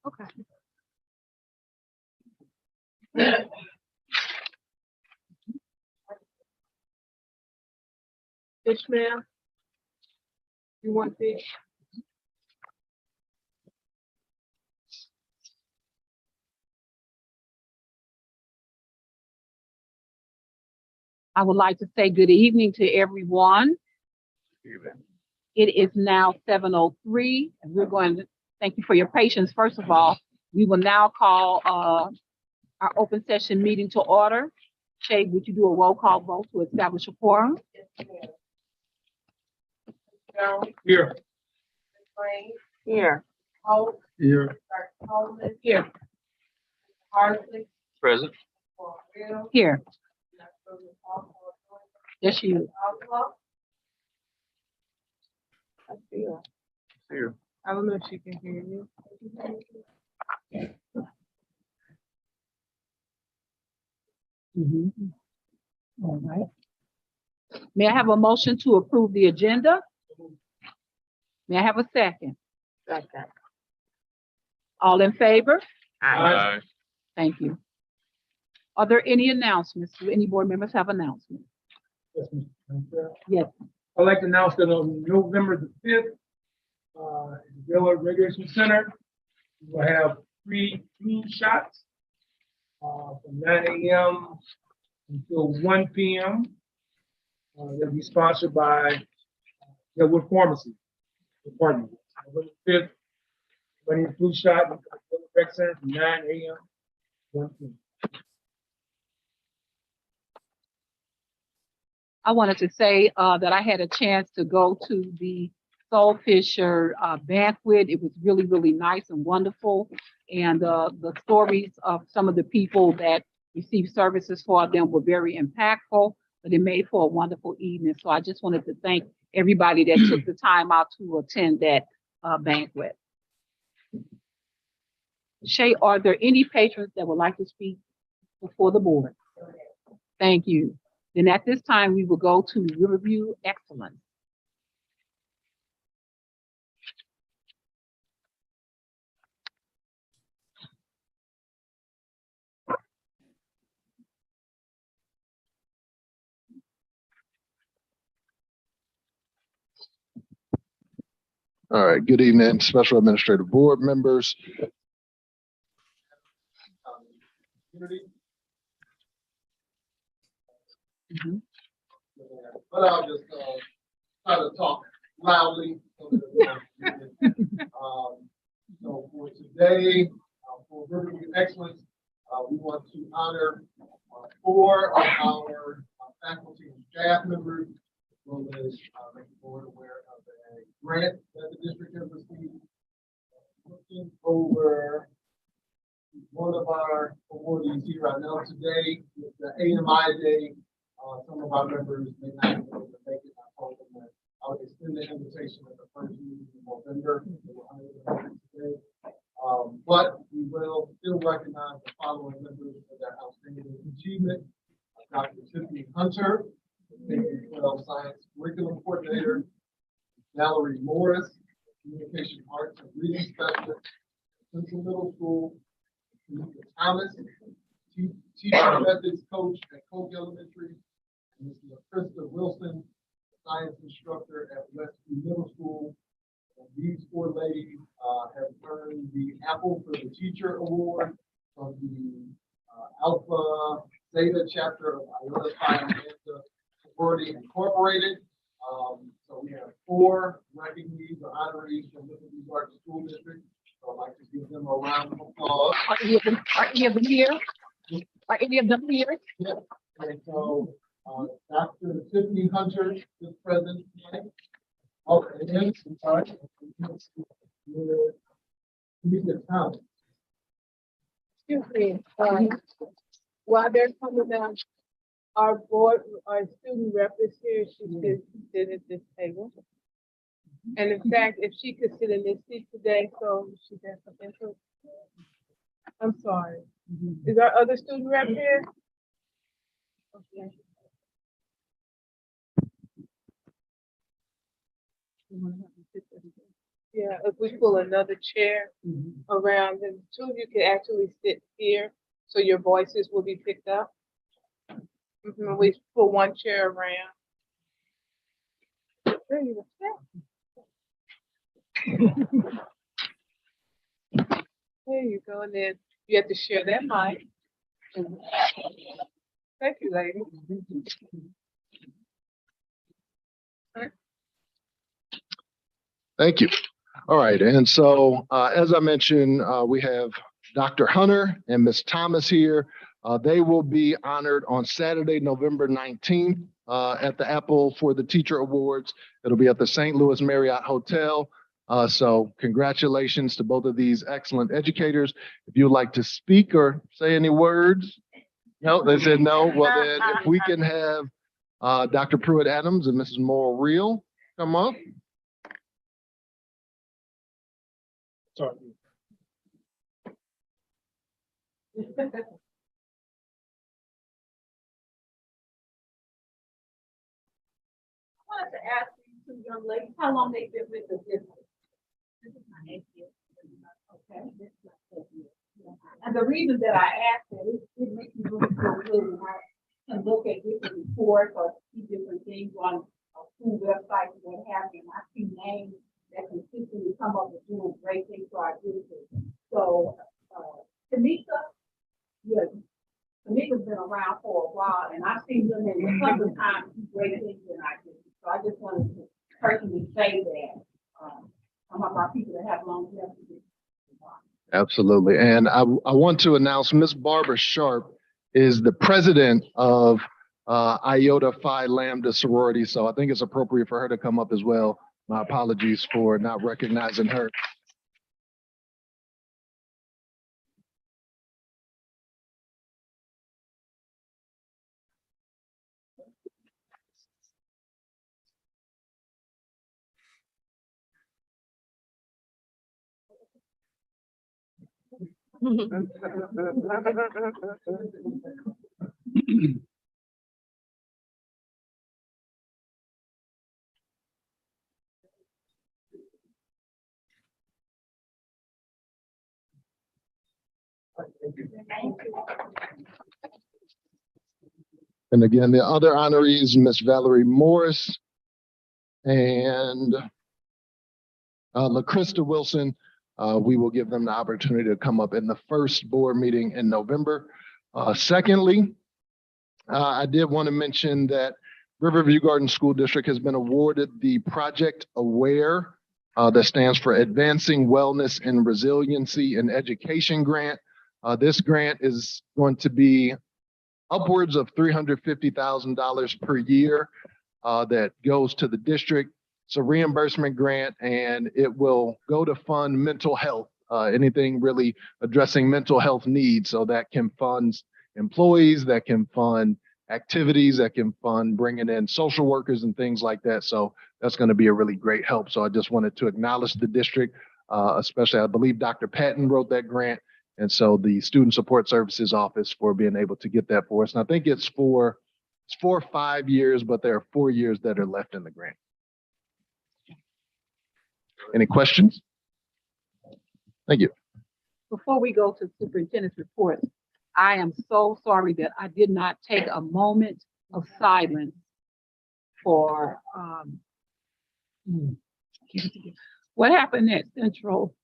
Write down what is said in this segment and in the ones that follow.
Okay. Ishmael, you want this? I would like to say good evening to everyone. It is now 7:03, and we're going to thank you for your patience. First of all, we will now call our open session meeting to order. Shay, would you do a roll call vote to establish a quorum? Here. Here. Here. Here. Present. Here. Yes, she is. Here. I don't know if she can hear you. All right. May I have a motion to approve the agenda? May I have a second? Second. All in favor? Aye. Thank you. Are there any announcements? Do any board members have announcements? Yes, Madam Chair. Yes. I'd like to announce that on November the 5th, at the Villa Recreation Center, we will have free flu shots from 9 a.m. until 1 p.m. They'll be sponsored by Wood Pharmacy Department. November 5th, running a flu shot at the Villa Rec Center from 9 a.m. to 1 p.m. I wanted to say that I had a chance to go to the Soul Fisher banquet. It was really, really nice and wonderful. And the stories of some of the people that received services for them were very impactful, but it made for a wonderful evening. So I just wanted to thank everybody that took the time out to attend that banquet. Shay, are there any patrons that would like to speak before the board? Thank you. Then at this time, we will go to Riverview Excellence. All right, good evening, Special Administrative Board members. But I'll just try to talk loudly. So for today, for Riverview Excellence, we want to honor 4 of our faculty and staff members, as well as make the board aware of a grant that the district has received. Looking over one of our awardees here right now today, with the AMI Day. Some of our members may not be able to make it. I told them that I would extend the invitation at the first meeting in November. They were unable to make it today. But we will still recognize the following members for their outstanding achievement. Dr. Tiffany Hunter, the K-12 Science Curriculum Coordinator. Valerie Morris, Communication Arts and Reading Specialist, Central Middle School. Tamika Thomas, Teacher Methods Coach at Koch Elementary. And this is Krista Wilson, Science Instructor at Westview Middle School. And these 4 ladies have earned the Apple for the Teacher Award from the Alpha Zeta chapter of Iota Phi Delta Sorority Incorporated. So we have 4 recognees or honorees from Liberty Park School District. So I'd like to give them a round of applause. Are any of them here? Are any of them here? Yep. And so Dr. Tiffany Hunter is present tonight. Oh, and then, I'm sorry. Tamika Thomas. Excuse me, while they're coming down, our student rep is here, she could sit at this table. And in fact, if she could sit in this seat today, so she has some input. I'm sorry. Is our other student rep here? Okay. Yeah, if we pull another chair around, then two of you can actually sit here, so your voices will be picked up. We pull one chair around. There you go. There you go, and then you have to share that mic. Thank you, lady. Thank you. All right, and so as I mentioned, we have Dr. Hunter and Ms. Thomas here. They will be honored on Saturday, November 19th at the Apple for the Teacher Awards. It'll be at the St. Louis Marriott Hotel. So congratulations to both of these excellent educators. If you'd like to speak or say any words. No, they said no. Well, then if we can have Dr. Pruitt Adams and Mrs. Morrill Reel come up. Sorry. I wanted to ask these two young ladies, how long they've been with the district? This is my 8th year. Okay, this is my 10th year. And the reason that I asked that is it makes me really feel good when I can look at different reports or see different things on school websites and what have you. And I see names that consistently come up with doing great things for our district. So, Tamika, yeah, Tamika's been around for a while, and I've seen them in a couple of times do great things in our district. So I just wanted to personally say that. Some of our people that have longevity. Absolutely. And I want to announce Miss Barbara Sharp is the president of Iota Phi Lambda sorority. So I think it's appropriate for her to come up as well. My apologies for not recognizing her. And again, the other honorees, Miss Valerie Morris and LaCrista Wilson. We will give them the opportunity to come up in the first board meeting in November. Secondly, I did want to mention that Riverview Garden School District has been awarded the Project Aware, that stands for Advancing Wellness and Resiliency in Education grant. This grant is going to be upwards of $350,000 per year that goes to the district. It's a reimbursement grant, and it will go to fund mental health, anything really addressing mental health needs. So that can fund employees, that can fund activities, that can fund bringing in social workers and things like that. So that's going to be a really great help. So I just wanted to acknowledge the district, especially I believe Dr. Patton wrote that grant. And so the Student Support Services Office for being able to get that for us. And I think it's for 5 years, but there are 4 years that are left in the grant. Any questions? Thank you. Before we go to superintendent's report, I am so sorry that I did not take a moment of silence for what happened at Central.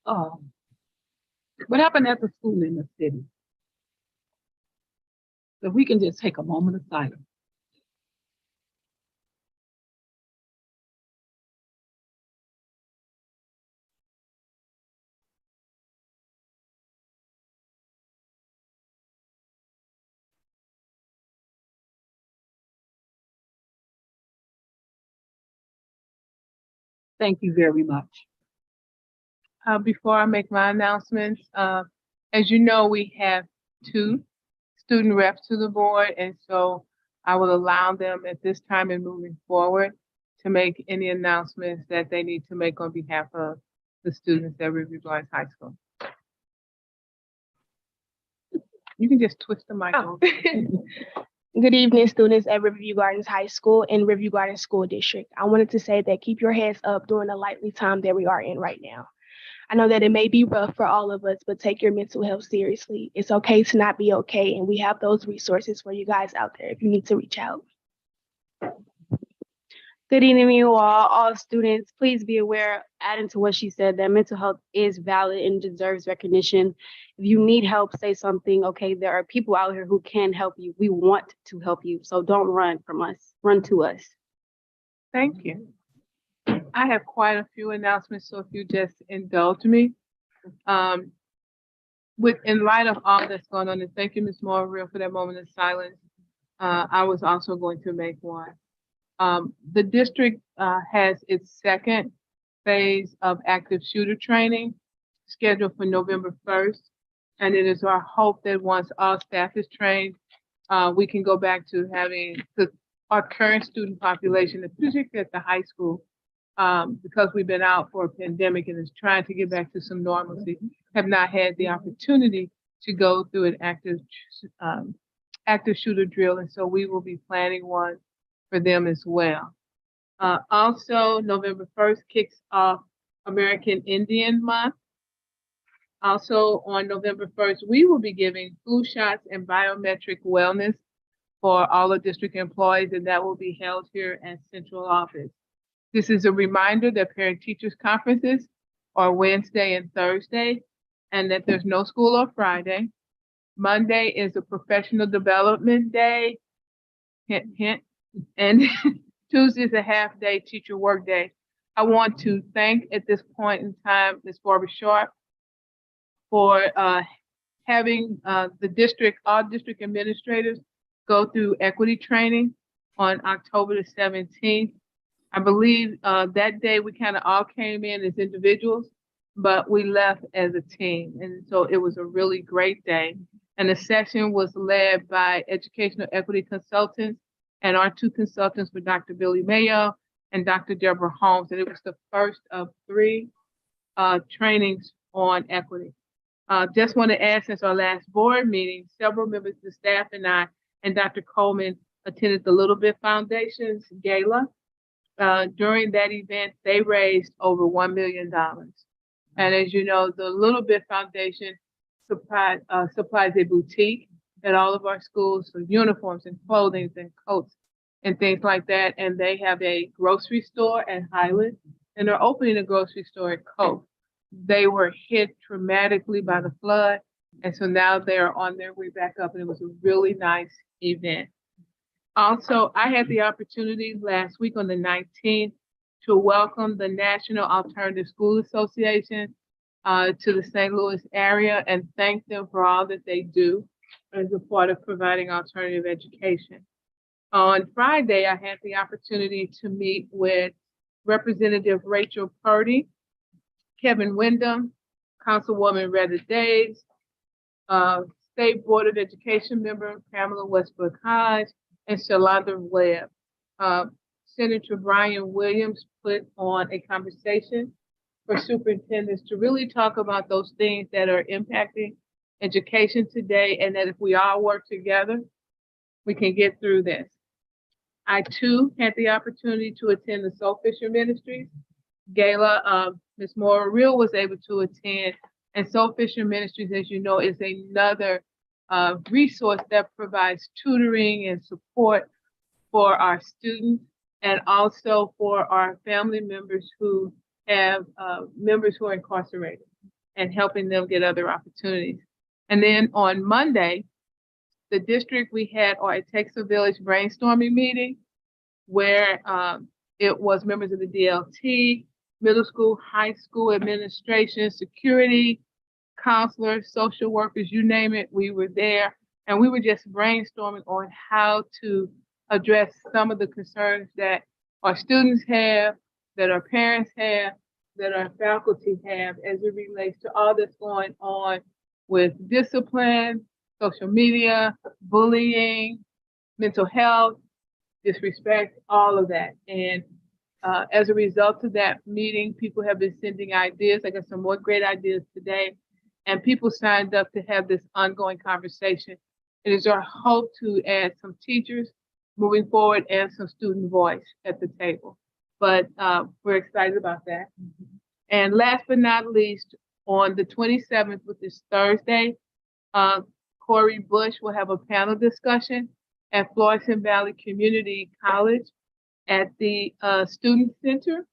What happened at the school in the city? So we can just take a moment of silence. Thank you very much. Before I make my announcements, as you know, we have 2 student reps to the board, and so I will allow them at this time and moving forward to make any announcements that they need to make on behalf of the students at Riverview Gardens High School. You can just twist the mic over. Good evening, students at Riverview Gardens High School and Riverview Gardens School District. I wanted to say that keep your heads up during the likely time that we are in right now. I know that it may be rough for all of us, but take your mental health seriously. It's okay to not be okay, and we have those resources for you guys out there if you need to reach out. Good evening, you all students. Please be aware, adding to what she said, that mental health is valid and deserves recognition. If you need help, say something. Okay, there are people out here who can help you. We want to help you, so don't run from us. Run to us. Thank you. I have quite a few announcements, so if you just indulge me. In light of all that's going on, and thank you, Ms. Morrill, for that moment of silence. I was also going to make one. The district has its second phase of active shooter training scheduled for November 1st. And it is our hope that once all staff is trained, we can go back to having our current student population, particularly at the high school, because we've been out for a pandemic and is trying to get back to some normalcy, have not had the opportunity to go through an active shooter drill. And so we will be planning one for them as well. Also, November 1st kicks off American Indian Month. Also, on November 1st, we will be giving flu shots and biometric wellness for all the district employees, and that will be held here at Central Office. This is a reminder that parent-teachers conferences are Wednesday and Thursday, and that there's no school on Friday. Monday is a professional development day, hint, hint, and Tuesday is a half-day teacher work day. I want to thank at this point in time Ms. Barbara Sharp for having all district administrators go through equity training on October the 17th. I believe that day we kind of all came in as individuals, but we left as a team. And so it was a really great day. And the session was led by educational equity consultants, and our two consultants were Dr. Billy Mayo and Dr. Deborah Holmes. And it was the first of 3 trainings on equity. Just want to add, since our last board meeting, several members of the staff and I and Dr. Coleman attended the Little Bit Foundation's gala. During that event, they raised over $1 million. And as you know, the Little Bit Foundation supplies a boutique at all of our schools for uniforms and clothing and coats and things like that. And they have a grocery store at Highland, and they're opening a grocery store at Cove. They were hit traumatically by the flood, and so now they're on their way back up, and it was a really nice event. Also, I had the opportunity last week on the 19th to welcome the National Alternative School Association to the St. Louis area and thank them for all that they do as a part of providing alternative education. On Friday, I had the opportunity to meet with Representative Rachel Purdy, Kevin Wyndham, Councilwoman Retta Days, State Board of Education member Pamela Westbrook Hodge, and Shalonda Webb. Senator Brian Williams put on a conversation for superintendents to really talk about those things that are impacting education today, and that if we all work together, we can get through this. I too had the opportunity to attend the Soul Fisher Ministries gala. Ms. Morrill was able to attend, and Soul Fisher Ministries, as you know, is another resource that provides tutoring and support for our students and also for our family members who have members who are incarcerated and helping them get other opportunities. And then on Monday, the district, we had our It Takes a Village brainstorming meeting where it was members of the DLT, middle school, high school administration, security, counselors, social workers, you name it, we were there. And we were just brainstorming on how to address some of the concerns that our students have, that our parents have, that our faculty have as it relates to all that's going on with discipline, social media, bullying, mental health, disrespect, all of that. And as a result of that meeting, people have been sending ideas. I got some more great ideas today. And people signed up to have this ongoing conversation. It is our hope to add some teachers moving forward and some student voice at the table. But we're excited about that. And last but not least, on the 27th, which is Thursday, Corey Bush will have a panel discussion at Florissant Valley Community College at the Student Center.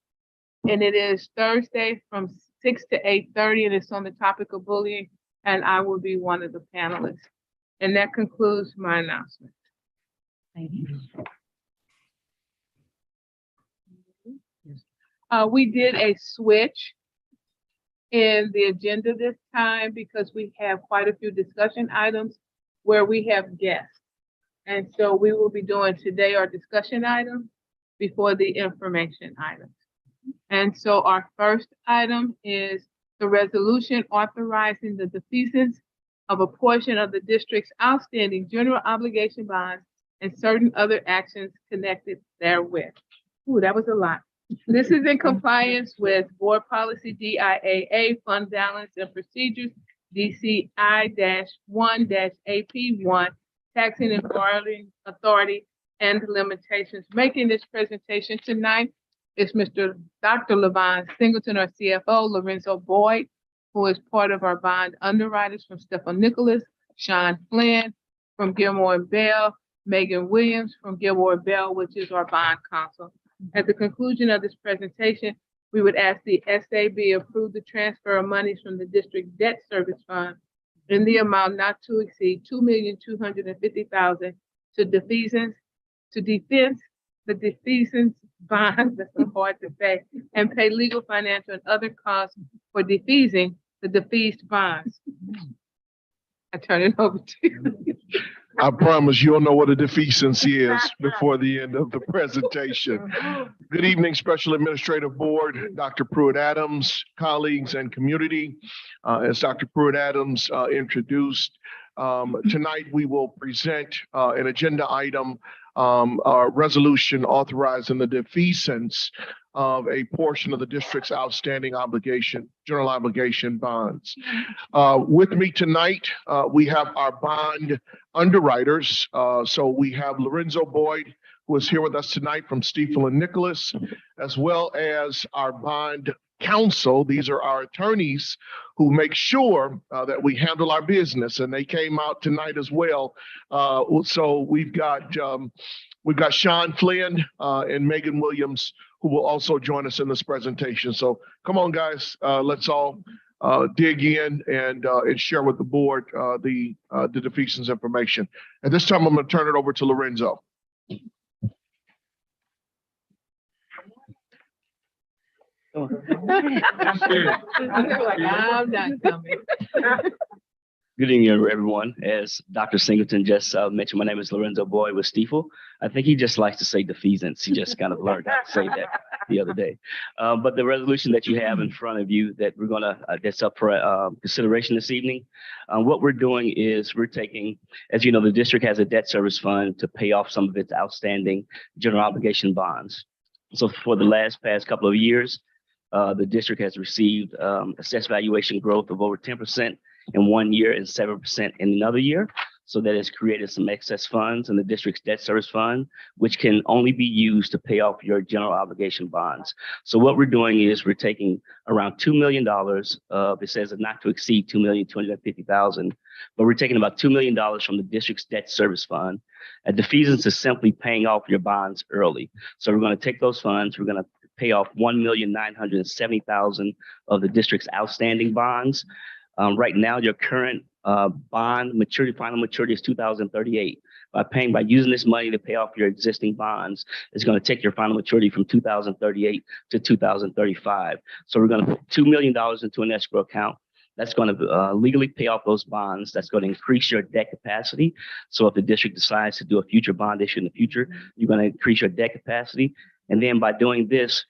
And it is Thursday from 6 to 8:30, and it's on the topic of bullying, and I will be one of the panelists. And that concludes my announcement. Thank you. We did a switch in the agenda this time because we have quite a few discussion items where we have guests. And so we will be doing today our discussion items before the information items. And so our first item is the resolution authorizing the defeasance of a portion of the district's outstanding general obligation bonds and certain other actions connected therewith. Ooh, that was a lot. This is in compliance with Board Policy DIAA Fund Balance and Procedures DCI-1-AP1 Taxing and Borrowing Authority and Limitations. Making this presentation tonight is Dr. Levon Singleton, our CFO, Lorenzo Boyd, who is part of our bond underwriters from Stephen Nicholas, Sean Flynn from Gilmore and Bell, Megan Williams from Gilmore and Bell, which is our bond counsel. At the conclusion of this presentation, we would ask the SAB approve the transfer of monies from the district debt service fund in the amount not to exceed $2,250,000 to defeasance the defeasance bonds, that's so hard to say, and pay legal, financial, and other costs for defeasing the defeased bonds. I turn it over to you. I promise you'll know what a defeasance is before the end of the presentation. Good evening, Special Administrative Board, Dr. Pruitt-Adams, colleagues, and community. As Dr. Pruitt-Adams introduced, tonight we will present an agenda item, a resolution authorizing the defeasance of a portion of the district's outstanding general obligation bonds. With me tonight, we have our bond underwriters. So we have Lorenzo Boyd, who is here with us tonight from Stiefel and Nicholas, as well as our bond counsel. These are our attorneys who make sure that we handle our business, and they came out tonight as well. So we've got Sean Flynn and Megan Williams, who will also join us in this presentation. So come on, guys, let's all dig in and share with the board the defeasance information. At this time, I'm going to turn it over to Lorenzo. I'm not coming. Good evening, everyone. As Dr. Singleton just mentioned, my name is Lorenzo Boyd with Stiefel. I think he just likes to say defeasance. He just kind of learned how to say that the other day. But the resolution that you have in front of you that we're gonna that's up for consideration this evening. What we're doing is we're taking, as you know, the district has a debt service fund to pay off some of its outstanding general obligation bonds. So for the past couple of years, the district has received assessed valuation growth of over 10% in 1 year and 7% in another year. So that has created some excess funds in the district's debt service fund, which can only be used to pay off your general obligation bonds. So what we're doing is we're taking around $2 million it says not to exceed $2,250,000, but we're taking about $2 million from the district's debt service fund. A defeasance is simply paying off your bonds early. So we're going to take those funds, we're going to pay off $1,970,000 of the district's outstanding bonds. Right now, your current bond maturity, final maturity is 2038. By using this money to pay off your existing bonds, it's going to take your final maturity from 2038 to 2035. So we're going to put $2 million into an escrow account. That's going to legally pay off those bonds. That's going to increase your debt capacity. So if the district decides to do a future bond issue in the future, you're going to increase your debt capacity. And then by doing this,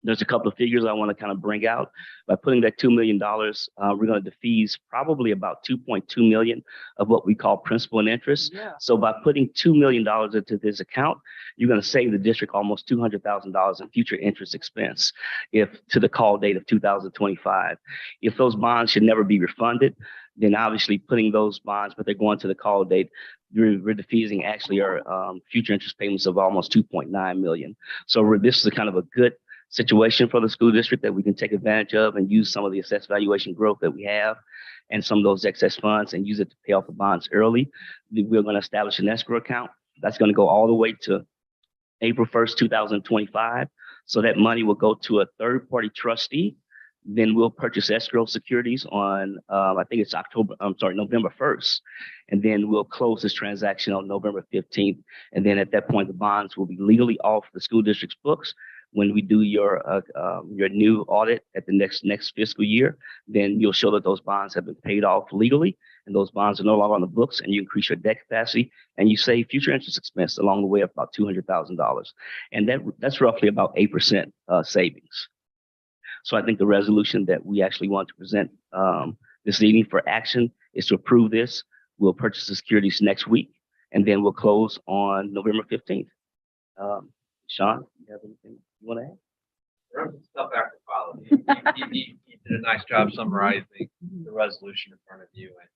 there's a couple of figures I want to kind of bring out. By putting that $2 million, we're going to defease probably about $2.2 million of what we call principal and interest. Yeah. So by putting $2 million into this account, you're going to save the district almost $200,000 in future interest expense to the call date of 2025. If those bonds should never be refunded, then obviously putting those bonds, but they're going to the call date, we're defeasing actually our future interest payments of almost 2.9 million. So this is a kind of a good situation for the school district that we can take advantage of and use some of the assessed valuation growth that we have and some of those excess funds and use it to pay off the bonds early. We're going to establish an escrow account that's going to go all the way to April 1st, 2025. So that money will go to a third-party trustee. Then we'll purchase escrow securities on, I think it's November 1st. And then we'll close this transaction on November 15th. And then at that point, the bonds will be legally off the school district's books. When we do your new audit at the next fiscal year, then you'll show that those bonds have been paid off legally and those bonds are no longer on the books, and you increase your debt capacity and you save future interest expense along the way of about $200,000. And that's roughly about 8% savings. So I think the resolution that we actually want to present this evening for action is to approve this. We'll purchase the securities next week, and then we'll close on November 15th. Sean, you have anything you want to add? There's some stuff after follow. You did a nice job summarizing the resolution in front of you, and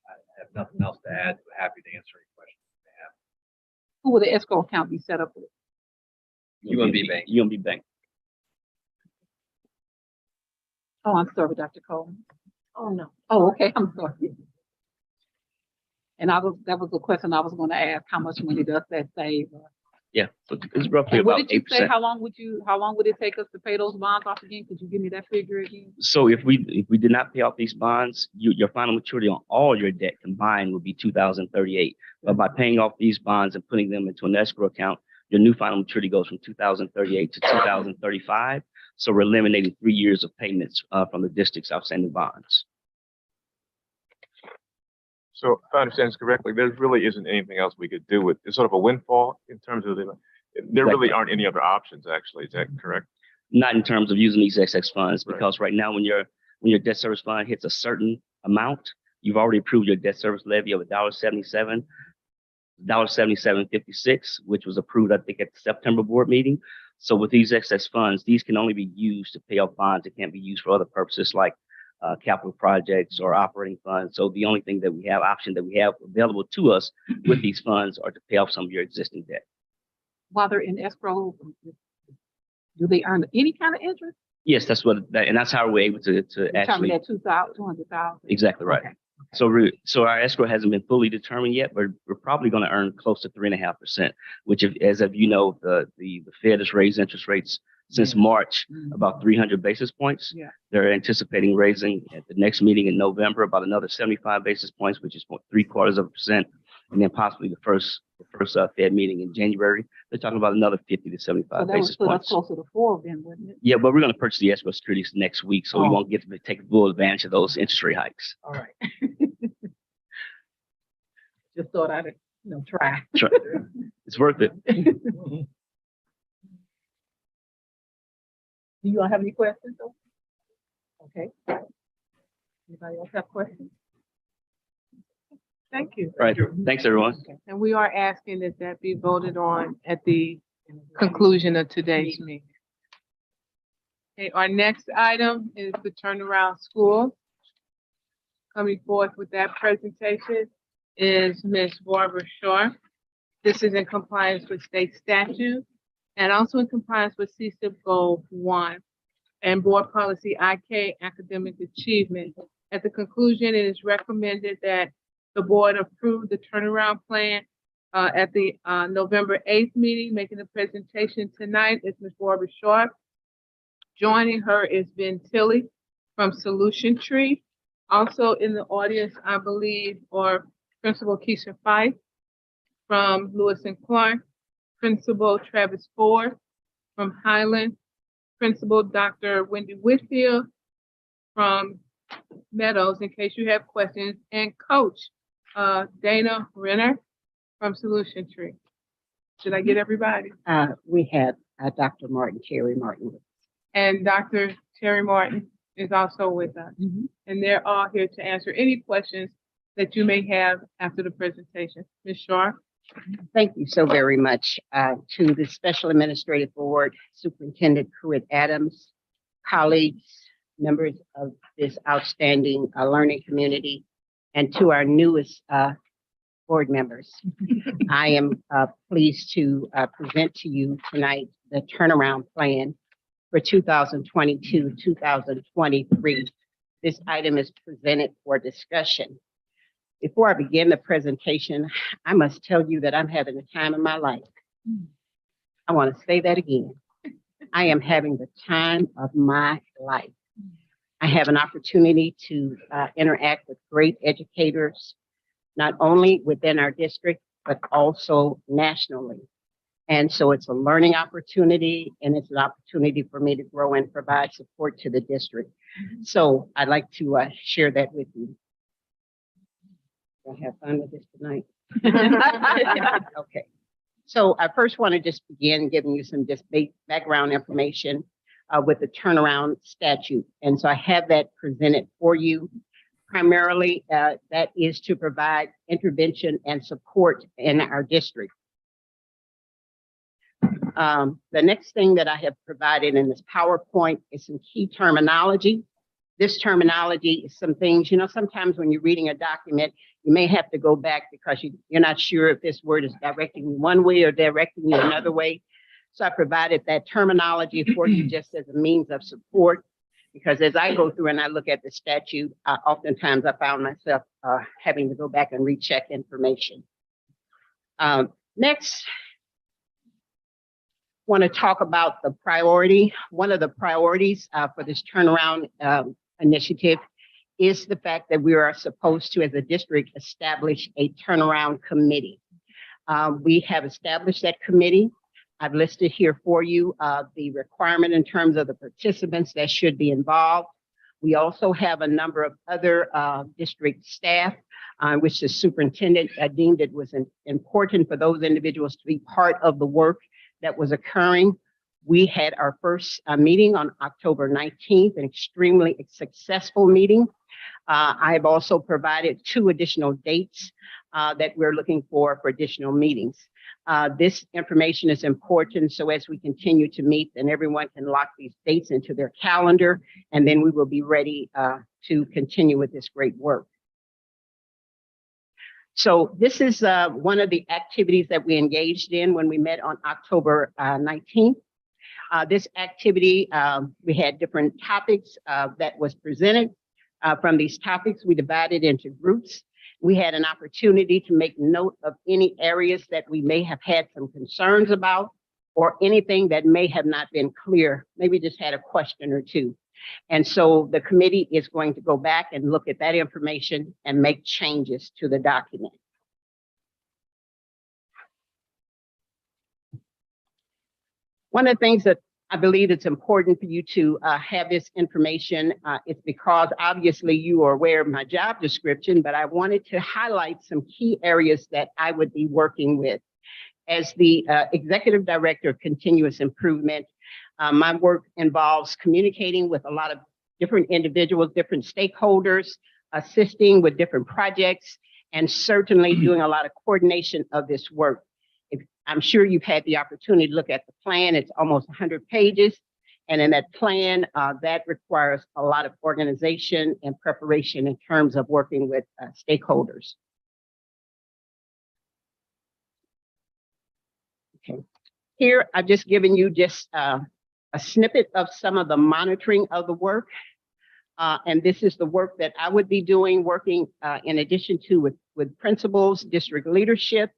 I have nothing else to add. But happy to answer any questions you may have. Who will the escrow account be set up with? UMB Bank. UMB Bank. Oh, I'm sorry, Dr. Cole. Oh, no. Oh, okay, I'm sorry. And that was the question I was going to ask, how much money does that save? Yeah, so it's roughly And what about did you say, 8%. how long would it take us to pay those bonds off again? Could you give me that figure again? So if we did not pay off these bonds, your final maturity on all your debt combined would be 2038. But by paying off these bonds and putting them into an escrow account, your new final maturity goes from 2038 to 2035. So we're eliminating 3 years of payments from the district's outstanding bonds. So if I understand this correctly, there really isn't anything else we could do with, it's sort of a windfall in terms of there really aren't any other options actually, is that correct? Not in terms of using these excess funds, Right. because right now when your debt service fund hits a certain amount, you've already approved your debt service levy of $1.77, $1.7756, which was approved, I think, at the September board meeting. So with these excess funds, these can only be used to pay off bonds. It can't be used for other purposes like capital projects or operating funds. So the only thing that we have, option that we have available to us with these funds are to pay off some of your existing debt. While they're in escrow, do they earn any kind of interest? Yes, and that's how we're able to Determine actually, that 200,000? exactly right. Okay. So our escrow hasn't been fully determined yet, but we're probably going to earn close to 3.5%, which, as of you know, the Fed has raised interest rates since March about 300 basis points. Yeah. They're anticipating raising at the next meeting in November about another 75 basis points, which is 0.75%, and then possibly the first Fed meeting in January. They're talking about another 50 to 75 So that basis would put us points. closer to 4 then, wouldn't it? Yeah, but we're going to purchase the escrow securities next week, so we Oh. won't get to take full advantage of those interest rate hikes. All right. Just thought I'd, try. Sure. It's worth it. Do you all have any questions? Though? Okay. Anybody else have questions? Thank you. All right. Thanks, everyone. Okay. And we are asking that be voted on at the conclusion of today's meeting. Okay, our next item is the turnaround school. Coming forth with that presentation is Ms. Barbara Shaw. This is in compliance with state statute and also in compliance with CSIP Goal 1 and Board Policy IK Academic Achievement. At the conclusion, it is recommended that the board approve the turnaround plan at the November 8th meeting. Making the presentation tonight is Ms. Barbara Shaw. Joining her is Ben Tilley from Solution Tree. Also in the audience, I believe, are Principal Keisha Fife from Lewis and Clark, Principal Travis Ford from Highland, Principal Dr. Wendy Whitfield from Meadows, in case you have questions, and Coach Dana Renner from Solution Tree. Should I get everybody? We had Dr. Terry Martin. And Dr. Terry Martin is also with us. And they're all here to answer any questions that you may have after the presentation. Ms. Shaw? Thank you so very much to the Special Administrative Board, Superintendent Pruitt Adams, colleagues, members of this outstanding learning community. and to our newest board members. I am pleased to present to you tonight the turnaround plan for 2022, 2023. This item is presented for discussion. Before I begin the presentation, I must tell you that I'm having the time of my life. I want to say that again. I am having the time of my life. I have an opportunity to interact with great educators, not only within our district, but also nationally. And so it's a learning opportunity, and it's an opportunity for me to grow and provide support to the district. So I'd like to share that with you. Gonna have fun with this tonight. Okay. So I first want to just begin giving you some just background information with the turnaround statute. And so I have that presented for you. Primarily, that is to provide intervention and support in our district. The next thing that I have provided in this PowerPoint is some key terminology. This terminology is some things, sometimes when you're reading a document, you may have to go back because you're not sure if this word is directing you one way or directing you another way. So I provided that terminology for you just as a means of support, because as I go through and I look at the statute, oftentimes I found myself having to go back and recheck information. Next, want to talk about the priority. One of the priorities for this turnaround initiative is the fact that we are supposed to, as a district, establish a turnaround committee. We have established that committee. I've listed here for you the requirement in terms of the participants that should be involved. We also have a number of other district staff, which the superintendent deemed it was important for those individuals to be part of the work that was occurring. We had our first meeting on October 19th, an extremely successful meeting. I have also provided 2 additional dates that we're looking for additional meetings. This information is important, so as we continue to meet, then everyone can lock these dates into their calendar, and then we will be ready to continue with this great work. So this is one of the activities that we engaged in when we met on October 19th. This activity, we had different topics that was presented. From these topics, we divided into groups. We had an opportunity to make note of any areas that we may have had some concerns about, or anything that may have not been clear, maybe just had a question or two. And so the committee is going to go back and look at that information and make changes to the document. One of the things that I believe it's important for you to have this information. It's because obviously you are aware of my job description, but I wanted to highlight some key areas that I would be working with. As the Executive Director of Continuous Improvement, my work involves communicating with a lot of different individuals, different stakeholders, assisting with different projects, and certainly doing a lot of coordination of this work. I'm sure you've had the opportunity to look at the plan. It's almost 100 pages. And in that plan, that requires a lot of organization and preparation in terms of working with stakeholders. Okay. Here, I've just given you just a snippet of some of the monitoring of the work. And this is the work that I would be doing, working in addition to with principals, district leadership,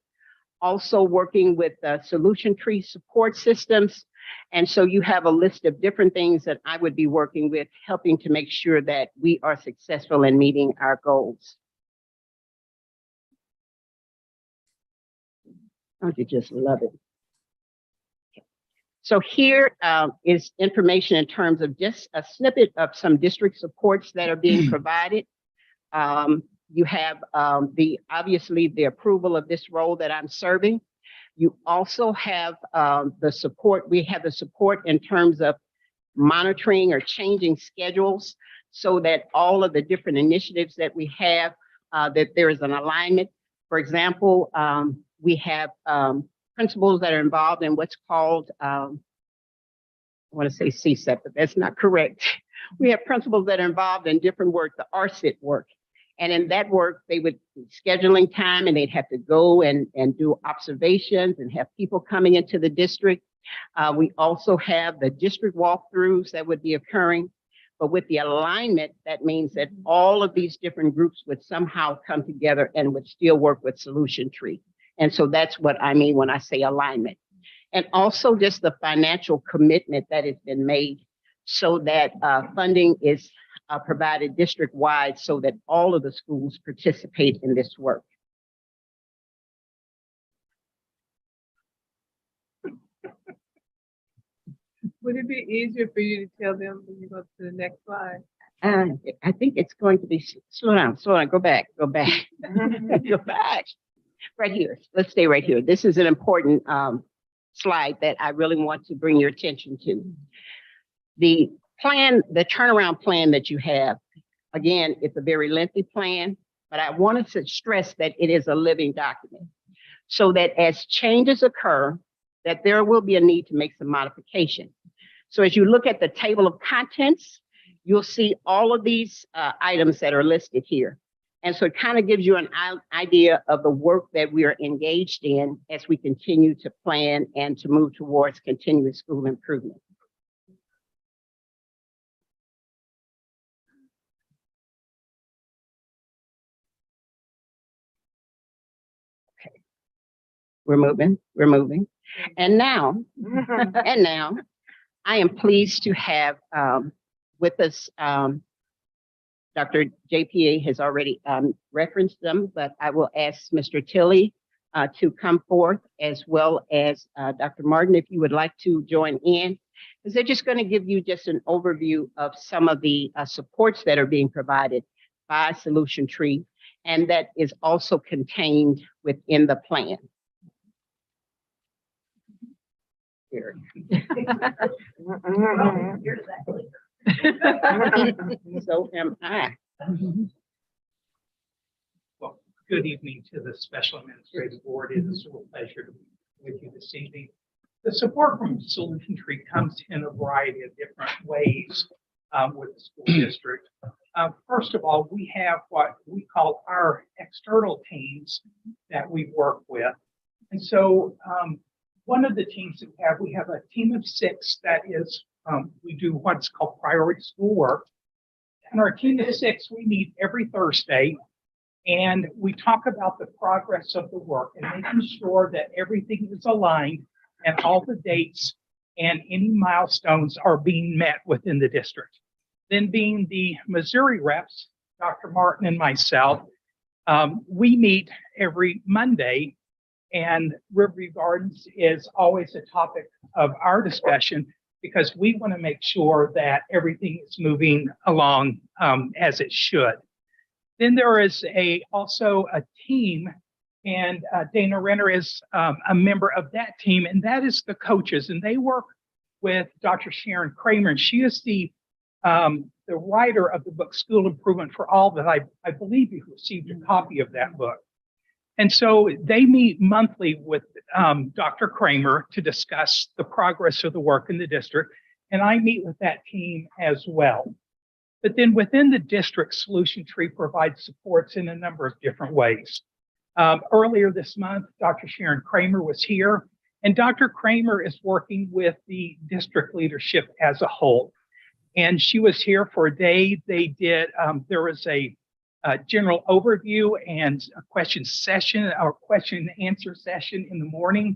also working with solution tree support systems. And so you have a list of different things that I would be working with, helping to make sure that we are successful in meeting our goals. Don't you just love it? So here is information in terms of just a snippet of some district supports that are being provided. You have obviously the approval of this role that I'm serving. You also have the support. We have the support in terms of monitoring or changing schedules so that all of the different initiatives that we have, that there is an alignment. For example, we have principals that are involved in what's called, I want to say CSEP, but that's not correct. We have principals that are involved in different work, the RSIT work. And in that work, they would be scheduling time and they'd have to go and do observations and have people coming into the district. We also have the district walkthroughs that would be occurring. But with the alignment, that means that all of these different groups would somehow come together and would still work with Solution Tree. And so that's what I mean when I say alignment. And also just the financial commitment that has been made so that funding is provided district-wide so that all of the schools participate in this work. Would it be easier for you to tell them when you go to the next slide? I think it's going to be, slow down, go back, go back. Right here, let's stay right here. This is an important slide that I really want to bring your attention to. The plan, the turnaround plan that you have, again, it's a very lengthy plan, but I wanted to stress that it is a living document so that as changes occur, that there will be a need to make some modification. So as you look at the table of contents, you'll see all of these items that are listed here. And so it kind of gives you an idea of the work that we are engaged in as we continue to plan and to move towards continuous school improvement. Okay, we're moving. And now, I am pleased to have with us, Dr. JPA has already referenced them, but I will ask Mr. Tilley to come forth, as well as Dr. Martin, if you would like to join in, because they're just going to give you just an overview of some of the supports that are being provided by Solution Tree, and that is also contained within the plan. Here. So am I. Well, good evening to the Special Administrative Board. It is a real pleasure to be with you this evening. The support from Solution Tree comes in a variety of different ways with the school district. First of all, we have what we call our external teams that we work with. And so one of the teams that we have a team of 6 that is, we do what's called priority schoolwork. And our team of 6, we meet every Thursday and we talk about the progress of the work and making sure that everything is aligned and all the dates and any milestones are being met within the district. Then being the Missouri reps, Dr. Martin and myself, we meet every Monday, and Riverview Gardens is always a topic of our discussion because we want to make sure that everything is moving along as it should. Then there is also a team, and Dana Renner is a member of that team, and that is the coaches, and they work with Dr. Sharon Kramer, and she is the writer of the book School Improvement for All that I believe you received a copy of that book. And so they meet monthly with Dr. Kramer to discuss the progress of the work in the district, and I meet with that team as well. But then within the district, Solution Tree provides supports in a number of different ways. Earlier this month, Dr. Sharon Kramer was here, and Dr. Kramer is working with the district leadership as a whole. And she was here for a day. They did, there was a general overview and a question and answer session in the morning.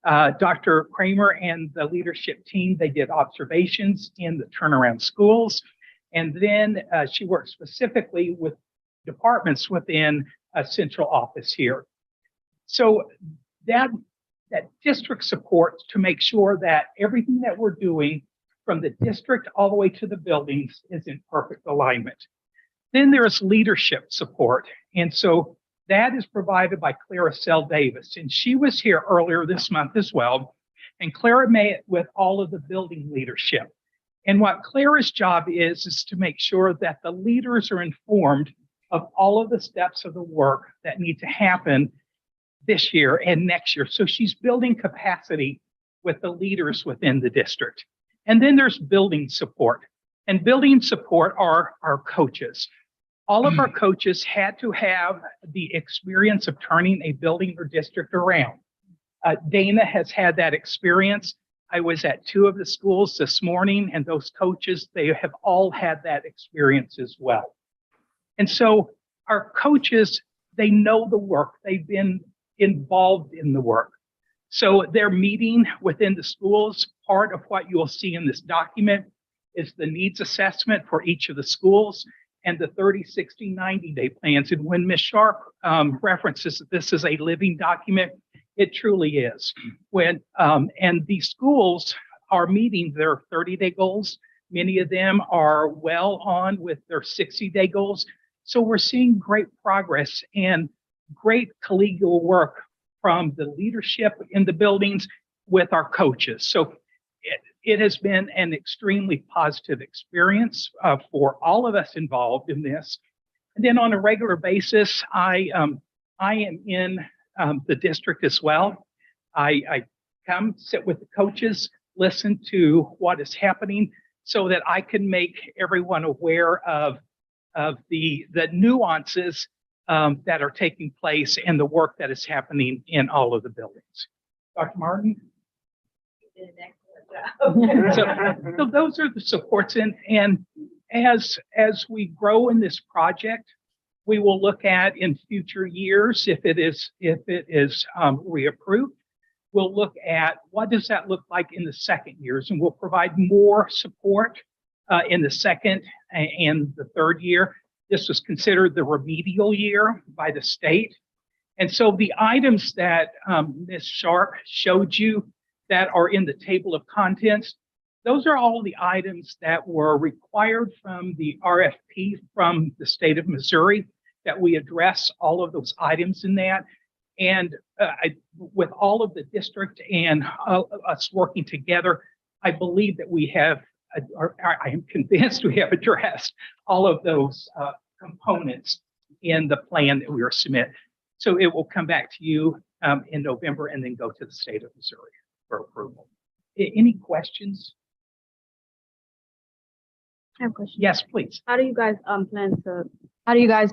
Dr. Kramer and the leadership team, they did observations in the turnaround schools. And then she worked specifically with departments within a central office here. So that district support to make sure that everything that we're doing from the district all the way to the buildings is in perfect alignment. Then there's leadership support. And so that is provided by Clara Sell Davis. And she was here earlier this month as well. And Clara met with all of the building leadership. And what Clara's job is to make sure that the leaders are informed of all of the steps of the work that need to happen this year and next year. So she's building capacity with the leaders within the district. And then there's building support. And building support are our coaches. all of our coaches had to have the experience of turning a building or district around. Dana has had that experience. I was at 2 of the schools this morning, and those coaches, they have all had that experience as well. And so our coaches, they know the work. They've been involved in the work. So they're meeting within the schools. Part of what you'll see in this document is the needs assessment for each of the schools and the 30, 60, 90-day plans. And when Ms. Sharp references that this is a living document, it truly is. And these schools are meeting their 30-day goals. Many of them are well on with their 60-day goals. So we're seeing great progress and great collegial work from the leadership in the buildings with our coaches. So it has been an extremely positive experience for all of us involved in this. And then on a regular basis, I am in the district as well. I come sit with the coaches, listen to what is happening so that I can make everyone aware of the nuances that are taking place and the work that is happening in all of the buildings. Dr. Martin? So those are the supports, and as we grow in this project, we will look at in future years if it is reapproved. We'll look at what does that look like in the second years, and we'll provide more support in the second and the third year. This was considered the remedial year by the state, and so the items that Ms. Sharp showed you that are in the table of contents, those are all the items that were required from the RFP from the state of Missouri, that we address all of those items in that. And with all of the district and us working together, I believe that we have, or I am convinced we have addressed all of those components in the plan that we are submitting. So it will come back to you in November and then go to the state of Missouri for approval. Any questions? I have a question. Yes, please. How do you guys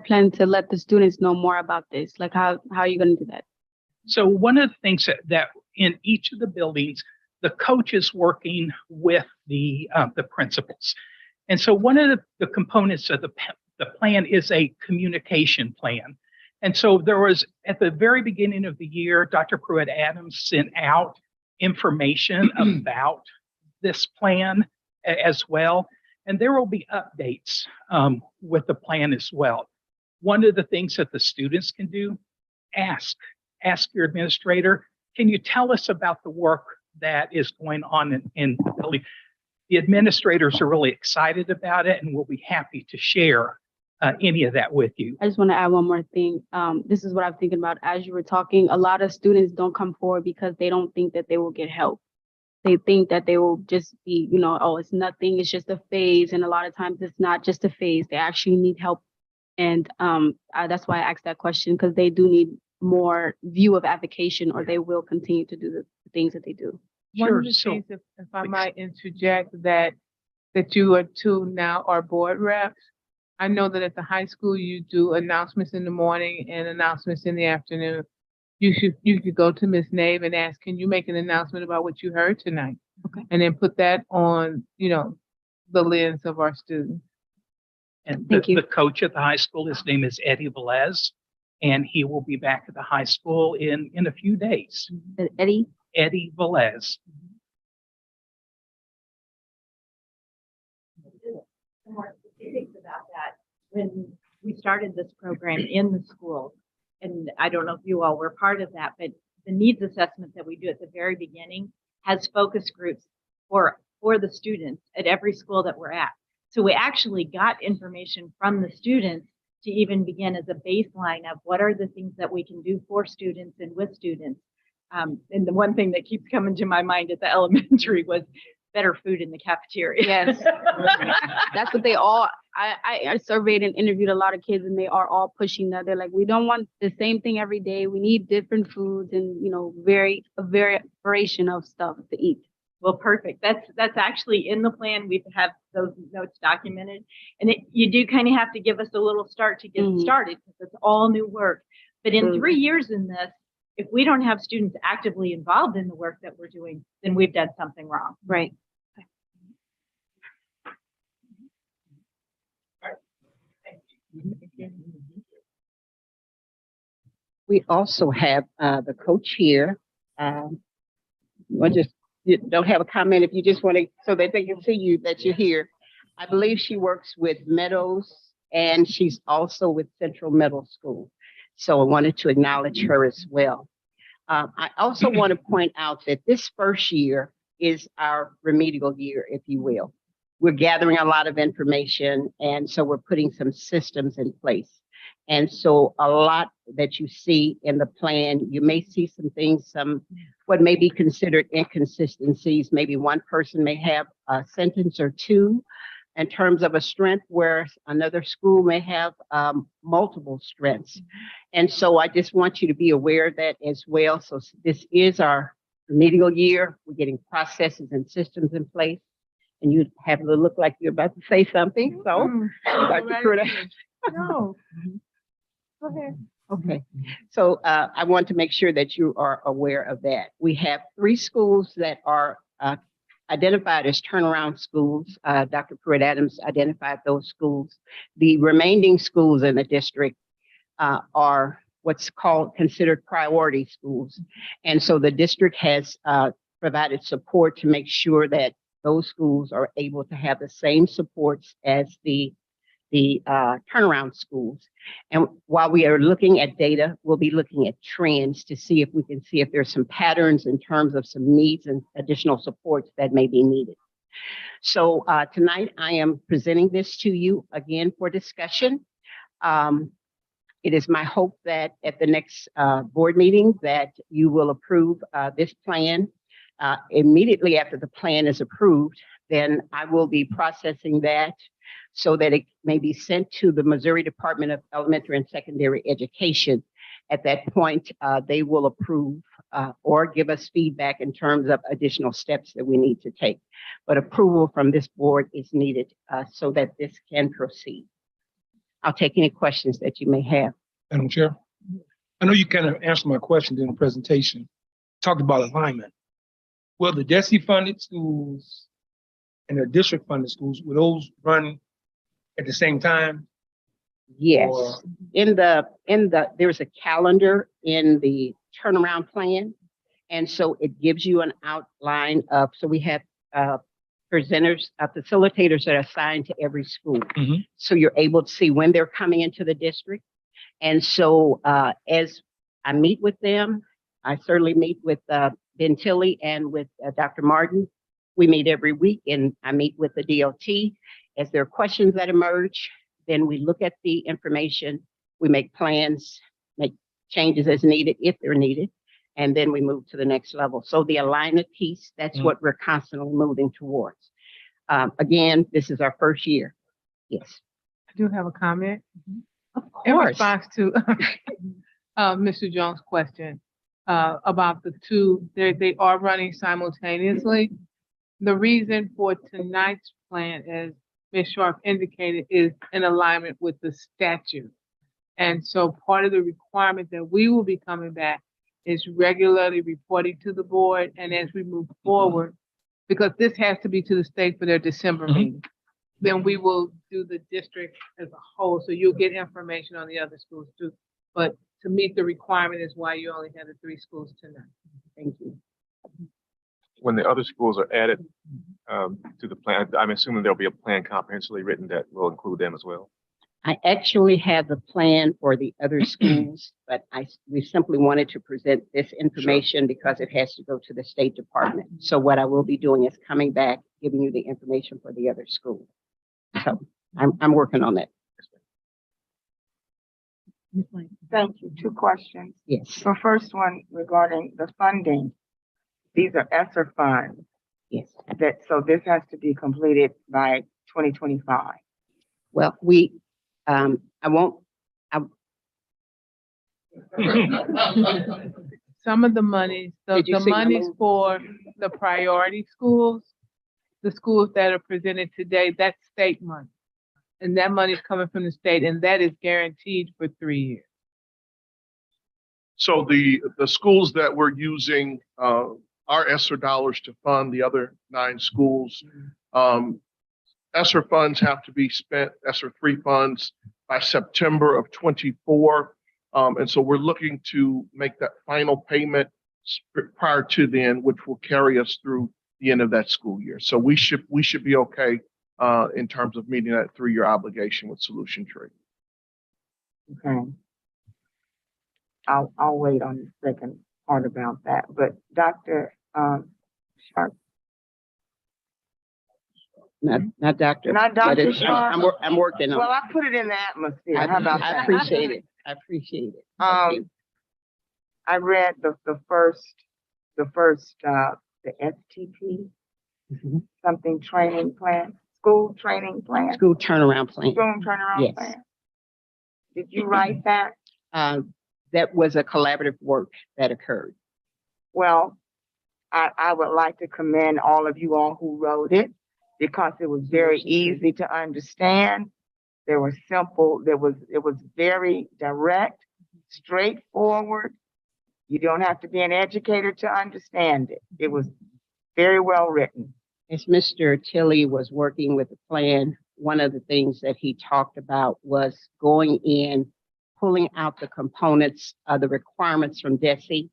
plan to let the students know more about this? Like how are you going to do that? So one of the things that in each of the buildings, the coach is working with the principals. And so one of the components of the plan is a communication plan. And so there was, at the very beginning of the year, Dr. Pruitt-Adams sent out information about this plan as well. And there will be updates with the plan as well. One of the things that the students can do, ask your administrator, can you tell us about the work that is going on in the building? The administrators are really excited about it and will be happy to share any of that with you. I just want to add one more thing. This is what I'm thinking about as you were talking. A lot of students don't come forward because they don't think that they will get help. They think that they will just be, oh, it's nothing, it's just a phase. And a lot of times it's not just a phase. They actually need help. And that's why I asked that question, because they do need more view of application, or they will continue to do the things that they do. One of the things, if I might interject, that you are two now are board reps. I know that at the high school, you do announcements in the morning and announcements in the afternoon. You could go to Ms. Nave and ask, can you make an announcement about what you heard tonight? Okay. And then put that on, the lens of our students. And Thank you. The coach at the high school, his name is Eddie Velez, and he will be back at the high school in a few days. Eddie? Eddie Velez. More specifics about that. When we started this program in the schools, and I don't know if you all were part of that, but the needs assessment that we do at the very beginning has focus groups for the students at every school that we're at. So we actually got information from the students to even begin as a baseline of what are the things that we can do for students and with students. And the one thing that keeps coming to my mind at the elementary was better food in the cafeteria. Yes. That's what they all, I surveyed and interviewed a lot of kids, and they are all pushing that. They're like, we don't want the same thing every day. We need different foods and, a variation of stuff to eat. Well, perfect. That's actually in the plan. We have those notes documented. And you do kind of have to give us a little start to get started because it's all new work. But in 3 years in this, if we don't have students actively involved in the work that we're doing, then we've done something wrong. Right. We also have the co-chair. You don't have a comment if you just want to, so that they can see you, that you're here. I believe she works with Meadows and she's also with Central Middle School. So I wanted to acknowledge her as well. I also want to point out that this first year is our remedial year, if you will. We're gathering a lot of information, and so we're putting some systems in place. And so a lot that you see in the plan, you may see some things, what may be considered inconsistencies. Maybe one person may have a sentence or two in terms of a strength, where another school may have multiple strengths. And so I just want you to be aware of that as well. So this is our remedial year. We're getting processes and systems in place. And you have to look like you're about to say something. So, Dr. Pruitt. No. Go ahead. Okay, so I want to make sure that you are aware of that. We have 3 schools that are identified as turnaround schools. Dr. Pruitt Adams identified those schools. The remaining schools in the district are what's considered priority schools. And so the district has provided support to make sure that those schools are able to have the same supports as the turnaround schools. And while we are looking at data, we'll be looking at trends to see if we can see if there's some patterns in terms of some needs and additional supports that may be needed. So tonight I am presenting this to you again for discussion. It is my hope that at the next board meeting that you will approve this plan. Immediately after the plan is approved, then I will be processing that so that it may be sent to the Missouri Department of Elementary and Secondary Education. At that point, they will approve or give us feedback in terms of additional steps that we need to take. But approval from this board is needed so that this can proceed. I'll take any questions that you may have. Madam Chair, I know you kind of answered my question in the presentation, talked about alignment. Will the DESE funded schools and the district funded schools, will those run at the same time? Yes, Or- there's a calendar in the turnaround plan. And so it gives you an outline of, so we have presenters, facilitators that are assigned to every school. Mhm. So you're able to see when they're coming into the district. And so as I meet with them, I certainly meet with Ben Tilley and with Dr. Martin. We meet every week, and I meet with the DOT. As there are questions that emerge, then we look at the information, we make plans, make changes as needed if they're needed, and then we move to the next level. So the alignment piece, that's what we're constantly moving towards. Again, this is our first year. Yes. I do have a comment. Of In course. response to Mr. Jones' question about the two, they are running simultaneously. The reason for tonight's plan, as Ms. Sharp indicated, is in alignment with the statute. And so part of the requirement that we will be coming back is regularly reporting to the board. And as we move forward, because this has to be to the state for their December meeting, then we will do the district as a whole. So you'll get information on the other schools too. But to meet the requirement is why you only have the 3 schools tonight. Thank you. When the other schools are added to the plan, I'm assuming there'll be a plan comprehensively written that will include them as well. I actually have the plan for the other schools, but we simply wanted to present this information because it has to go to the State Department. So what I will be doing is coming back, giving you the information for the other schools. So I'm working on that. Thank you. 2 questions. Yes. So first one regarding the funding. These are ESSER funds Yes. so this has to be completed by 2025. Well, some of the monies, Did you the see my monies move? for the priority schools, the schools that are presented today, that's state money. And that money is coming from the state, and that is guaranteed for 3 years. So the schools that we're using our ESSER dollars to fund the other 9 schools, ESSER funds have to be spent, ESSER 3 funds, by September of '24. And so we're looking to make that final payment prior to then, which will carry us through the end of that school year. So we should be okay in terms of meeting that 3-year obligation with Solution Tree. Okay. I'll wait on the second part about that, but Dr. Sharp, Not Dr. Not but Dr. it's- Sharp. I'm working on well, it. I put it in the atmosphere. How about I that? appreciate it. I appreciate it. Thank you. I read the STP, Mhm. something training plan, school training plan, School turnaround plan. school turnaround Yes. plan. Did you write that? That was a collaborative work that occurred. Well, I would like to commend all of you all who wrote it because it was very easy to understand. There was simple, it was very direct, straightforward. You don't have to be an educator to understand it. It was very well written. As Mr. Tilley was working with the plan, one of the things that he talked about was going in, pulling out the components of the requirements from DESE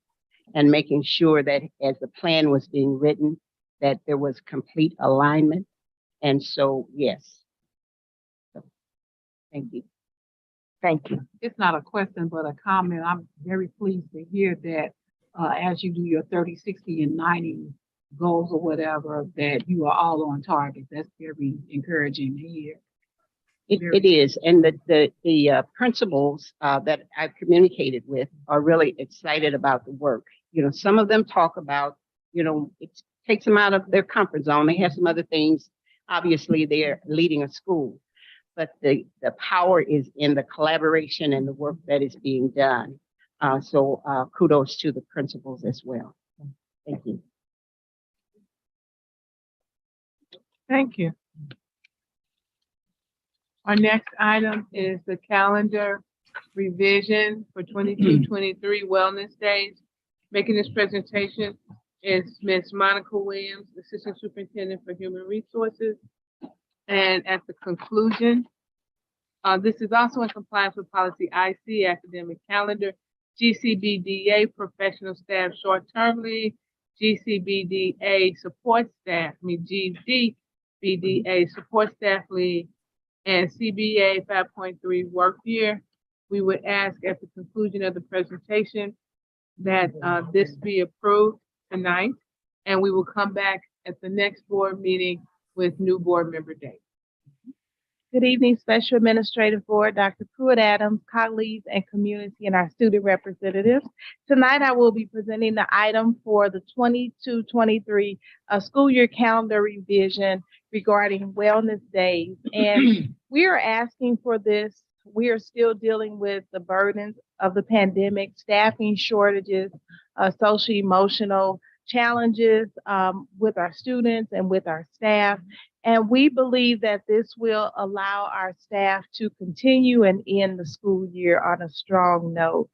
and making sure that as the plan was being written, that there was complete alignment. And so, yes. So, thank you. Thank you. It's not a question, but a comment. I'm very pleased to hear that as you do your 30, 60, and 90 goals or whatever, that you are all on target. That's very encouraging to hear. It is, and the principals that I've communicated with are really excited about the work. You know, some of them talk about, you know, it takes them out of their comfort zone. They have some other things. Obviously, they're leading a school, but the power is in the collaboration and the work that is being done. So kudos to the principals as well. Thank you. Thank you. Our next item is the calendar revision for 22-23 Wellness Days. Making this presentation is Ms. Monica Williams, Assistant Superintendent for Human Resources. And at the conclusion, this is also in compliance with policy IC, academic calendar, GCBDA, professional staff short-term leave, GCBDA support staff, GDBDA support staff leave, and CBA 5.3 work year. We would ask at the conclusion of the presentation that this be approved tonight, and we will come back at the next board meeting with new board member dates. Good evening, Special Administrative Board, Dr. Pruitt Adams, colleagues, and community and our student representatives. Tonight, I will be presenting the item for the 22-23 school year calendar revision regarding wellness days. And we are asking for this. We are still dealing with the burdens of the pandemic, staffing shortages, social emotional challenges with our students and with our staff. And we believe that this will allow our staff to continue and end the school year on a strong note.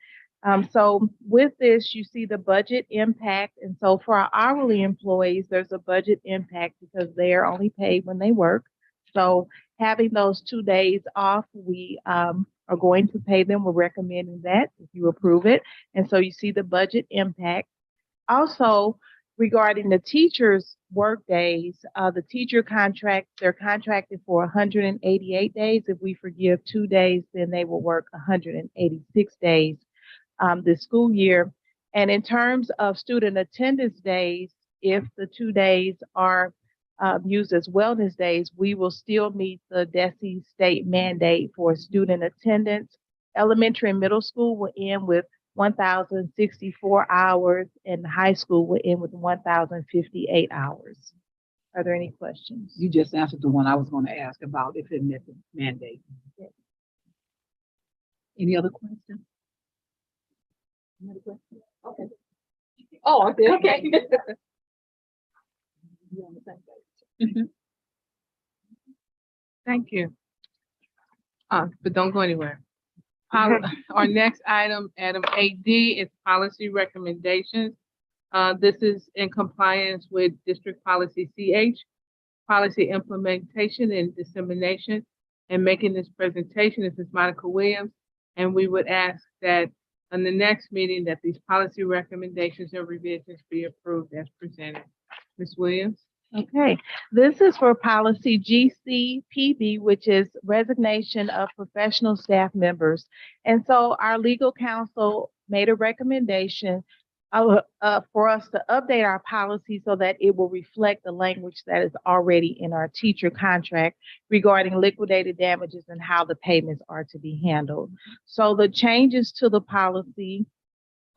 So with this, you see the budget impact. And so for our hourly employees, there's a budget impact because they are only paid when they work. So having those 2 days off, we are going to pay them. We're recommending that if you approve it. And so you see the budget impact. Also, regarding the teachers' work days, the teacher contract, they're contracted for 188 days. If we forgive 2 days, then they will work 186 days this school year. And in terms of student attendance days, if the 2 days are used as wellness days, we will still meet the DESE state mandate for student attendance. Elementary and middle school will end with 1,064 hours, and the high school will end with 1,058 hours. Are there any questions? You just answered the one I was going to ask about if it met the mandate. Yes. Any other questions? Any other questions? Okay. Oh, okay. Thank you. But don't go anywhere. Our next item, item 8D, is policy recommendations. This is in compliance with District Policy CH, policy implementation and dissemination. And making this presentation is Ms. Monica Williams. And we would ask that on the next meeting that these policy recommendations and revisions be approved as presented. Ms. Williams? Okay, this is for policy GCPB, which is resignation of professional staff members. And so our legal counsel made a recommendation for us to update our policy so that it will reflect the language that is already in our teacher contract regarding liquidated damages and how the payments are to be handled. So the changes to the policy,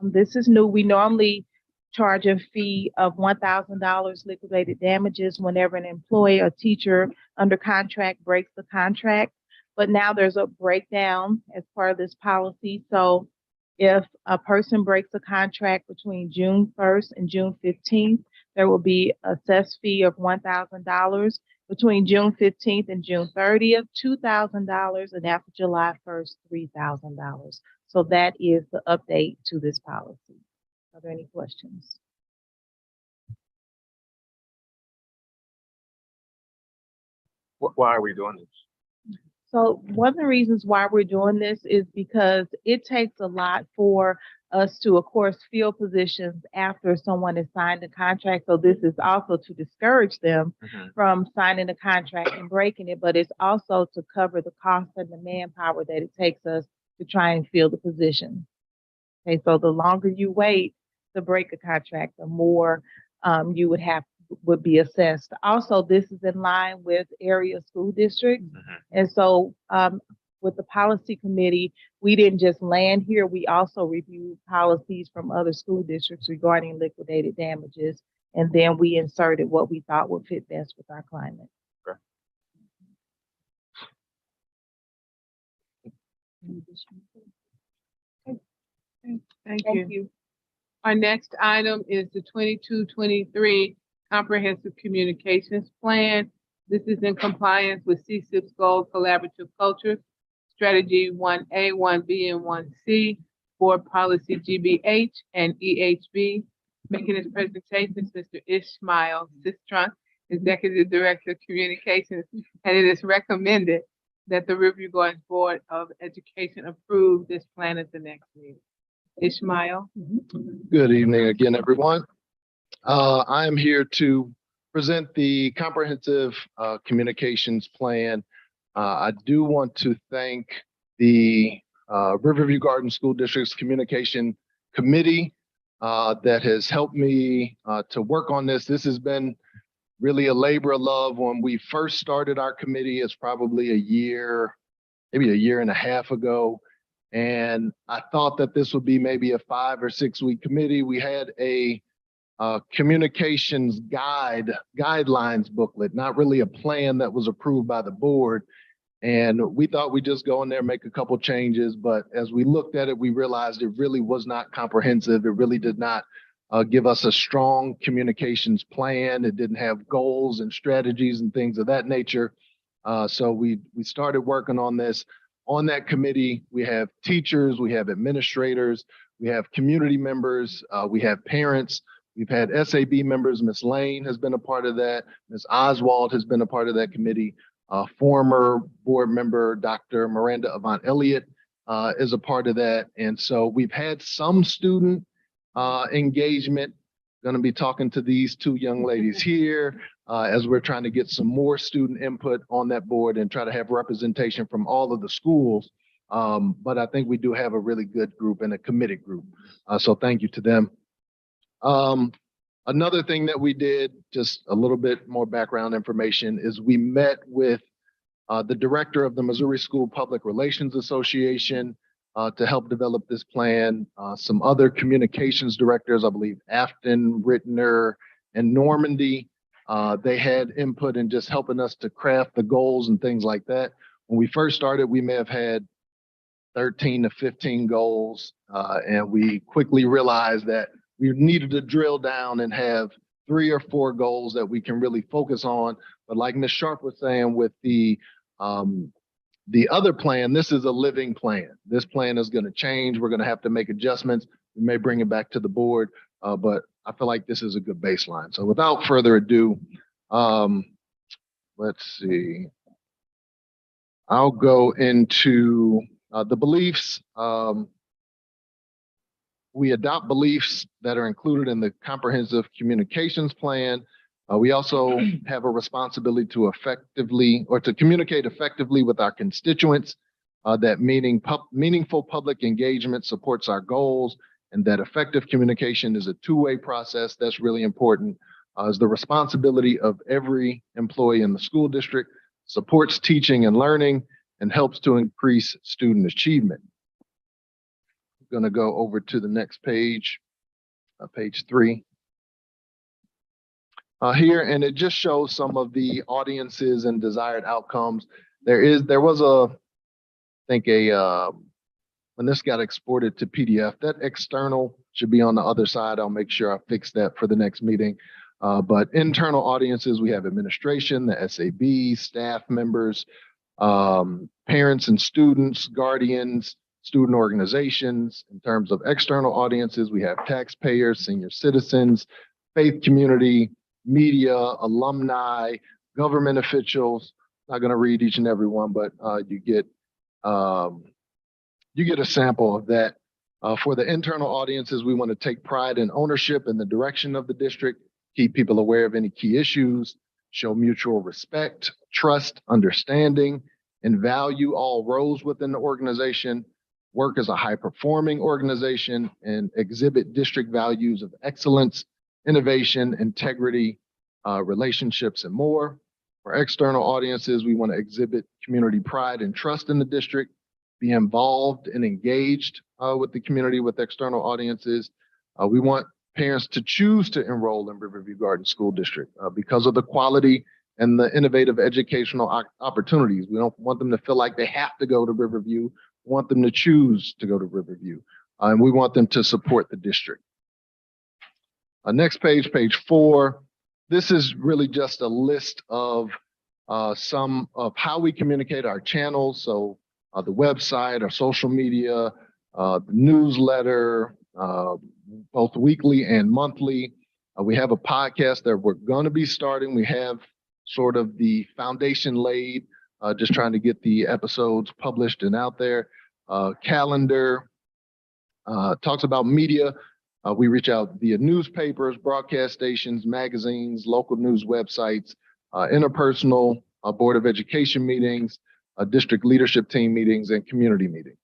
this is new. We normally charge a fee of $1,000 liquidated damages whenever an employee or teacher under contract breaks the contract. But now there's a breakdown as part of this policy. So if a person breaks a contract between June 1st and June 15th, there will be a assessed fee of $1,000. Between June 15th and June 30th, $2,000, and after July 1st, $3,000. So that is the update to this policy. Are there any questions? Why are we doing this? So one of the reasons why we're doing this is because it takes a lot for us to, of course, fill positions after someone has signed a contract. So this is also to discourage them from signing a contract and breaking it, but it's also to cover the cost and the manpower that it takes us to try and fill the position. Okay, so the longer you wait to break a contract, the more you would be assessed. Also, this is in line with area school districts. And so with the policy committee, we didn't just land here, we also reviewed policies from other school districts regarding liquidated damages. And then we inserted what we thought would fit best with our climate. Thank you. Our next item is the 22-23 Comprehensive Communications Plan. This is in compliance with CSIP's Goal Collaborative Culture, Strategy 1A, 1B, and 1C, Board Policy GBH and EHB. Making his presentation is Mr. Ishmael Sistron, Executive Director of Communications, and it is recommended that the Riverview Gardens Board of Education approve this plan at the next meeting. Ishmael. Good evening again, everyone. I am here to present the comprehensive communications plan. I do want to thank the Riverview Garden School District's Communication Committee that has helped me to work on this. This has been really a labor of love. When we first started our committee, it's probably a year, maybe a year and a half ago. And I thought that this would be maybe a 5 or 6 week committee. We had a communications guidelines booklet, not really a plan that was approved by the board. And we thought we'd just go in there, make a couple changes. But as we looked at it, we realized it really was not comprehensive. It really did not give us a strong communications plan. It didn't have goals and strategies and things of that nature. So we started working on this. On that committee, we have teachers, we have administrators, we have community members, we have parents, we've had SAB members. Ms. Lane has been a part of that. Ms. Oswald has been a part of that committee. Former board member, Dr. Miranda Avant Elliott is a part of that. And so we've had some student engagement. Going to be talking to these two young ladies here as we're trying to get some more student input on that board and try to have representation from all of the schools. But I think we do have a really good group and a committed group. So thank you to them. Another thing that we did, just a little bit more background information, is we met with the director of the Missouri School Public Relations Association to help develop this plan. Some other communications directors, I believe Afton, Rittner, and Normandy, they had input in just helping us to craft the goals and things like that. When we first started, we may have had 13 to 15 goals, and we quickly realized that we needed to drill down and have 3 or 4 goals that we can really focus on. But like Ms. Sharp was saying with the other plan, this is a living plan. This plan is going to change. We're going to have to make adjustments. We may bring it back to the board, but I feel like this is a good baseline. So without further ado, let's see. I'll go into the beliefs. We adopt beliefs that are included in the comprehensive communications plan. We also have a responsibility to communicate effectively with our constituents, that meaningful public engagement supports our goals, and that effective communication is a two-way process. That's really important. Is the responsibility of every employee in the school district, supports teaching and learning, and helps to increase student achievement. I'm going to go over to the next page, page 3. Here, and it just shows some of the audiences and desired outcomes. There was when this got exported to PDF, that external should be on the other side. I'll make sure I fix that for the next meeting. But internal audiences, we have administration, the SAB, staff members, parents and students, guardians, student organizations. In terms of external audiences, we have taxpayers, senior citizens, faith community, media, alumni, government officials. Not going to read each and every one, but you get a sample of that. For the internal audiences, we want to take pride in ownership and the direction of the district, keep people aware of any key issues, show mutual respect, trust, understanding, and value all roles within the organization, work as a high-performing organization, and exhibit district values of excellence, innovation, integrity, relationships, and more. For external audiences, we want to exhibit community pride and trust in the district, be involved and engaged with the community with external audiences. We want parents to choose to enroll in Riverview Gardens School District because of the quality and the innovative educational opportunities. We don't want them to feel like they have to go to Riverview. We want them to choose to go to Riverview. And we want them to support the district. Next page, page 4. This is really just a list of some of how we communicate our channels. So the website, our social media, the newsletter, both weekly and monthly. We have a podcast that we're going to be starting. We have sort of the foundation laid, just trying to get the episodes published and out there. Calendar talks about media. We reach out via newspapers, broadcast stations, magazines, local news websites, interpersonal Board of Education meetings, district leadership team meetings, and community meetings.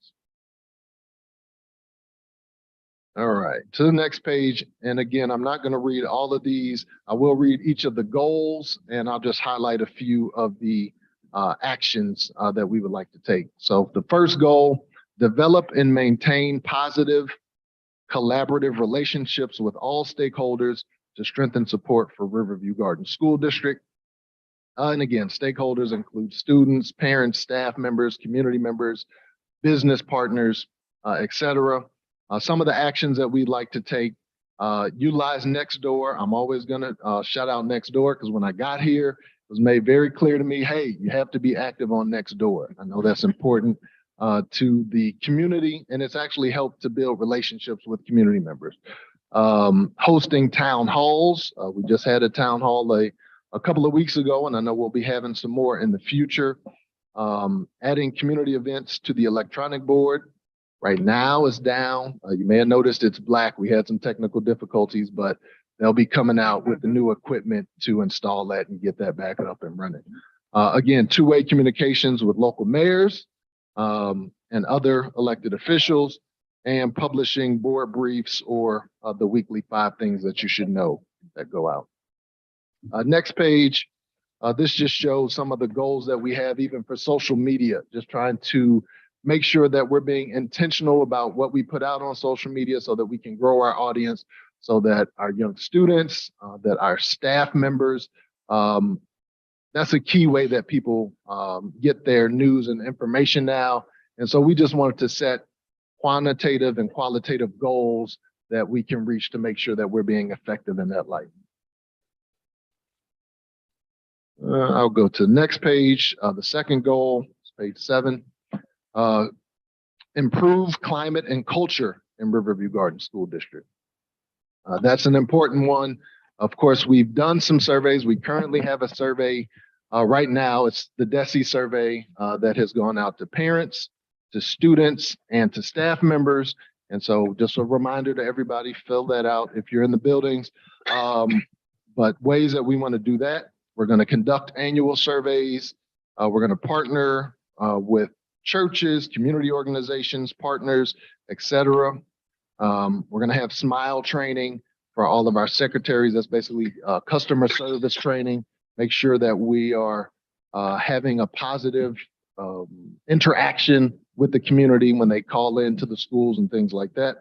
All right, to the next page. And again, I'm not going to read all of these. I will read each of the goals, and I'll just highlight a few of the actions that we would like to take. So the first goal, develop and maintain positive collaborative relationships with all stakeholders to strengthen support for Riverview Gardens School District. And again, stakeholders include students, parents, staff members, community members, business partners, etc. Some of the actions that we'd like to take, utilize Nextdoor. I'm always going to shout out Nextdoor because when I got here, it was made very clear to me, hey, you have to be active on Nextdoor. I know that's important to the community, and it's actually helped to build relationships with community members. Hosting town halls. We just had a town hall a couple of weeks ago, and I know we'll be having some more in the future. Adding community events to the electronic board. Right now it's down. You may have noticed it's black. We had some technical difficulties, but they'll be coming out with the new equipment to install that and get that back up and running. Again, two-way communications with local mayors and other elected officials, and publishing board briefs or the weekly 5 things that you should know that go out. Next page, this just shows some of the goals that we have even for social media, just trying to make sure that we're being intentional about what we put out on social media so that we can grow our audience, so that our young students, that our staff members, that's a key way that people get their news and information now. And so we just wanted to set quantitative and qualitative goals that we can reach to make sure that we're being effective in that light. I'll go to the next page. The second goal, page 7. Improve climate and culture in Riverview Garden School District. That's an important one. Of course, we've done some surveys. We currently have a survey right now. It's the DESE survey that has gone out to parents, to students, and to staff members. And so just a reminder to everybody, fill that out if you're in the buildings. But ways that we want to do that, we're going to conduct annual surveys. We're going to partner with churches, community organizations, partners, etc. We're going to have SMILE training for all of our secretaries. That's basically customer service training. Make sure that we are having a positive interaction with the community when they call into the schools and things like that.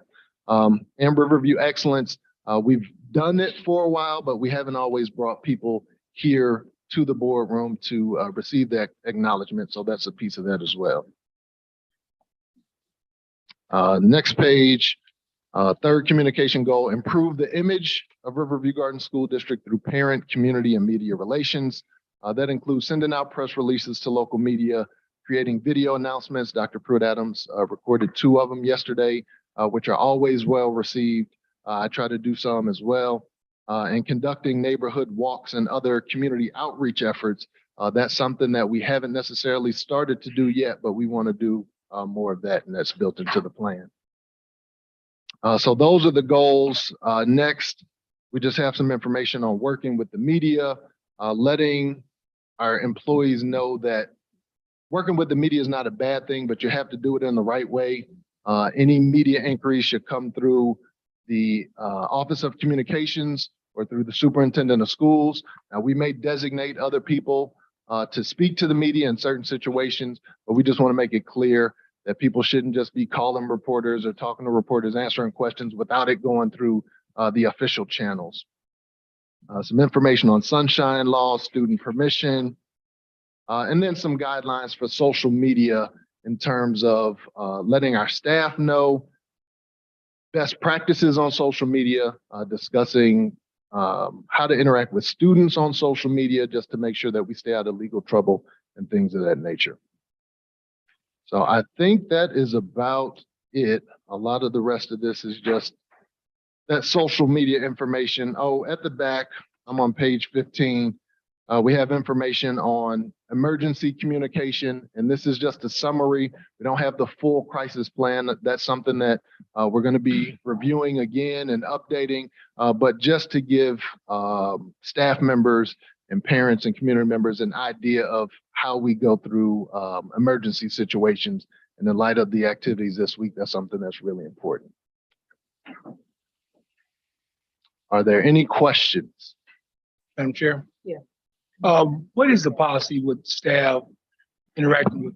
And Riverview Excellence, we've done it for a while, but we haven't always brought people here to the boardroom to receive that acknowledgement. So that's a piece of that as well. Next page, third communication goal, improve the image of Riverview Garden School District through parent, community, and media relations. That includes sending out press releases to local media, creating video announcements. Dr. Pruitt-Adams recorded 2 of them yesterday, which are always well received. I try to do some as well. And conducting neighborhood walks and other community outreach efforts. That's something that we haven't necessarily started to do yet, but we want to do more of that, and that's built into the plan. So those are the goals. Next, we just have some information on working with the media, letting our employees know that working with the media is not a bad thing, but you have to do it in the right way. Any media inquiries should come through the Office of Communications or through the Superintendent of Schools. Now, we may designate other people to speak to the media in certain situations, but we just want to make it clear that people shouldn't just be calling reporters or talking to reporters, answering questions without it going through the official channels. Some information on sunshine law, student permission, and then some guidelines for social media in terms of letting our staff know best practices on social media, discussing how to interact with students on social media, just to make sure that we stay out of legal trouble and things of that nature. So I think that is about it. A lot of the rest of this is just that social media information. Oh, at the back, I'm on page 15. We have information on emergency communication, and this is just a summary. We don't have the full crisis plan. That's something that we're going to be reviewing again and updating, but just to give staff members and parents and community members an idea of how we go through emergency situations. And in light of the activities this week, that's something that's really important. Are there any questions? Madam Chair? Yeah. What is the policy with staff interacting with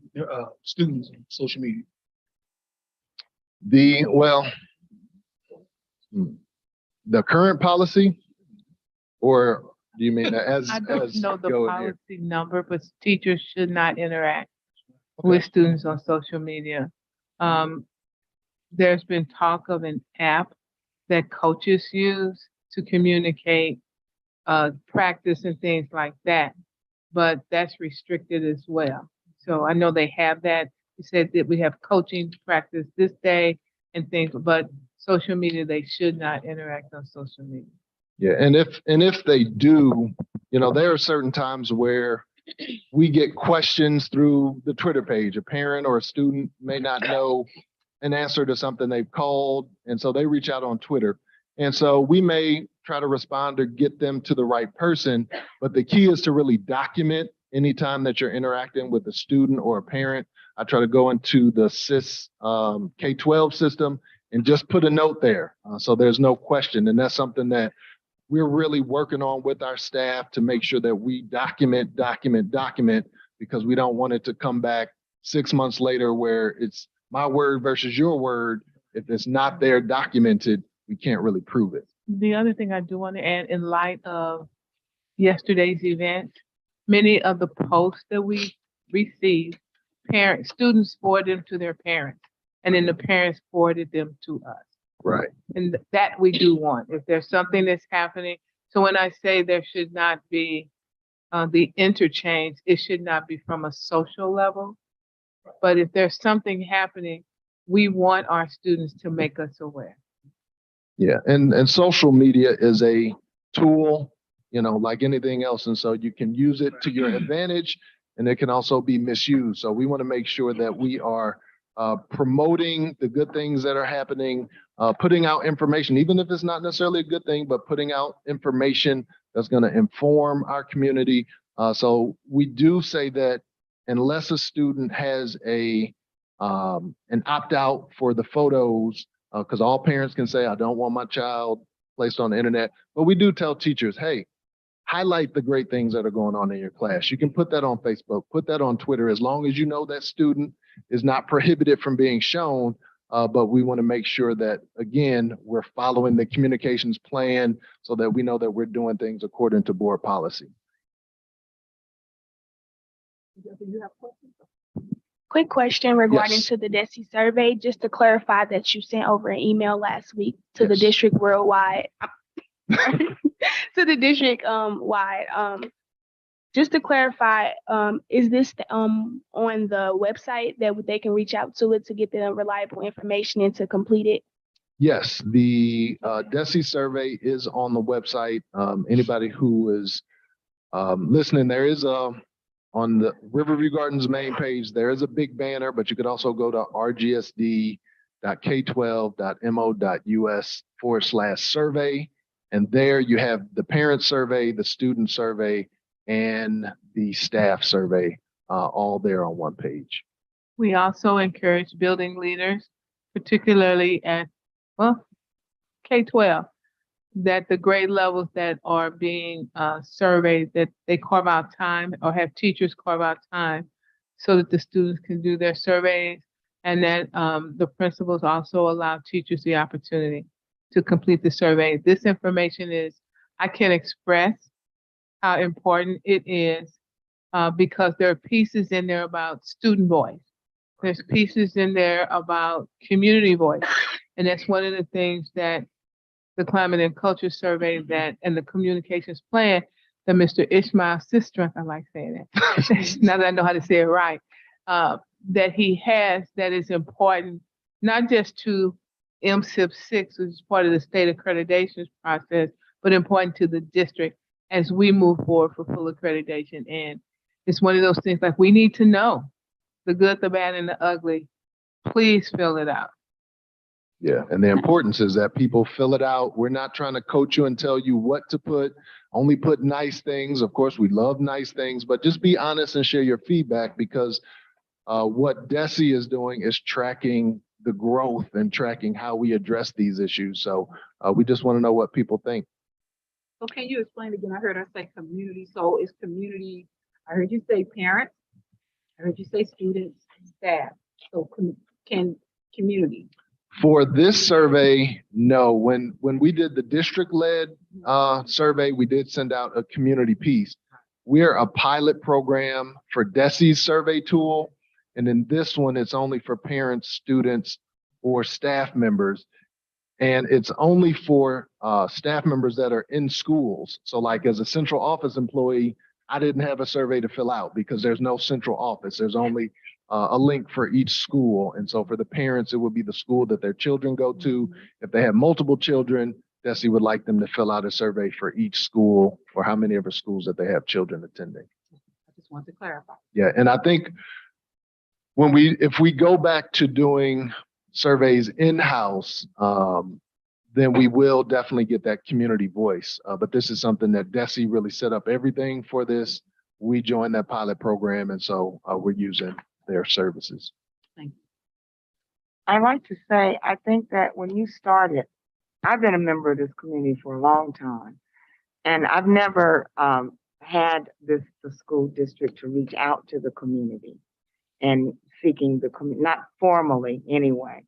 students on social media? The current policy, or do you mean as I don't know the go in here? policy number, but teachers should not interact with students on social media. There's been talk of an app that coaches use to communicate practice and things like that, but that's restricted as well. So I know they have that. You said that we have coaching practice this day and things, but social media, they should not interact on social media. Yeah, and if they do, you know, there are certain times where we get questions through the Twitter page. A parent or a student may not know an answer to something they've called, and so they reach out on Twitter. And so we may try to respond or get them to the right person, but the key is to really document anytime that you're interacting with a student or a parent. I try to go into the SIS K-12 system and just put a note there. So there's no question. And that's something that we're really working on with our staff to make sure that we document, because we don't want it to come back 6 months later where it's my word versus your word. If it's not there documented, we can't really prove it. The other thing I do want to add, in light of yesterday's event, many of the posts that we received, students forwarded them to their parents, and then the parents forwarded them to us. Right. And that we do want. If there's something that's happening, so when I say there should not be the interchange, it should not be from a social level. But if there's something happening, we want our students to make us aware. Yeah, and social media is a tool, like anything else. And so you can use it to your advantage and it can also be misused. So we want to make sure that we are promoting the good things that are happening, putting out information, even if it's not necessarily a good thing, but putting out information that's going to inform our community. So we do say that unless a student has an opt-out for the photos, because all parents can say, I don't want my child placed on the internet. But we do tell teachers, hey, highlight the great things that are going on in your class. You can put that on Facebook, put that on Twitter, as long as you know that student is not prohibited from being shown. But we want to make sure that, again, we're following the communications plan so that we know that we're doing things according to board policy. Do you have questions? Quick question regarding Yes. to the DESI survey, just to clarify that you sent over an email last week to the Yes. district worldwide. To the district wide. Just to clarify, is this on the website that they can reach out to it to get the reliable information and to complete it? Yes, the DESI survey is on the website. Anybody who is listening, there is on the Riverview Gardens main page, there is a big banner, but you could also go to rgsd.k12.mo.us/survey. And there you have the parent survey, the student survey, and the staff survey, all there on one page. We also encourage building leaders, particularly at, K-12, that the grade levels that are being surveyed, that they carve out time or have teachers carve out time so that the students can do their surveys, and that the principals also allow teachers the opportunity to complete the survey. This information I can't express how important it is because there are pieces in there about student voice. There's pieces in there about community voice. And that's one of the things that the climate and culture survey and the communications plan that Mr. Ishmael Sistrunk, I like saying that, now that I know how to say it right, that he has that is important, not just to MSIP 6, which is part of the state accreditation process, but important to the district as we move forward for full accreditation. And it's one of those things like we need to know the good, the bad, and the ugly. Please fill it out. Yeah, and the importance is that people fill it out. We're not trying to coach you and tell you what to put, only put nice things. Of course, we love nice things, but just be honest and share your feedback because what DESI is doing is tracking the growth and tracking how we address these issues. So we just want to know what people think. So can you explain again? I heard her say community. So it's community. I heard you say parents. I heard you say students, staff. So can community. For this survey, no. When we did the district-led survey, we did send out a community piece. We're a pilot program for DESI's survey tool. And in this one, it's only for parents, students, or staff members. And it's only for staff members that are in schools. So like as a central office employee, I didn't have a survey to fill out because there's no central office. There's only a link for each school. And so for the parents, it would be the school that their children go to. If they have multiple children, DESI would like them to fill out a survey for each school or how many of the schools that they have children attending. I just want to clarify. Yeah, and I think if we go back to doing surveys in-house, then we will definitely get that community voice. But this is something that DESI really set up everything for this. We joined that pilot program, and so we're using their services. Thank you. I'd like to say, I think that when you started, I've been a member of this community for a long time, and I've never had the school district to reach out to the community and seeking not formally anyway.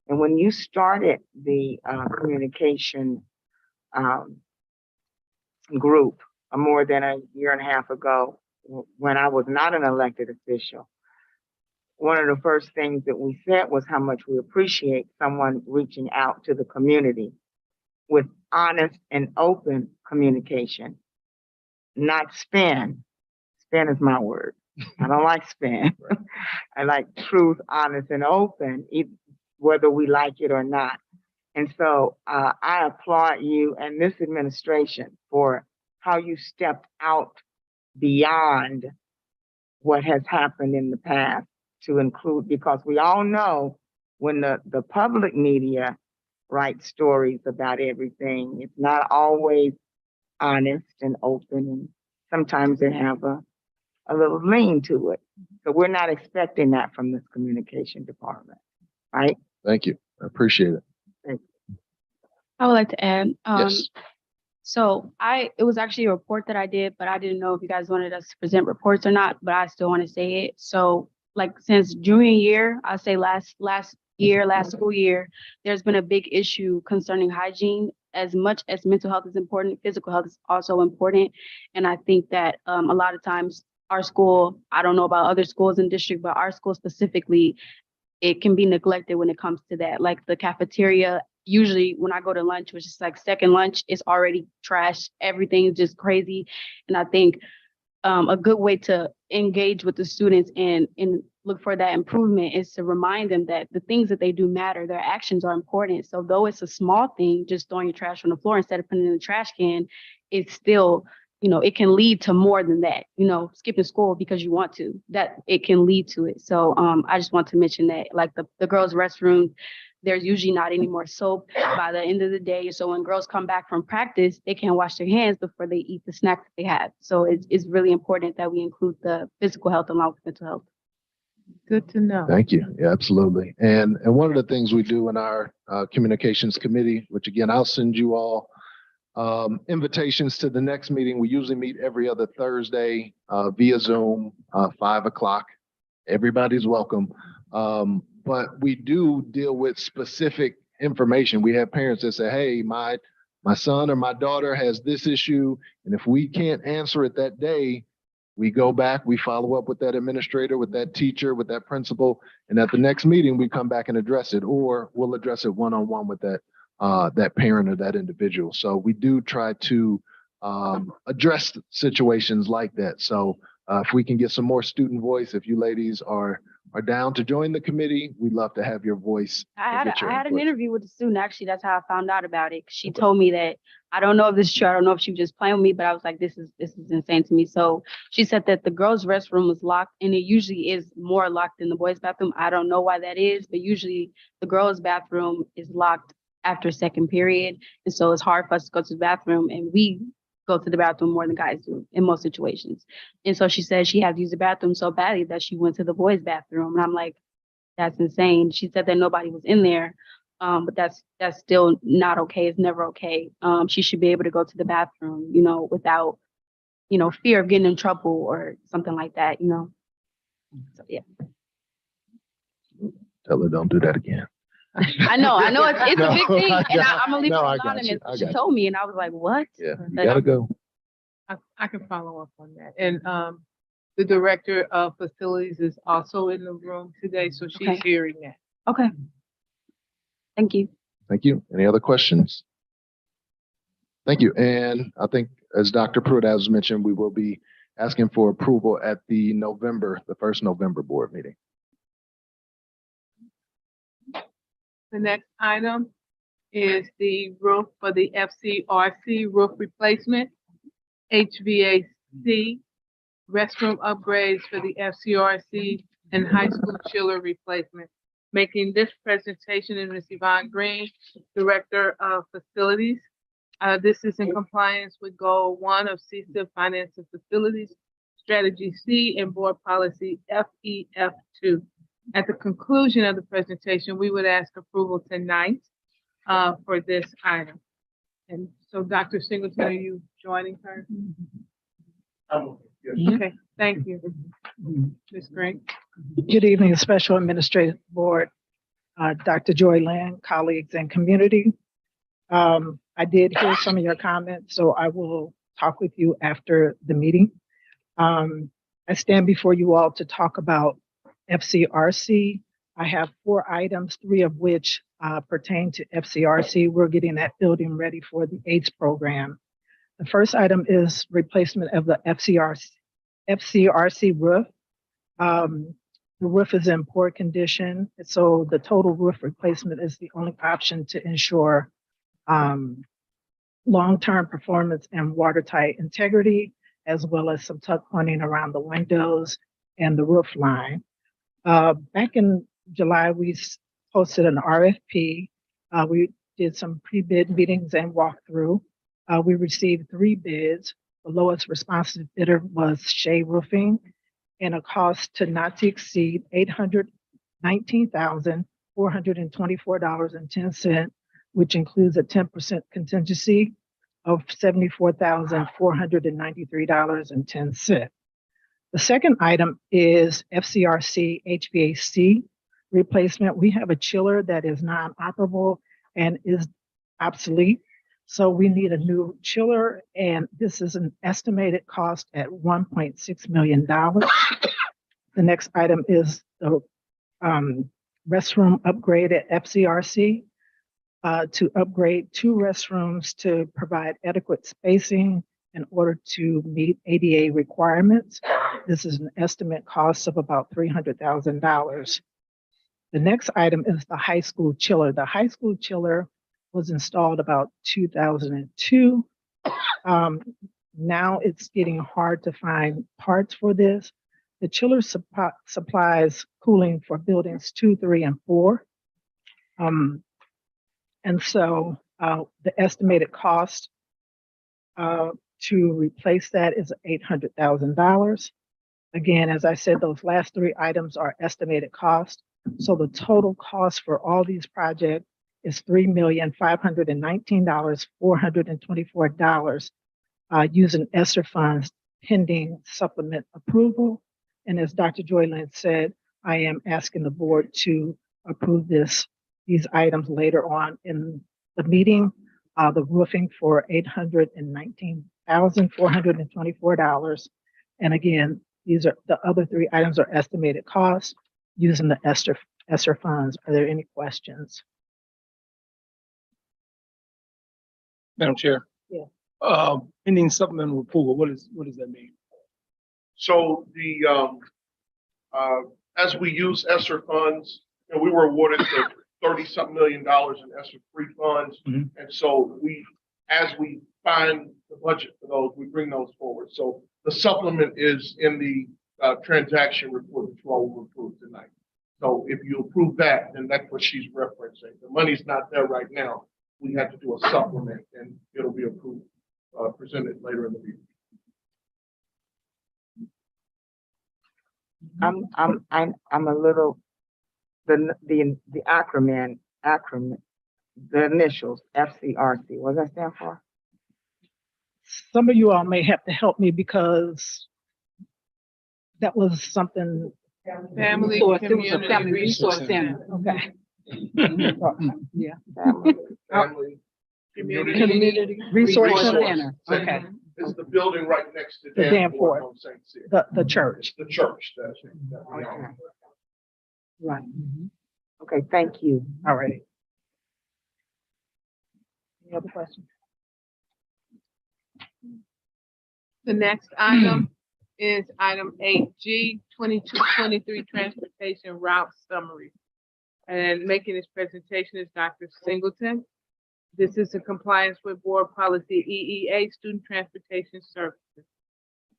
And when you started the communication group more than a year and a half ago, when I was not an elected official, one of the first things that we said was how much we appreciate someone reaching out to the community with honest and open communication, not spin. Spin is my word. I don't like spin. I like truth, honest, and open, whether we like it or not. And so I applaud you and this administration for how you stepped out beyond what has happened in the past to include, because we all know when the public media writes stories about everything, it's not always honest and open, and sometimes they have a little lean to it. So we're not expecting that from this communication department, right? Thank you. I appreciate it. Thank you. I would like to add, Yes. so it was actually a report that I did, but I didn't know if you guys wanted us to present reports or not, but I still want to say it. So like since junior year, I say last school year, there's been a big issue concerning hygiene. As much as mental health is important, physical health is also important. And I think that a lot of times our school, I don't know about other schools in district, but our school specifically, it can be neglected when it comes to that. Like the cafeteria, usually when I go to lunch, which is like second lunch, it's already trash. Everything is just crazy. And I think a good way to engage with the students and look for that improvement is to remind them that the things that they do matter, their actions are important. So though it's a small thing, just throwing your trash on the floor instead of putting it in the trash can, it's still, it can lead to more than that, skipping school because you want to, that it can lead to it. So I just want to mention that, like the girls' restroom, there's usually not any more soap by the end of the day. So when girls come back from practice, they can't wash their hands before they eat the snack that they have. So it's really important that we include the physical health along with mental health. Good to know. Thank you. Yeah, absolutely. And one of the things we do in our communications committee, which again, I'll send you all invitations to the next meeting. We usually meet every other Thursday via Zoom, 5:00. Everybody's welcome. But we do deal with specific information. We have parents that say, hey, my son or my daughter has this issue. And if we can't answer it that day, we go back, we follow up with that administrator, with that teacher, with that principal. And at the next meeting, we come back and address it, or we'll address it one-on-one with that parent or that individual. So we do try to address situations like that. So if we can get some more student voice, if you ladies are down to join the committee, we'd love to have your voice. I had an interview with a student, actually. That's how I found out about it. She told me that, I don't know if this is true. I don't know if she was just playing with me, but I was like, this is insane to me. So she said that the girls' restroom was locked, and it usually is more locked than the boys' bathroom. I don't know why that is, but usually the girls' bathroom is locked after second period. And so it's hard for us to go to the bathroom, and we go to the bathroom more than guys do in most situations. And so she said she had to use the bathroom so badly that she went to the boys' bathroom. And I'm like, that's insane. She said that nobody was in there. But that's still not okay. It's never okay. She should be able to go to the bathroom, without, fear of getting in trouble or something like that, So, yeah. Tell her don't do that again. I know it's No, a big thing. I And got- I'm gonna leave no, it I got anonymous. you. I She got told me, and I was like, what? Yeah, you But gotta go. I can follow up on that. And the director of facilities is also in the room today, so she's Okay. hearing that. Okay. Thank you. Thank you. Any other questions? Thank you. And I think, as Dr. Pruitt has mentioned, we will be asking for approval at the first November board meeting. The next item is the roof for the FCRC roof replacement, HVAC, restroom upgrades for the FCRC, and high school chiller replacement. Making this presentation is Ms. Yvonne Green, Director of Facilities. This is in compliance with Goal 1 of CSIP Finance and Facilities, Strategy C, and Board Policy FEF2. At the conclusion of the presentation, we would ask approval tonight for this item. And so, Dr. Singleton, are you joining her? Okay, thank you. Ms. Green. Good evening, Special Administrative Board, Dr. Joy Land, colleagues and community. I did hear some of your comments, so I will talk with you after the meeting. I stand before you all to talk about FCRC. I have 4 items, 3 of which pertain to FCRC. We're getting that building ready for the AIDS program. The first item is replacement of the FCRC roof. The roof is in poor condition, so the total roof replacement is the only option to ensure long-term performance and watertight integrity, as well as some tuck pointing around the windows and the roof line. Back in July, we posted an RFP. We did some pre-bid meetings and walkthrough. We received 3 bids. The lowest responsive bidder was Shea Roofing, and a cost to not to exceed $819,424.10, which includes a 10% contingency of $74,493.10. The second item is FCRC HVAC replacement. We have a chiller that is non-operable and is obsolete. So we need a new chiller, and this is an estimated cost at $1.6 million. The next item is the restroom upgrade at FCRC to upgrade 2 restrooms to provide adequate spacing in order to meet ADA requirements. This is an estimate cost of about $300,000. The next item is the high school chiller. The high school chiller was installed about 2002. Now it's getting hard to find parts for this. The chiller supplies cooling for buildings 2, 3, and 4. And so the estimated cost to replace that is $800,000. Again, as I said, those last 3 items are estimated cost. So the total cost for all these projects is $3,519,424 using ESSER funds pending supplement approval. And as Dr. Joyland said, I am asking the board to approve these items later on in the meeting. The roofing for $819,424. And again, these are the other 3 items are estimated costs using the ESSER funds. Are there any questions? Madam Chair. Yeah. Pending supplemental approval, what does that mean? So as we use ESSER funds, and we were awarded the 30-something million in ESSER free funds. Mhm. And so as we find the budget for those, we bring those forward. So the supplement is in the transaction report that you all will approve tonight. So if you approve that, then that's what she's referencing. The money's not there right now. We have to do a supplement, and it'll be approved, presented later in the meeting. I'm a little, the acronym, the initials, FCRC, what does that stand for? Some of you all may have to help me because that was something. Family Resource- it was a Community family Resource resource center. Okay. Yeah. Family, Community Resource Center. Okay. It's the building right next to The Danforth Danforth. on St. Cyr. The church. The church, that we own. Okay. Right. Okay, thank you. All right. Any other questions? The next item is item 8G, 2223 Transportation Route Summary. And making this presentation is Dr. Singleton. This is in compliance with Board Policy EEA, Student Transportation Services.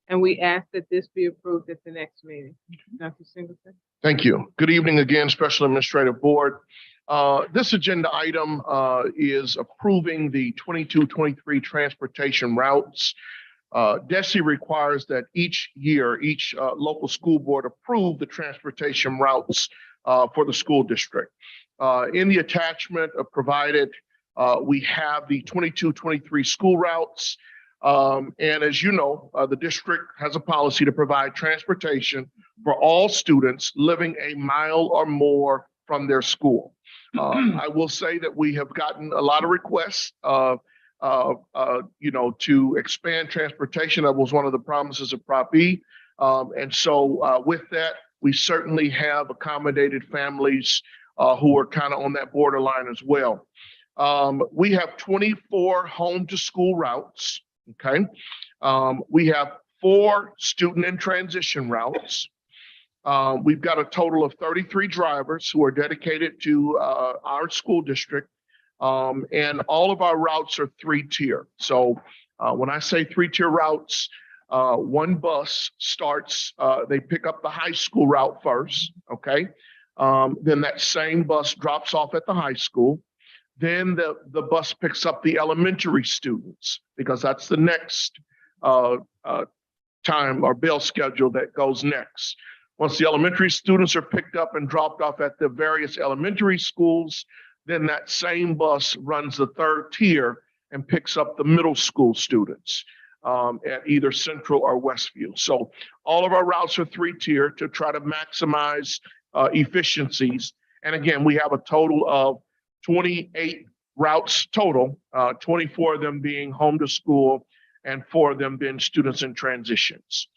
And we ask that this be approved at the next meeting. Dr. Singleton. Thank you. Good evening again, Special Administrative Board. This agenda item is approving the 22-23 transportation routes. DESE requires that each year, each local school board approve the transportation routes for the school district. In the attachment provided, we have the 22-23 school routes. And as you know, the district has a policy to provide transportation for all students living a mile or more from their school. I will say that we have gotten a lot of requests, to expand transportation. That was one of the promises of Prop E. And so with that, we certainly have accommodated families who are kind of on that borderline as well. We have 24 home to school routes. Okay. We have 4 student in transition routes. We've got a total of 33 drivers who are dedicated to our school district. And all of our routes are 3-tier. So when I say 3-tier routes, one bus starts, they pick up the high school route first, okay? Then that same bus drops off at the high school. Then the bus picks up the elementary students because that's the next time or bell schedule that goes next. Once the elementary students are picked up and dropped off at the various elementary schools, then that same bus runs the 3rd tier and picks up the middle school students at either Central or Westview. So all of our routes are 3-tier to try to maximize efficiencies. And again, we have a total of 28 routes total, 24 of them being home to school and 4 of them being students in transitions.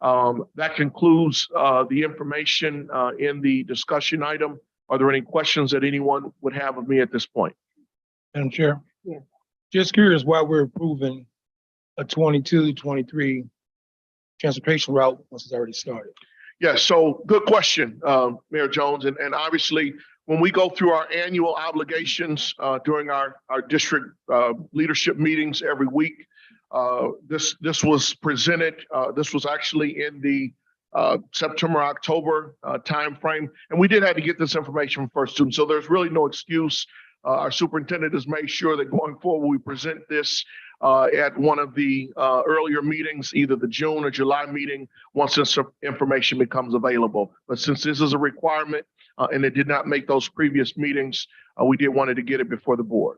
That concludes the information in the discussion item. Are there any questions that anyone would have of me at this point? Madam Chair? Yes. Just curious why we're approving a 22-23 transportation route once it's already started. Yes, so good question, Mayor Jones. And obviously, when we go through our annual obligations during our district leadership meetings every week, this was presented. This was actually in the September, October timeframe. And we did have to get this information from first students. So there's really no excuse. Our superintendent has made sure that going forward, we present this at one of the earlier meetings, either the June or July meeting, once this information becomes available. But since this is a requirement and it did not make those previous meetings, we did wanted to get it before the board.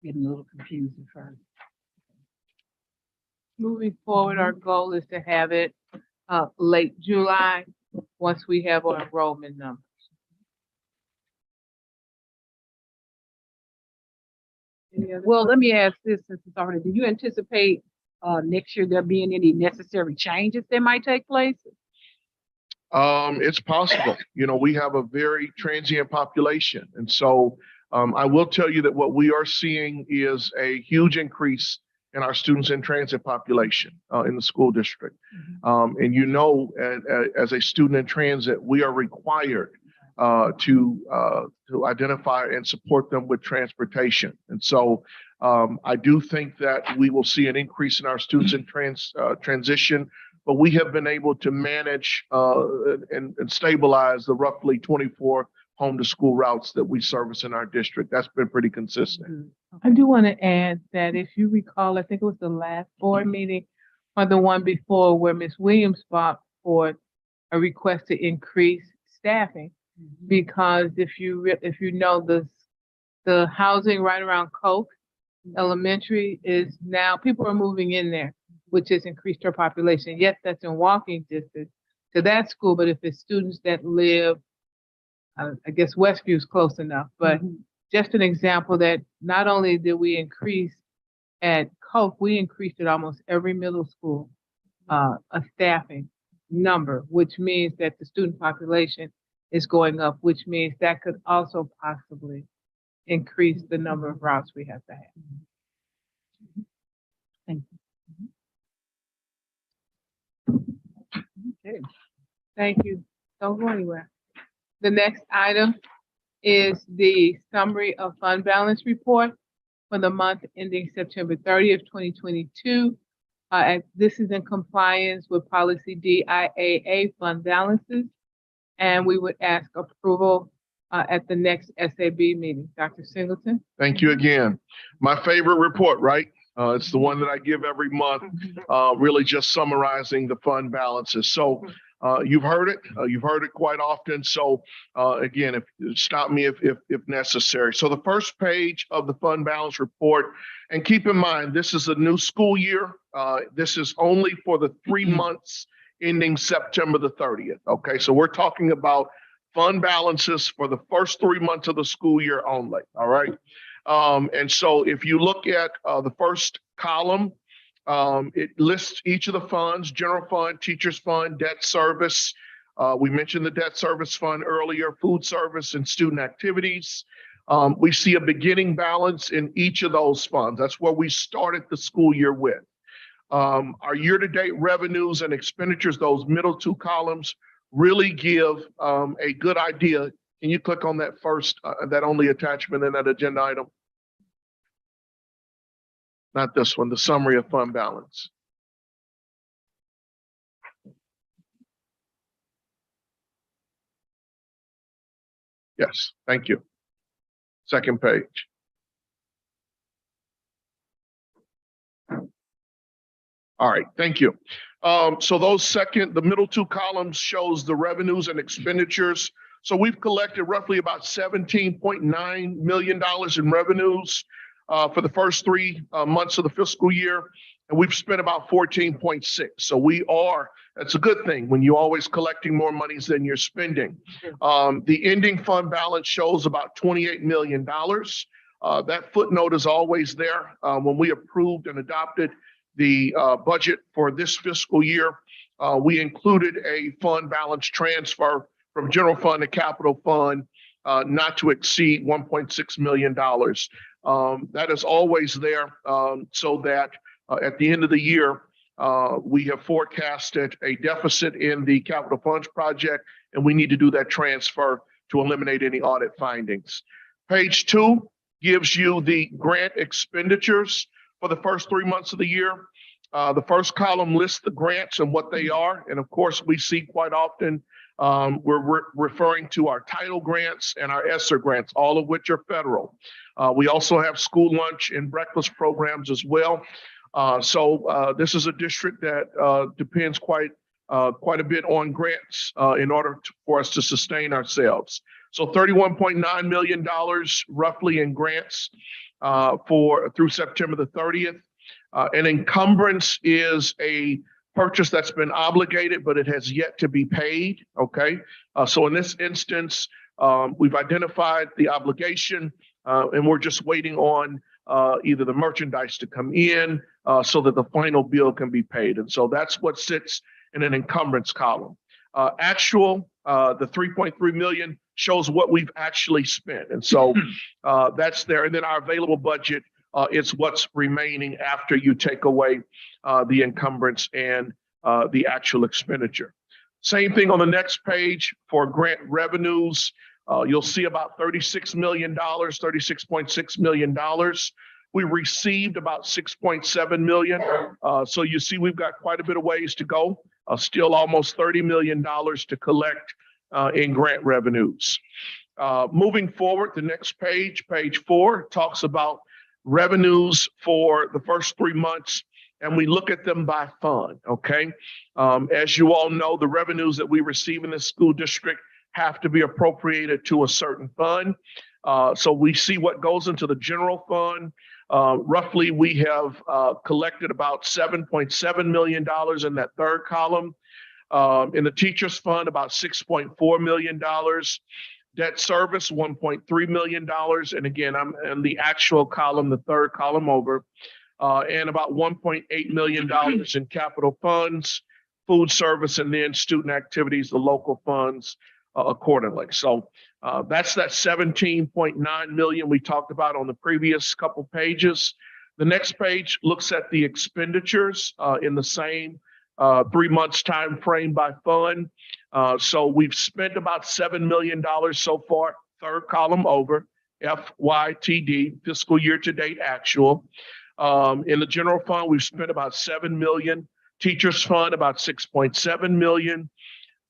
Getting a little confused at first. Moving forward, our goal is to have it late July, once we have our enrollment numbers. Well, let me ask this, since it's already, do you anticipate next year there being any necessary changes that might take place? It's possible. You know, we have a very transient population. And so I will tell you that what we are seeing is a huge increase in our students in transit population in the school district. And you know, as a student in transit, we are required to identify and support them with transportation. And so I do think that we will see an increase in our students in transition, but we have been able to manage and stabilize the roughly 24 home to school routes that we service in our district. That's been pretty consistent. I do want to add that if you recall, I think it was the last board meeting or the one before where Ms. Williams brought forth a request to increase staffing. Because if you know the housing right around Coke Elementary is now, people are moving in there, which has increased our population. Yes, that's in walking distance to that school, but if it's students that live, I guess Westview is close enough, but just an example that not only did we increase at Coke, we increased at almost every middle school a staffing number, which means that the student population is going up, which means that could also possibly increase the number of routes we have to have. Thank you. Okay. Thank you. Don't go anywhere. The next item is the summary of fund balance report for the month ending September 30th, 2022. This is in compliance with policy DIAA fund balances, and we would ask approval at the next SAB meeting. Dr. Singleton? Thank you again. My favorite report, right? It's the one that I give every month, really just summarizing the fund balances. So you've heard it quite often. So again, stop me if necessary. So the first page of the fund balance report, and keep in mind, this is a new school year. This is only for the 3 months ending September the 30th. Okay, so we're talking about fund balances for the first 3 months of the school year only. All right. And so if you look at the first column, It lists each of the funds: general fund, teachers fund, debt service. We mentioned the debt service fund earlier, food service and student activities. We see a beginning balance in each of those funds. That's where we started the school year with. Our year-to-date revenues and expenditures, those middle two columns, really give a good idea. Can you click on that first, that only attachment in that agenda item? Not this one, the summary of fund balance. Yes, thank you. Second page. All right, thank you. So the middle two columns shows the revenues and expenditures. So we've collected roughly about $17.9 million in revenues for the first 3 months of the fiscal year, and we've spent about 14.6. So that's a good thing when you're always collecting more monies than you're spending. The ending fund balance shows about $28 million. That footnote is always there. When we approved and adopted the budget for this fiscal year, we included a fund balance transfer from general fund to capital fund, not to exceed $1.6 million. That is always there, so that at the end of the year, we have forecasted a deficit in the capital funds project, and we need to do that transfer to eliminate any audit findings. Page 2 gives you the grant expenditures for the first 3 months of the year. The first column lists the grants and what they are. And of course, we see quite often, we're referring to our title grants and our ESSER grants, all of which are federal. We also have school lunch and breakfast programs as well. So this is a district that depends quite a bit on grants in order for us to sustain ourselves. So $31.9 million roughly in grants through September the 30th. An encumbrance is a purchase that's been obligated, but it has yet to be paid. Okay. So in this instance, we've identified the obligation, and we're just waiting on either the merchandise to come in so that the final bill can be paid. And so that's what sits in an encumbrance column. Actual, the 3.3 million shows what we've actually spent. And so that's there. And then our available budget, it's what's remaining after you take away the encumbrance and the actual expenditure. Same thing on the next page for grant revenues. You'll see about $36 million, $36.6 million. We received about $6.7 million. So you see we've got quite a bit of ways to go. Still almost $30 million to collect in grant revenues. Moving forward, the next page, page 4, talks about revenues for the first 3 months, and we look at them by fund, okay? As you all know, the revenues that we receive in this school district have to be appropriated to a certain fund. So we see what goes into the general fund. Roughly, we have collected about $7.7 million in that third column. In the teachers fund, about $6.4 million. Debt service, $1.3 million. And again, I'm in the actual column, the third column over, and about $1.8 million in capital funds, food service, and then student activities, the local funds accordingly. So that's that 17.9 million we talked about on the previous couple pages. The next page looks at the expenditures in the same 3 months time frame by fund. So we've spent about $7 million so far, third column over, FYTD, fiscal year to date actual. In the general fund, we've spent about $7 million. Teachers fund, about $6.7 million.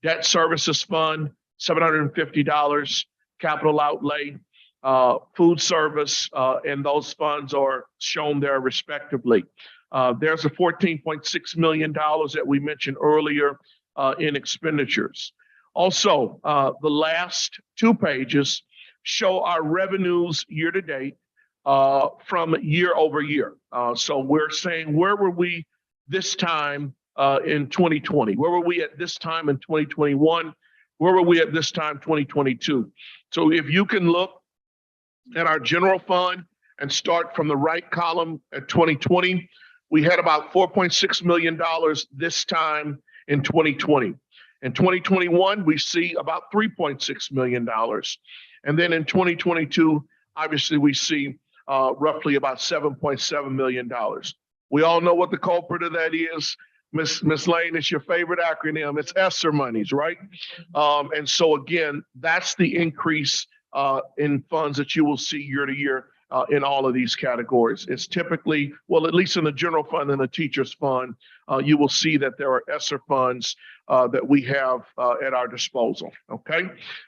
Debt services fund, $750. Capital outlay, food service, and those funds are shown there respectively. There's a $14.6 million that we mentioned earlier in expenditures. Also, the last 2 pages show our revenues year to date from year over year. So we're saying, where were we this time in 2020? Where were we at this time in 2021? Where were we at this time 2022? So if you can look at our general fund and start from the right column at 2020, We had about $4.6 million this time in 2020. In 2021, we see about $3.6 million. And then in 2022, obviously, we see roughly about $7.7 million. We all know what the culprit of that is. Miss Lane, it's your favorite acronym. It's ESSER monies, right? And so again, that's the increase in funds that you will see year to year in all of these categories. It's typically, well, at least in the general fund and the teachers fund, you will see that there are ESSER funds that we have at our disposal, okay?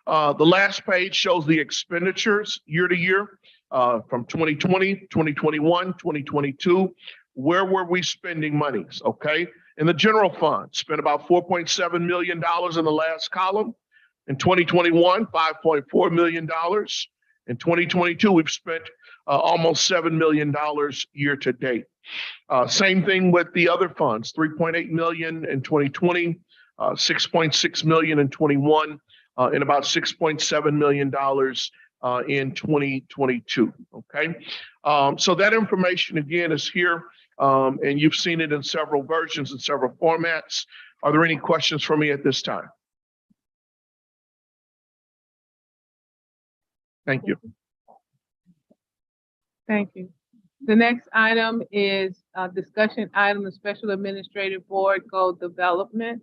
The last page shows the expenditures year to year from 2020, 2021, 2022. Where were we spending monies, okay? In the general fund, spent about $4.7 million in the last column. In 2021, $5.4 million. In 2022, we've spent almost $7 million year to date. Same thing with the other funds, $3.8 million in 2020, $6.6 million in 21, and about $6.7 million in 2022, okay? So that information, again, is here, and you've seen it in several versions and several formats. Are there any questions for me at this time? Thank you. Thank you. The next item is a discussion item, the Special Administrative Board Goal Development.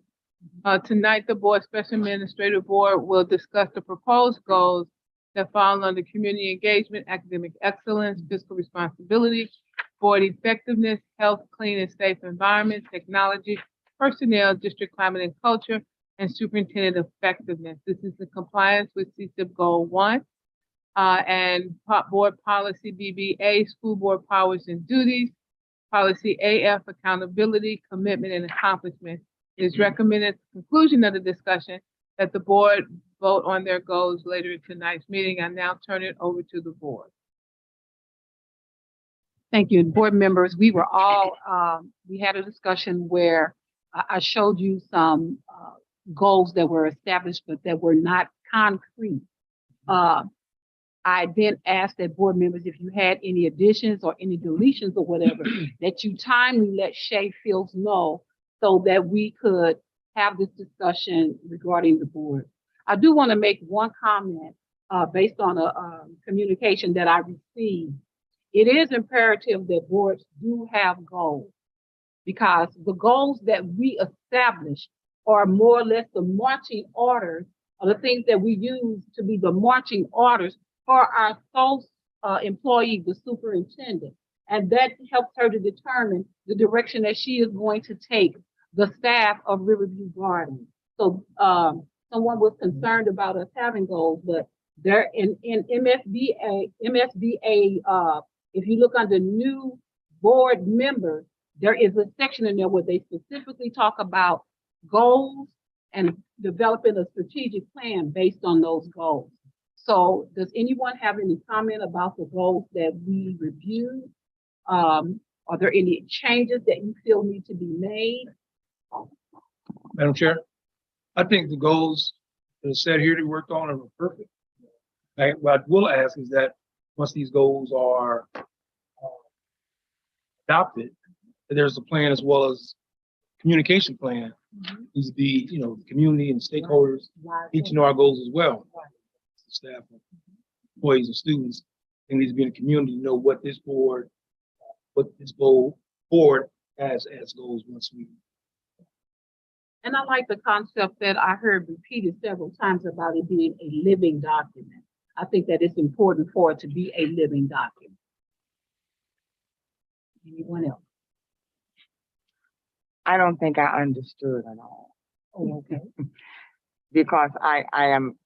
Tonight, the Board Special Administrative Board will discuss the proposed goals that fall under community engagement, academic excellence, fiscal responsibility, board effectiveness, health, clean and safe environment, technology, personnel, district climate and culture, and superintendent effectiveness. This is in compliance with CSIP Goal 1. And board policy BBA, school board powers and duties, policy AF, accountability, commitment, and accomplishment. It is recommended at the conclusion of the discussion that the board vote on their goals later in tonight's meeting. I now turn it over to the board. Thank you. And board members, we were all, we had a discussion where I showed you some goals that were established, but that were not concrete. I then asked that board members, if you had any additions or any deletions or whatever, that you timely let Shay Fields know so that we could have this discussion regarding the board. I do want to make one comment based on a communication that I received. It is imperative that boards do have goals, because the goals that we establish are more or less the marching orders, or the things that we use to be the marching orders for our sole employee, the superintendent. And that helps her to determine the direction that she is going to take the staff of Riverview Gardens. So someone was concerned about us having goals, but there in MSBA, if you look under new board members, there is a section in there where they specifically talk about goals and developing a strategic plan based on those goals. So does anyone have any comment about the goals that we reviewed? Are there any changes that you feel need to be made? Madam Chair, I think the goals that are set here to work on are perfect. Right? What I will ask is that once these goals are adopted, that there's a plan as well as communication plan. Needs to be, the community and stakeholders need to know our goals as well. Staff, employees, and students, they need to be in the community to know what this board has as goals once we. And I like the concept that I heard repeated several times about it being a living document. I think that it's important for it to be a living document. Anyone else? I don't think I understood at all. Oh, okay. Because I am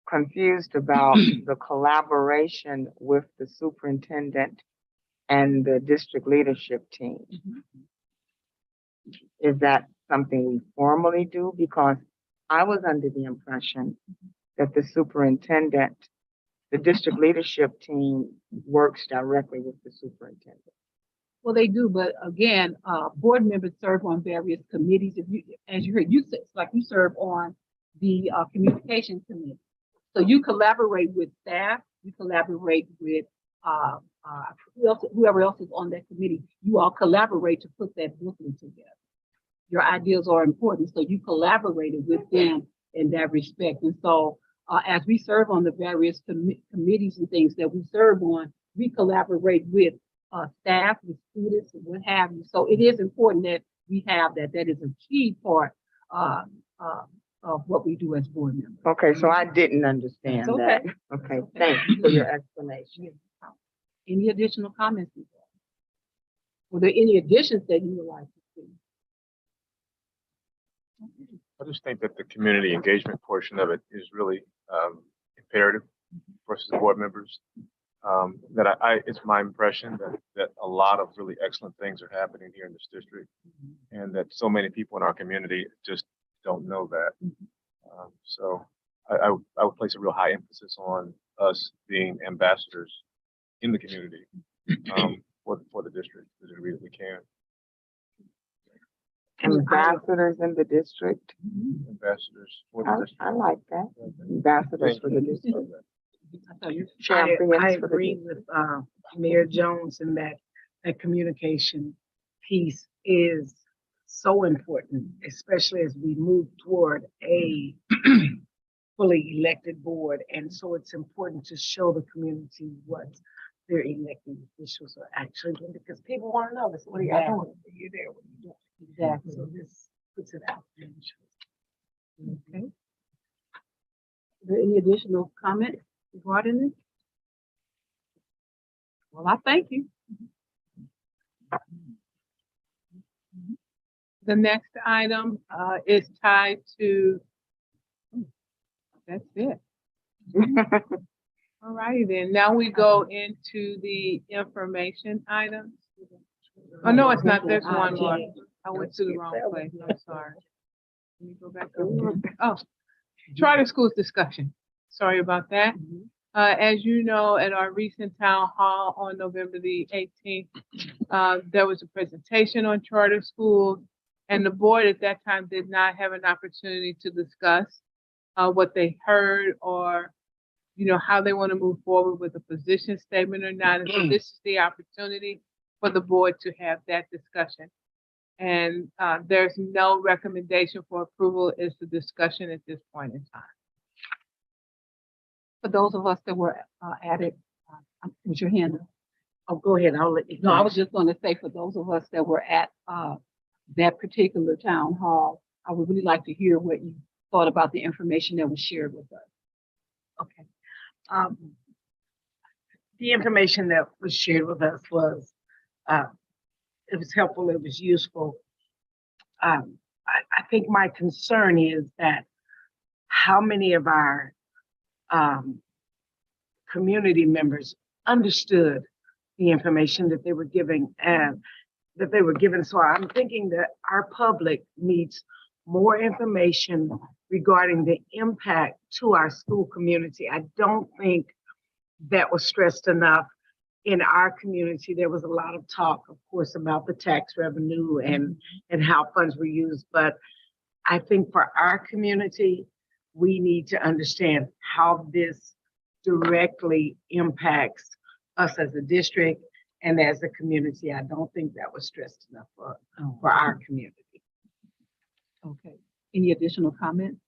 confused about the collaboration with the superintendent and the district leadership team. Is that something we formally do? Because I was under the impression that the superintendent, the district leadership team works directly with the superintendent. Well, they do, but again, board members serve on various committees. If you, as you heard, you serve on the communication committee. So you collaborate with staff, you collaborate with whoever else is on that committee, you all collaborate to put that booklet together. Your ideas are important, so you collaborated with them in that respect. And so, as we serve on the various committees and things that we serve on, we collaborate with staff, with students, and what have you. So it is important that we have that. That is a key part of what we do as board members. Okay, so I didn't understand It's that. okay. Okay, It's okay. thank you for your explanation. Any additional comments? Were there any additions that you would like to see? I just think that the community engagement portion of it is really imperative for us as board members. It's my impression that a lot of really excellent things are happening here in this district, and that so many people in our community just don't know that. So I would place a real high emphasis on us being ambassadors in the community for the district to the degree that we can. Ambassadors in the district. Ambassadors for the district. I like that. Ambassadors for the district. Champions I for the agree district. with Mayor Jones in that communication piece is so important, especially as we move toward a fully elected board. And so it's important to show the community what their elected officials are actually doing, because people want to know this. What are you doing? Are you there? What are you doing? Exactly. So this puts it out there. Okay. Are there any additional comments regarding this? Well, I thank you. The next item is tied to, that's it. All righty then. Now we go into the information items. Oh, no, it's not. There's one more. I went to the wrong place. I'm sorry. Let me go back over. Oh, charter schools discussion. Sorry about that. As you know, at our recent town hall on November the 18th, there was a presentation on charter schools, and the board at that time did not have an opportunity to discuss what they heard, or how they want to move forward with a position statement or not. And so this is the opportunity for the board to have that discussion. And there's no recommendation for approval. It's a discussion at this point in time. For those of us that were at it, with your hand up. Oh, go ahead. I'll let you. No, I was just going to say, for those of us that were at that particular town hall, I would really like to hear what you thought about the information that was shared with us. Okay. The information that was shared with us was, it was helpful, it was useful. I think my concern is that how many of our community members understood the information that they were giving and that they were given. So I'm thinking that our public needs more information regarding the impact to our school community. I don't think that was stressed enough in our community. There was a lot of talk, of course, about the tax revenue and how funds were used. But I think for our community, we need to understand how this directly impacts us as a district and as a community. I don't think that was stressed enough for our community. Okay. Any additional comments?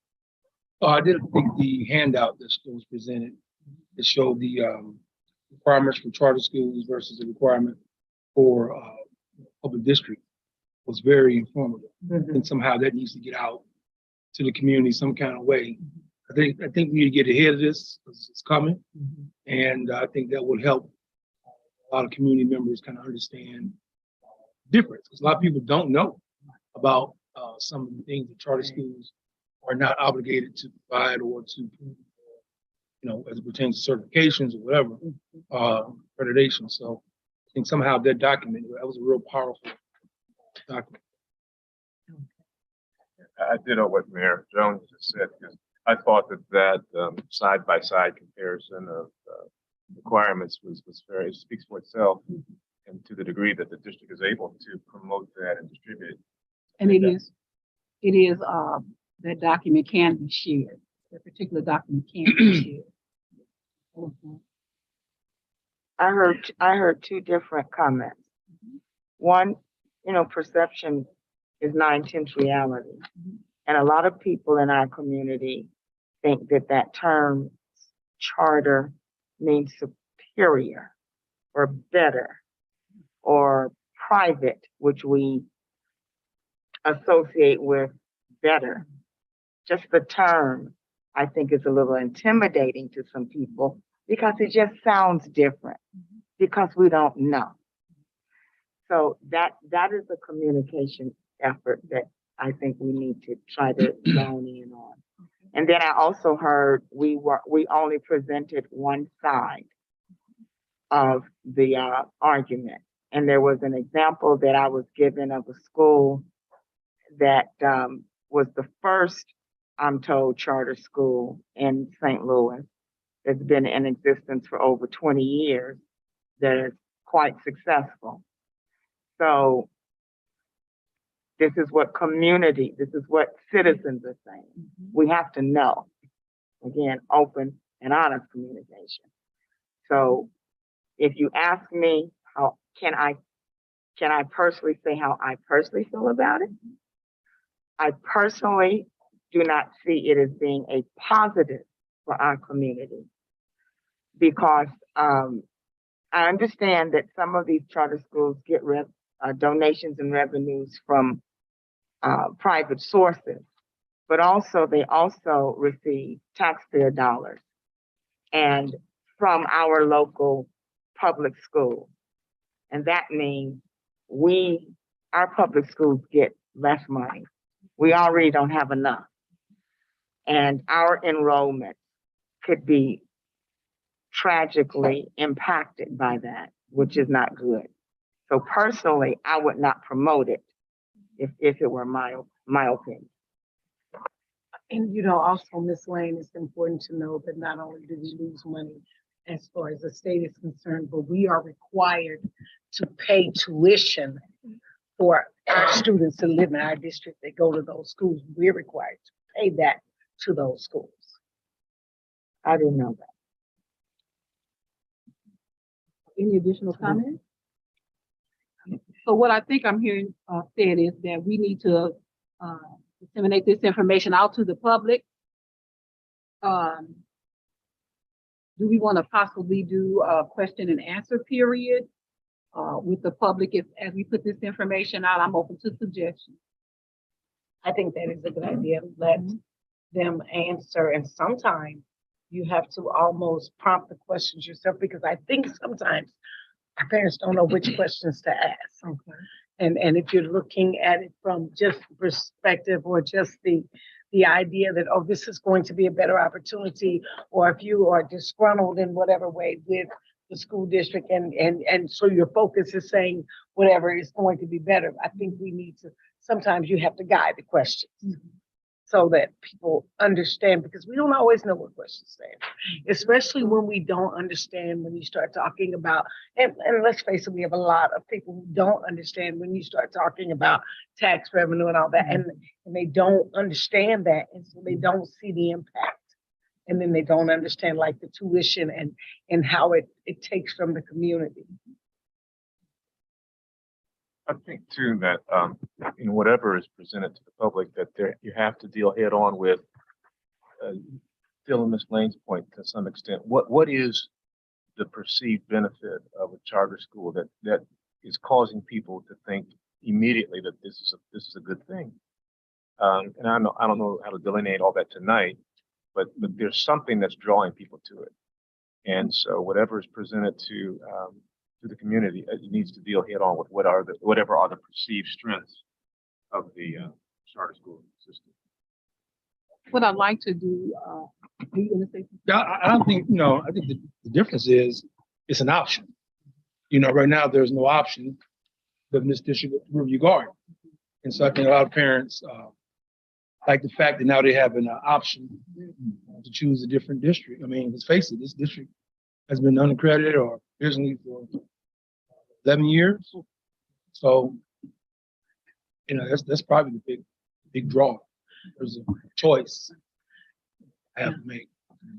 I didn't think the handout that was presented that showed the requirements for charter schools versus the requirement for public district was very informative. And somehow that needs to get out to the community some kind of way. I think we need to get ahead of this because it's coming. And I think that would help a lot of community members kind of understand the difference. Because a lot of people don't know about some of the things that charter schools are not obligated to provide or to, as it pertains to certifications or whatever, accreditation. So I think somehow that document, that was a real powerful document. I did know what Mayor Jones just said, because I thought that side-by-side comparison of requirements was fair. It speaks for itself, and to the degree that the district is able to promote that and distribute it. And it is, that document can be shared. That particular document can be shared. I heard two different comments. One, perception is 9/10 reality. And a lot of people in our community think that that term charter means superior or better or private, which we associate with better. Just the term, I think, is a little intimidating to some people because it just sounds different because we don't know. So that is a communication effort that I think we need to try to zone in on. And then I also heard we only presented one side of the argument. And there was an example that I was given of a school that was the first, I'm told, charter school in St. Louis that's been in existence for over 20 years that is quite successful. So this is what citizens are saying. We have to know. Again, open and honest communication. So if you ask me how can I personally say how I personally feel about it? I personally do not see it as being a positive for our community because I understand that some of these charter schools get donations and revenues from private sources, but they also receive taxpayer dollars and from our local public schools. And that means our public schools get less money. We already don't have enough. And our enrollment could be tragically impacted by that, which is not good. So personally, I would not promote it if it were my opinion. And also, Ms. Lane, it's important to know that not only do we lose money as far as the state is concerned, but we are required to pay tuition for our students to live in our district that go to those schools. We're required to pay that to those schools. I didn't know that. Any additional comments? So what I think I'm hearing said is that we need to disseminate this information out to the public. Do we want to possibly do a question and answer period with the public as we put this information out? I'm open to suggestions. I think that is a good idea. Let them answer. And sometimes you have to almost prompt the questions yourself because I think sometimes our parents don't know which questions to ask. Okay. And if you're looking at it from just perspective or just the idea that, oh, this is going to be a better opportunity, or if you are disgruntled in whatever way with the school district and so your focus is saying whatever is going to be better, I think we need to, sometimes you have to guide the questions so that people understand, because we don't always know what questions to ask, especially when we don't understand when you start talking about, and let's face it, we have a lot of people who don't understand when you start talking about tax revenue and all that, and they don't understand that, and so they don't see the impact. And then they don't understand like the tuition and how it takes from the community. I think too that in whatever is presented to the public, that you have to deal head on with Phil and Ms. Lane's point to some extent. What is the perceived benefit of a charter school that is causing people to think immediately that this is a good thing? And I don't know how to delineate all that tonight, but there's something that's drawing people to it. And so whatever is presented to the community, it needs to deal head on with whatever are the perceived strengths of the charter school system. What I'd like to do, are you going to say something? I don't think, I think the difference is it's an option. Right now there's no option in this district with Riverview Garden. And so I think a lot of parents like the fact that now they have an option to choose a different district. I mean, let's face it, this district has been unaccredited or originally for 11 years. So, that's probably the big draw. There's a choice I have to make.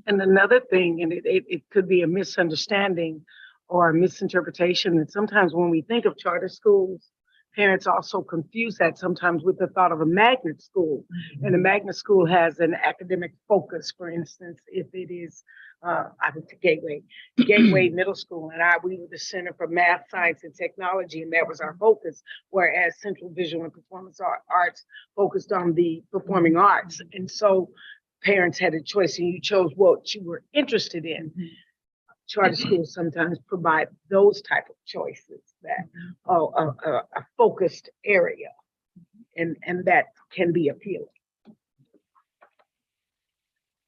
And another thing, and it could be a misunderstanding or a misinterpretation. And sometimes when we think of charter schools, parents also confuse that sometimes with the thought of a magnet school. And a magnet school has an academic focus, for instance, if it is, I went to Gateway Middle School, and we were the Center for Math, Science, and Technology, and that was our focus, whereas Central Visual and Performance Arts focused on the performing arts. And so parents had a choice, and you chose what you were interested in. Charter schools sometimes provide those type of choices that are a focused area, and that can be appealing.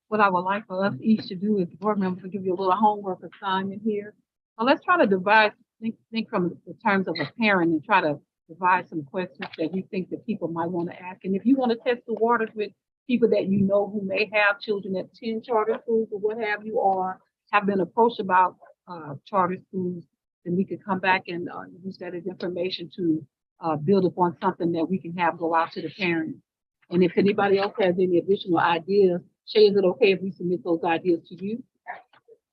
What I would like for us each to do is, board members, to give you a little homework assignment here. Now let's try to think from the terms of a parent and try to devise some questions that you think that people might want to ask. And if you want to test the waters with people that you know who may have children that attend charter schools or what have you, or have been approached about charter schools, then we could come back and use that as information to build upon something that we can have go out to the parents. And if anybody else has any additional ideas, Shay, is it okay if we submit those ideas to you?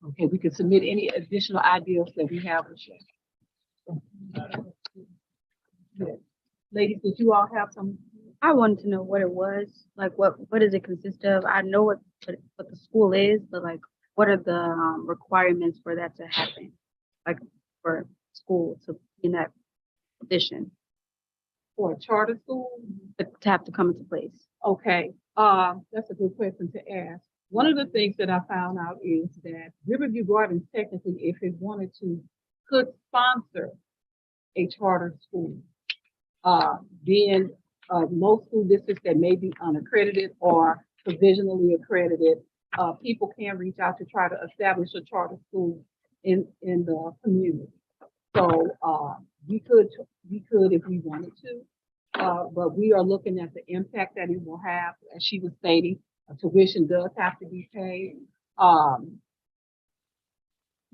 Okay, we can submit any additional ideas that we have with Shay. Yes. Ladies, did you all have some? I wanted to know what it was, like what does it consist of? I know what the school is, but like what are the requirements for that to happen? Like for school to be in that position? For a charter school? To have to come into place. Okay, that's a good question to ask. One of the things that I found out is that Riverview Gardens technically, if it wanted to, could sponsor a charter school. Being most school districts that may be unaccredited or provisionally accredited, people can reach out to try to establish a charter school in the community. So we could if we wanted to. But we are looking at the impact that it will have. As she was stating, tuition does have to be paid.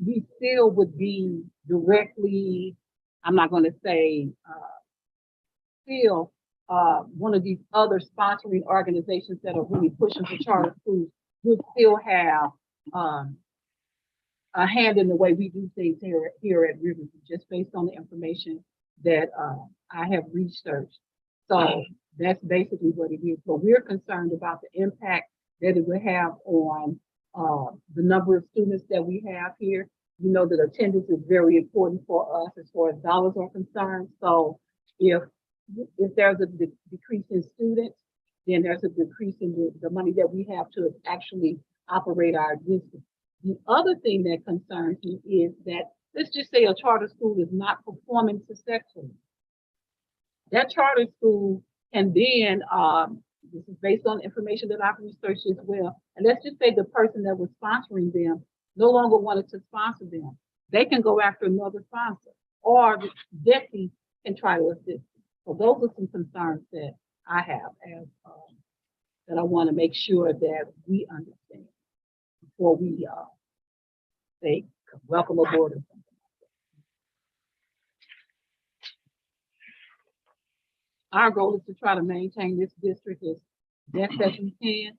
We still would be directly, I'm not going to say still one of these other sponsoring organizations that are really pushing for charter schools would still have a hand in the way we do things here at Riverview, just based on the information that I have researched. So that's basically what it is. But we're concerned about the impact that it will have on the number of students that we have here. You know that attendance is very important for us as far as dollars are concerned. So if there's a decrease in students, then there's a decrease in the money that we have to actually operate our district. The other thing that concerns me is that, let's just say a charter school is not performing successfully. That charter school can then, this is based on information that I've researched as well, and let's just say the person that was sponsoring them no longer wanted to sponsor them. They can go after another sponsor, or the deputy can try to assist. So those are some concerns that I have as that I want to make sure that we understand before we say welcome aboard or something. Our goal is to try to maintain this district as best as we can,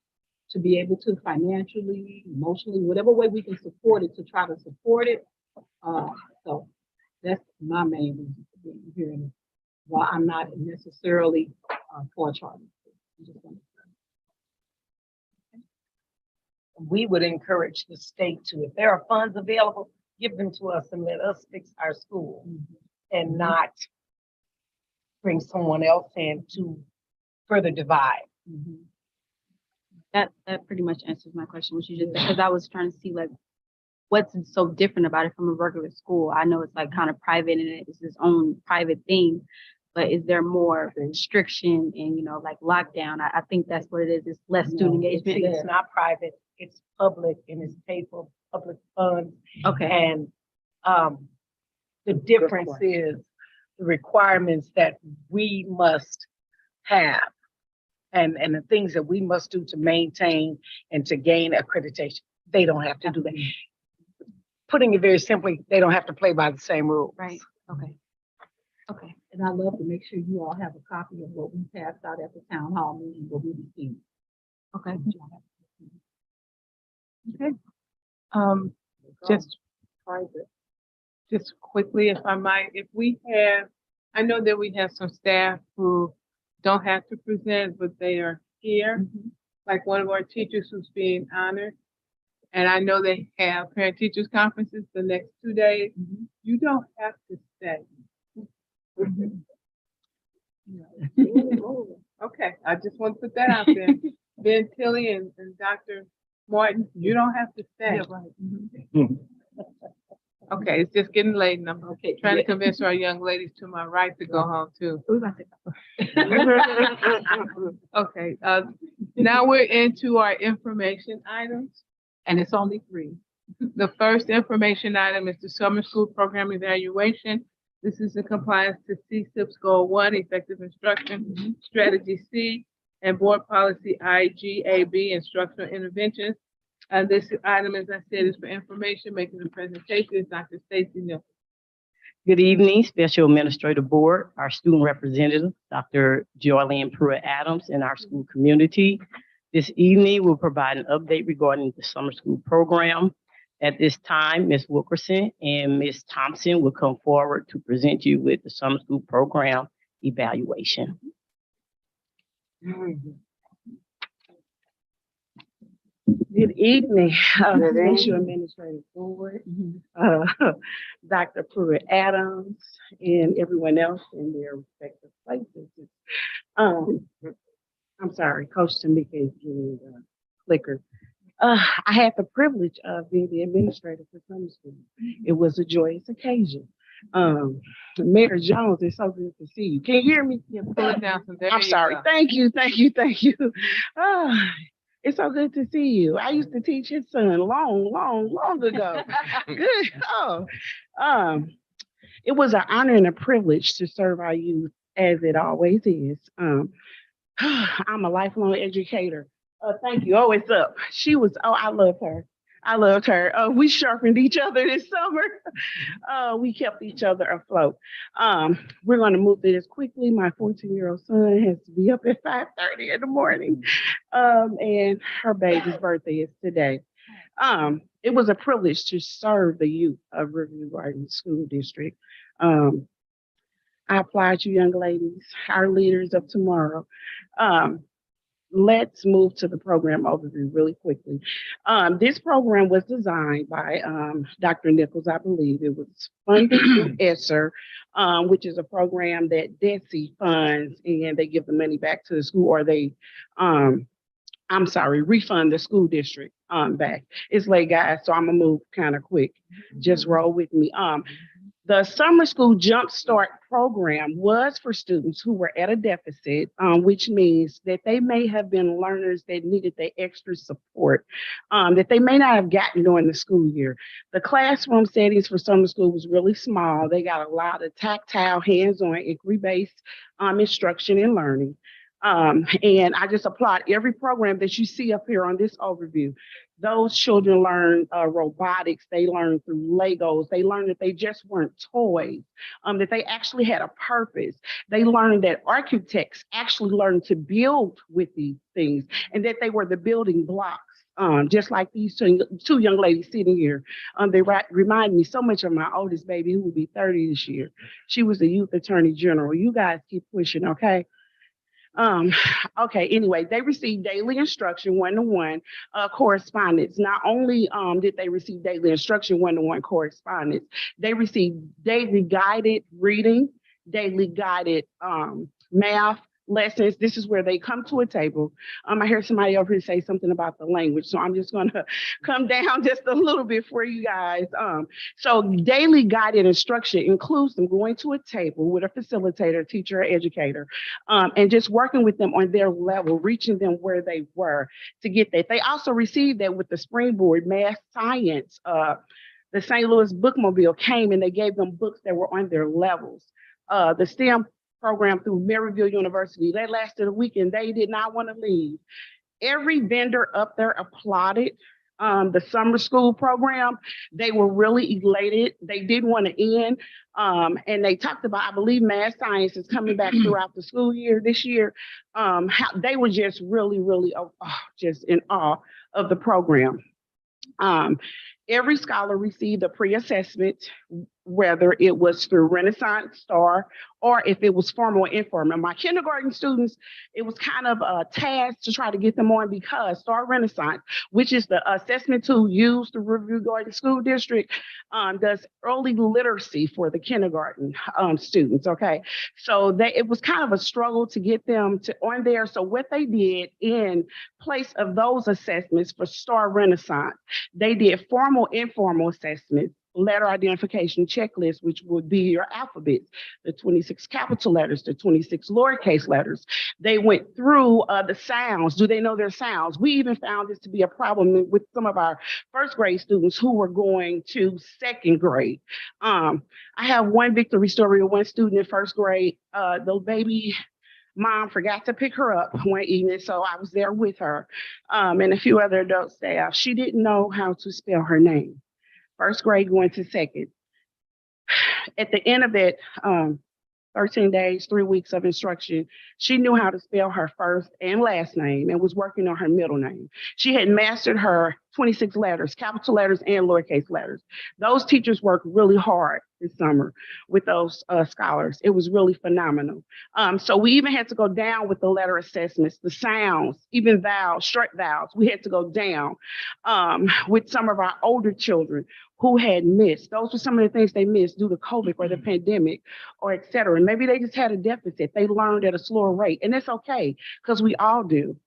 to be able to financially, emotionally, whatever way we can support it, to try to support it. So that's my main reason for being here. And while I'm not necessarily for a charter, We would encourage the state to, if there are funds available, give them to us and let us fix our school and not bring someone else in to further divide. That pretty much answers my question, what you just said, because I was trying to see like what's so different about it from a regular school. I know it's like kind of private and it's its own private thing, but is there more restriction and, you know, like lockdown? I think that's what it is. It's less student engagement. It's not private, it's public, and it's paid for public funds. Okay. And the difference is the requirements that we must have and the things that we must do to maintain and to gain accreditation. They don't have to do that. Putting it very simply, they don't have to play by the same rules. Right. Okay. okay. And I'd love to make sure you all have a copy of what we passed out at the town hall meeting, what we received. Okay. Okay. Just private. Just quickly, if I might, if we have, I know that we have some staff who don't have to present, but they are here, like one of our teachers who's being honored. And I know they have parent-teachers conferences the next 2 days. You don't have to stay. Okay, I just want to put that out there. Ben Tilly and Dr. Martin, you don't have to stay. Okay, it's just getting late and I'm trying to convince our young ladies to my right to go home too. Okay, now we're into our information items. And it's only 3. The first information item is the summer school program evaluation. This is in compliance to CSIP's Goal 1, Effective Instruction, Strategy C, and Board Policy IGAB, Instructional Interventions. This item, as I said, is for information. Making the presentation is Dr. Stacy Nichols. Good evening, Special Administrative Board, our student representative, Dr. Joylene Pruitt-Adams, and our school community. This evening, we'll provide an update regarding the summer school program. At this time, Ms. Wilkerson and Ms. Thompson will come forward to present you with the summer school program evaluation. Good evening, Special Administrative Board, Dr. Pruitt-Adams, and everyone else in their respective places. I'm sorry, Coach Tamika is getting the clicker. I had the privilege of being the administrator for summer school. It was a joyous occasion. Mayor Jones, it's so good to see you. Can you hear me? Yeah, pull it down. I'm sorry. Thank you. It's so good to see you. I used to teach his son long ago. Good. It was an honor and a privilege to serve our youth, as it always is. I'm a lifelong educator. Thank you. Oh, it's up. I love her. We sharpened each other this summer. We kept each other afloat. We're going to move through this quickly. My 14-year-old son has to be up at 5:30 in the morning. And her baby's birthday is today. It was a privilege to serve the youth of Riverview Gardens School District. I applaud you, young ladies, our leaders of tomorrow. Let's move to the program overview really quickly. This program was designed by Dr. Nichols, I believe. It was funded through ESSER, which is a program that DESE funds, and they give the money back to the school, or they, refund the school district back. It's late, guys, so I'm gonna move kind of quick. Just roll with me. The Summer School Jump Start program was for students who were at a deficit, which means that they may have been learners that needed the extra support that they may not have gotten during the school year. The classroom settings for summer school was really small. They got a lot of tactile, hands-on, inquiry-based instruction and learning. And I just applaud every program that you see up here on this overview. Those children learn robotics, they learn through Legos, they learn that they just weren't toys, that they actually had a purpose. They learned that architects actually learned to build with these things, and that they were the building blocks. Just like these two young ladies sitting here. They remind me so much of my oldest baby, who will be 30 this year. She was the youth attorney general. You guys keep pushing, okay? Anyway, they received daily instruction, one-to-one correspondence. Not only did they receive daily instruction, one-to-one correspondence, they received daily guided reading, daily guided math lessons. This is where they come to a table. I heard somebody over here say something about the language, so I'm just gonna come down just a little bit for you guys. So daily guided instruction includes them going to a table with a facilitator, teacher, or educator, and just working with them on their level, reaching them where they were to get that. They also received that with the Springboard Math Science. The St. Louis Bookmobile came and they gave them books that were on their levels. The STEM program through Maryville University, that lasted a week and they did not want to leave. Every vendor up there applauded the summer school program. They were really elated. They didn't want to end. And they talked about, I believe math science is coming back throughout the school year this year. How they were just really just in awe of the program. Every scholar received a pre-assessment, whether it was through Renaissance Star or if it was formal or informal. My kindergarten students, it was kind of a task to try to get them on because Star Renaissance, which is the assessment tool used to Riverview Garden School District, does early literacy for the kindergarten students. Okay, so it was kind of a struggle to get them to on there. So what they did in place of those assessments for Star Renaissance, they did formal, informal assessments, letter identification checklist, which would be your alphabets, the 26 capital letters, the 26 lowercase letters. They went through the sounds. Do they know their sounds? We even found this to be a problem with some of our first grade students who were going to second grade. I have one victory story of one student in first grade. The baby mom forgot to pick her up one evening, so I was there with her and a few other adult staff. She didn't know how to spell her name. First grade going to second. At the end of that 13 days, 3 weeks of instruction, she knew how to spell her first and last name and was working on her middle name. She had mastered her 26 letters, capital letters and lowercase letters. Those teachers worked really hard this summer with those scholars. It was really phenomenal. So we even had to go down with the letter assessments, the sounds, even vowels, short vowels. We had to go down with some of our older children who had missed. Those were some of the things they missed due to COVID or the pandemic or et cetera. And maybe they just had a deficit. They learned at a slower rate, and it's okay because we all do.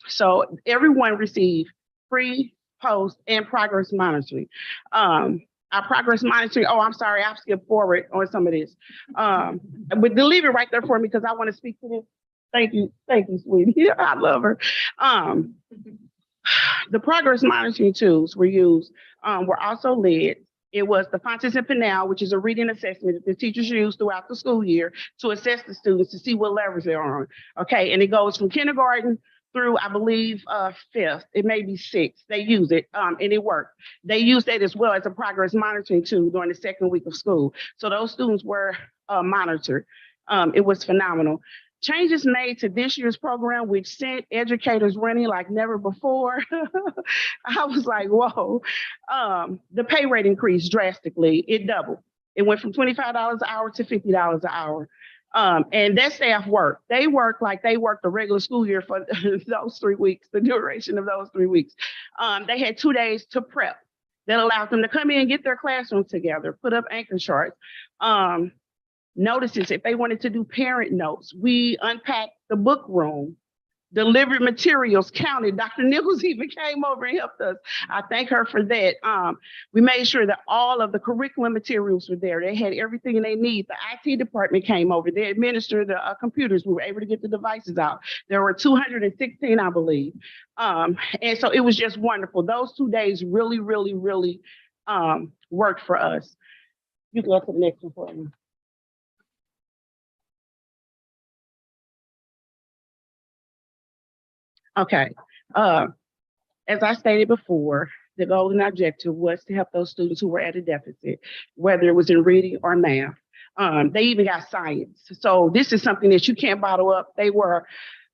So everyone received pre, post, and progress monitoring. Our progress monitoring, oh, I'm sorry, I've skipped forward on some of this. But leave it right there for me because I want to speak to this. Thank you, sweetie. I love her. The progress monitoring tools were used, were also led. It was the Fontes and Pinnell, which is a reading assessment that the teachers use throughout the school year to assess the students to see what levels they're on. Okay, and it goes from kindergarten through, I believe, fifth. It may be sixth. They use it, and it worked. They use that as well as a progress monitoring tool during the second week of school. So those students were monitored. It was phenomenal. Changes made to this year's program, which sent educators running like never before. I was like, whoa. The pay rate increased drastically. It doubled. It went from $25 an hour to $50 an hour. And that staff worked. They worked like they worked the regular school year for those 3 weeks, the duration of those 3 weeks. They had 2 days to prep that allowed them to come in and get their classroom together, put up anchor charts. Notices if they wanted to do parent notes. We unpacked the book room, delivered materials, counted. Dr. Nichols even came over and helped us. I thank her for that. We made sure that all of the curriculum materials were there. They had everything they need. The IT department came over. They administered the computers. We were able to get the devices out. There were 216, I believe. And so it was just wonderful. Those 2 days really, really, really worked for us. You can go to the next one for me. Okay, as I stated before, the goal and objective was to help those students who were at a deficit, whether it was in reading or math. They even got science. So this is something that you can't bottle up. They were,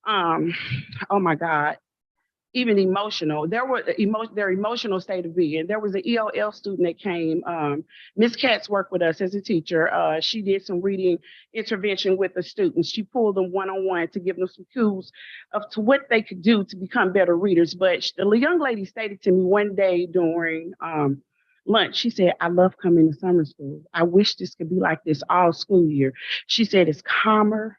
oh my God, even emotional. Their emotional state of being. There was an ELL student that came. Miss Katz worked with us as a teacher. She did some reading intervention with the students. She pulled them one-on-one to give them some cues to what they could do to become better readers. But the young lady stated to me one day during lunch, she said, I love coming to summer school. I wish this could be like this all school year. She said, it's calmer,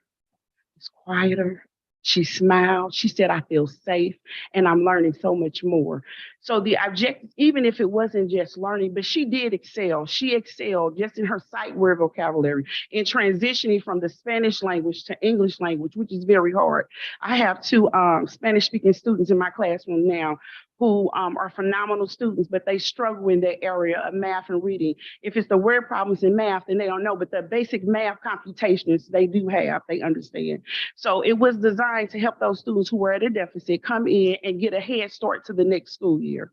it's quieter. She smiled. She said, I feel safe and I'm learning so much more. So the objective, even if it wasn't just learning, but she did excel. She excelled just in her sight word vocabulary, in transitioning from the Spanish language to English language, which is very hard. I have 2 Spanish speaking students in my classroom now who are phenomenal students, but they struggle in that area of math and reading. If it's the word problems in math, then they don't know, but the basic math computations they do have, they understand. So it was designed to help those students who were at a deficit come in and get a head start to the next school year.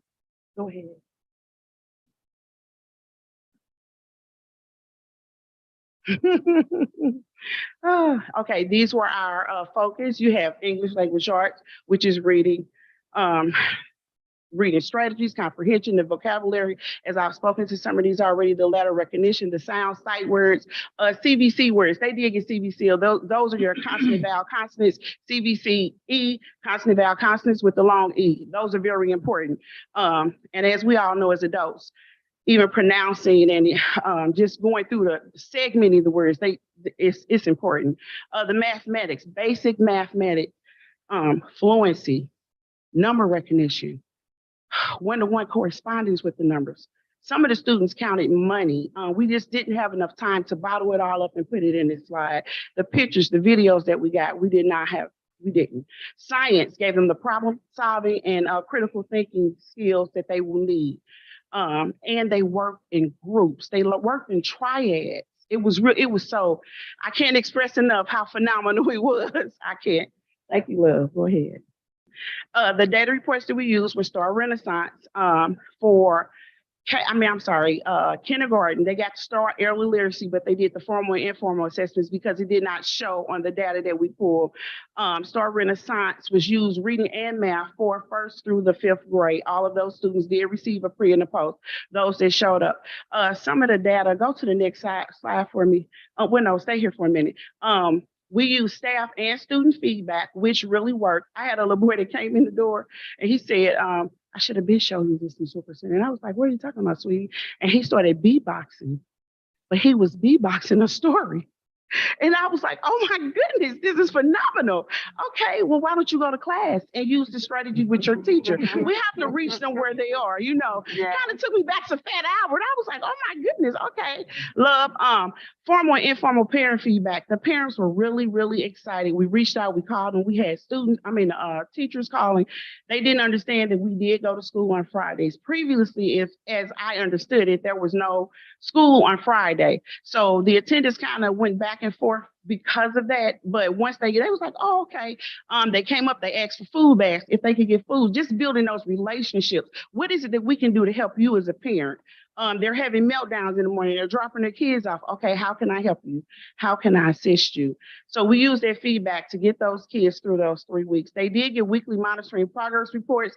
Go ahead. Okay, these were our focus. You have English language arts, which is reading. reading strategies, comprehension, the vocabulary, as I've spoken to some of these already, the letter recognition, the sound, sight words, CVC words. They did get CVC. Those are your consonant, vowel, consonants, CVC, E, consonant, vowel, consonants with the long E. Those are very important. And as we all know as adults, even pronouncing and just going through the segmenting the words, it's important. The mathematics, basic mathematics, fluency, number recognition, one-to-one correspondence with the numbers. Some of the students counted money. We just didn't have enough time to bottle it all up and put it in this slide. The pictures, the videos that we got, we didn't. Science gave them the problem solving and critical thinking skills that they will need. And they worked in groups. They worked in triads. It was so, I can't express enough how phenomenal it was. I can't. Thank you, love. Go ahead. The data reports that we used were Star Renaissance for kindergarten. They got Star Early Literacy, but they did the formal and informal assessments because it did not show on the data that we pulled. Star Renaissance was used reading and math for 1st through the 5th grade. All of those students did receive a pre and a post, those that showed up. Some of the data, go to the next slide for me. Stay here for a minute. We use staff and student feedback, which really worked. I had a little boy that came in the door and he said, I should have been showing you this in Super Center. And I was like, what are you talking about, sweetie? And he started beatboxing, but he was beatboxing a story. And I was like, oh my goodness, this is phenomenal. Okay, well, why don't you go to class and use the strategy with your teacher? We have to reach them where they are, Kind of took me back to Fat Albert. I was like, oh my goodness, okay. Love, formal and informal parent feedback. The parents were really, really excited. We reached out, we called them. We had teachers calling. They didn't understand that we did go to school on Fridays. Previously, as I understood it, there was no school on Friday. So the attendance kind of went back and forth because of that. But once they was like, oh, okay. They came up, they asked for food bags, if they could get food, just building those relationships. What is it that we can do to help you as a parent? They're having meltdowns in the morning. They're dropping their kids off. Okay, how can I help you? How can I assist you? So we use their feedback to get those kids through those 3 weeks. They did get weekly monitoring progress reports,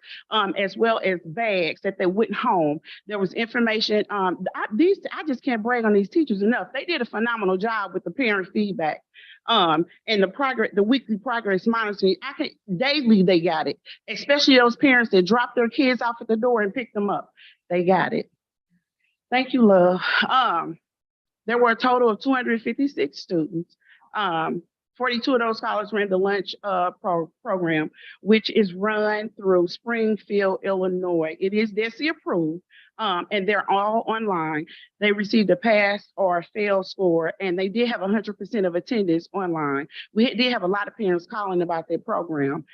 as well as bags that they went home. There was information. I just can't brag on these teachers enough. They did a phenomenal job with the parent feedback. And the weekly progress monitoring. Daily they got it, especially those parents that dropped their kids off at the door and picked them up. They got it. Thank you, love. There were a total of 256 students. 42 of those scholars were in the lunch program, which is run through Springfield, Illinois. It is DESE approved, and they're all online. They received a pass or a fail score, and they did have 100% of attendance online. We did have a lot of parents calling about their program.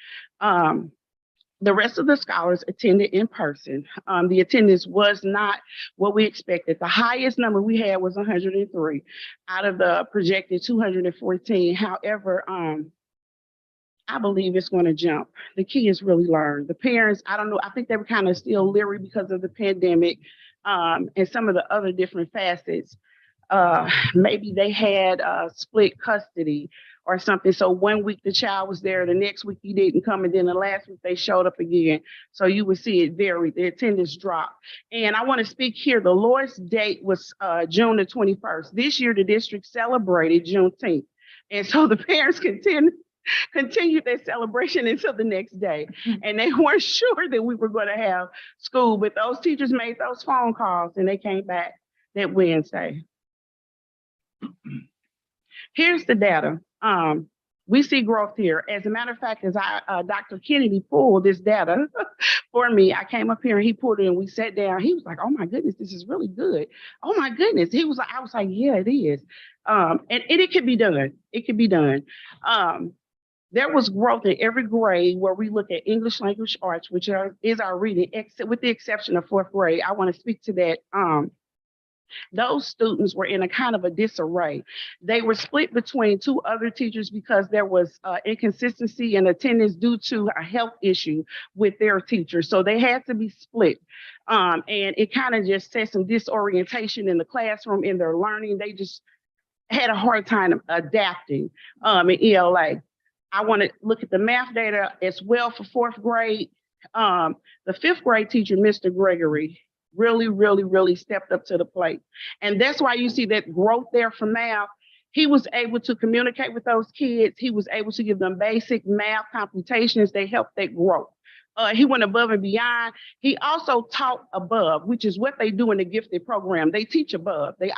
The rest of the scholars attended in person. The attendance was not what we expected. The highest number we had was 103 out of the projected 214. However, I believe it's going to jump. The kids really learned. The parents, I don't know, I think they were kind of still leery because of the pandemic and some of the other different facets. Maybe they had split custody or something. So 1 week the child was there, the next week he didn't come, and then the last week they showed up again. So you would see it vary, the attendance dropped. And I want to speak here, the lowest date was June the 21st. This year the district celebrated Juneteenth. And so the parents continued their celebration until the next day. And they weren't sure that we were going to have school, but those teachers made those phone calls and they came back that Wednesday. Here's the data. We see growth here. As a matter of fact, as Dr. Kennedy pulled this data for me, I came up here and he pulled it and we sat down. He was like, oh my goodness, this is really good. Oh my goodness. I was like, yeah, it is. And it can be done. It can be done. There was growth in every grade where we look at English language arts, which is our reading, with the exception of 4th grade. I want to speak to that. Those students were in a kind of a disarray. They were split between 2 other teachers because there was inconsistency in attendance due to a health issue with their teacher. So they had to be split. And it kind of just set some disorientation in the classroom, in their learning. They just had a hard time adapting in ELA. I want to look at the math data as well for 4th grade. The fifth grade teacher, Mr. Gregory, really stepped up to the plate. And that's why you see that growth there for math. He was able to communicate with those kids. He was able to give them basic math computations. They helped their growth. He went above and beyond. He also taught above, which is what they do in the gifted program. They teach above. They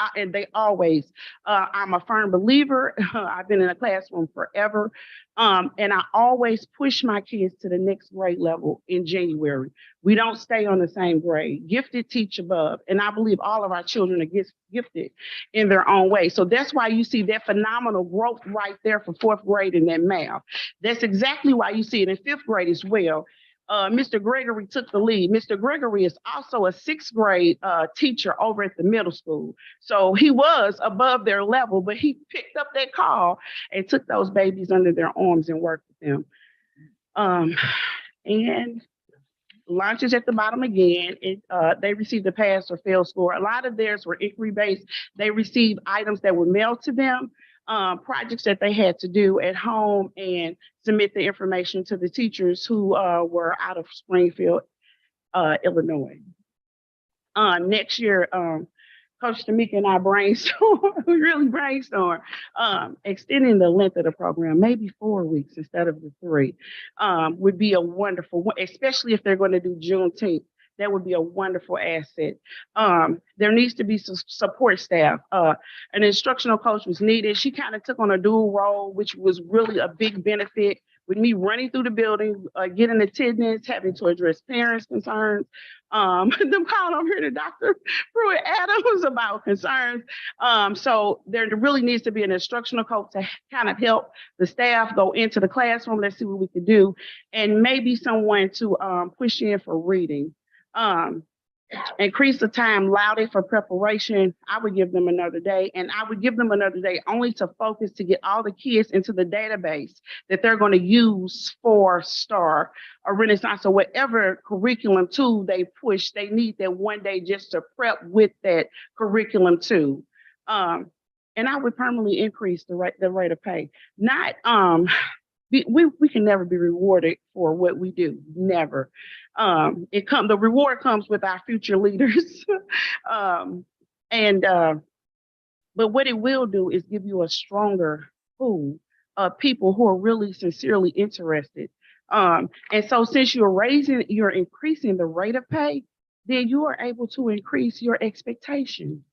always. I'm a firm believer. I've been in a classroom forever, and I always push my kids to the next grade level in January. We don't stay on the same grade. Gifted teach above, and I believe all of our children are gifted in their own way. So that's why you see that phenomenal growth right there for fourth grade in that math. That's exactly why you see it in fifth grade as well. Mr. Gregory took the lead. Mr. Gregory is also a sixth grade teacher over at the middle school. So he was above their level, but he picked up that call and took those babies under their arms and worked with them. And launches at the bottom again, they received a pass or fail score. A lot of theirs were inquiry-based. They received items that were mailed to them, projects that they had to do at home, and submit the information to the teachers who were out of Springfield, Illinois. Next year, Coach Tamika and I brainstormed, we really brainstormed, extending the length of the program, maybe 4 weeks instead of the 3, would be a wonderful, especially if they're going to do Juneteenth. That would be a wonderful asset. There needs to be some support staff. An instructional coach was needed. She kind of took on a dual role, which was really a big benefit with me running through the building, getting attendance, having to address parents' concerns, them calling over here to Dr. Pruitt Adams about concerns. So there really needs to be an instructional coach to kind of help the staff go into the classroom. Let's see what we can do. And maybe someone to push in for reading. Increase the time allotted for preparation. I would give them another day, and I would give them another day only to focus to get all the kids into the database that they're going to use for STAR or Renaissance or whatever curriculum tool they push. They need that one day just to prep with that curriculum tool. And I would permanently increase the rate of pay. Not we can never be rewarded for what we do. Never. The reward comes with our future leaders. But what it will do is give you a stronger pool of people who are really sincerely interested. And so since you're increasing the rate of pay, then you are able to increase your expectation.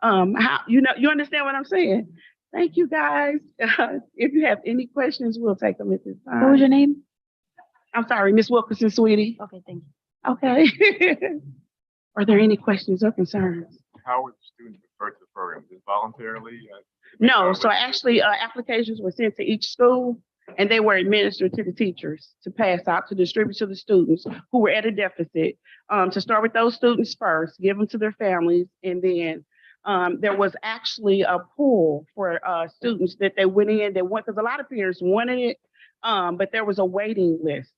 You understand what I'm saying? Thank you, guys. If you have any questions, we'll take them at this time. What was your name? I'm sorry, Miss Wilkerson, sweetie. Okay, thank you. Okay. Are there any questions or concerns? How would students refer to the program? Is it voluntarily? No, so actually applications were sent to each school and they were administered to the teachers to pass out, to distribute to the students who were at a deficit. To start with those students first, give them to their families, and then there was actually a pool for students that they went in, because a lot of parents wanted it, but there was a waiting list.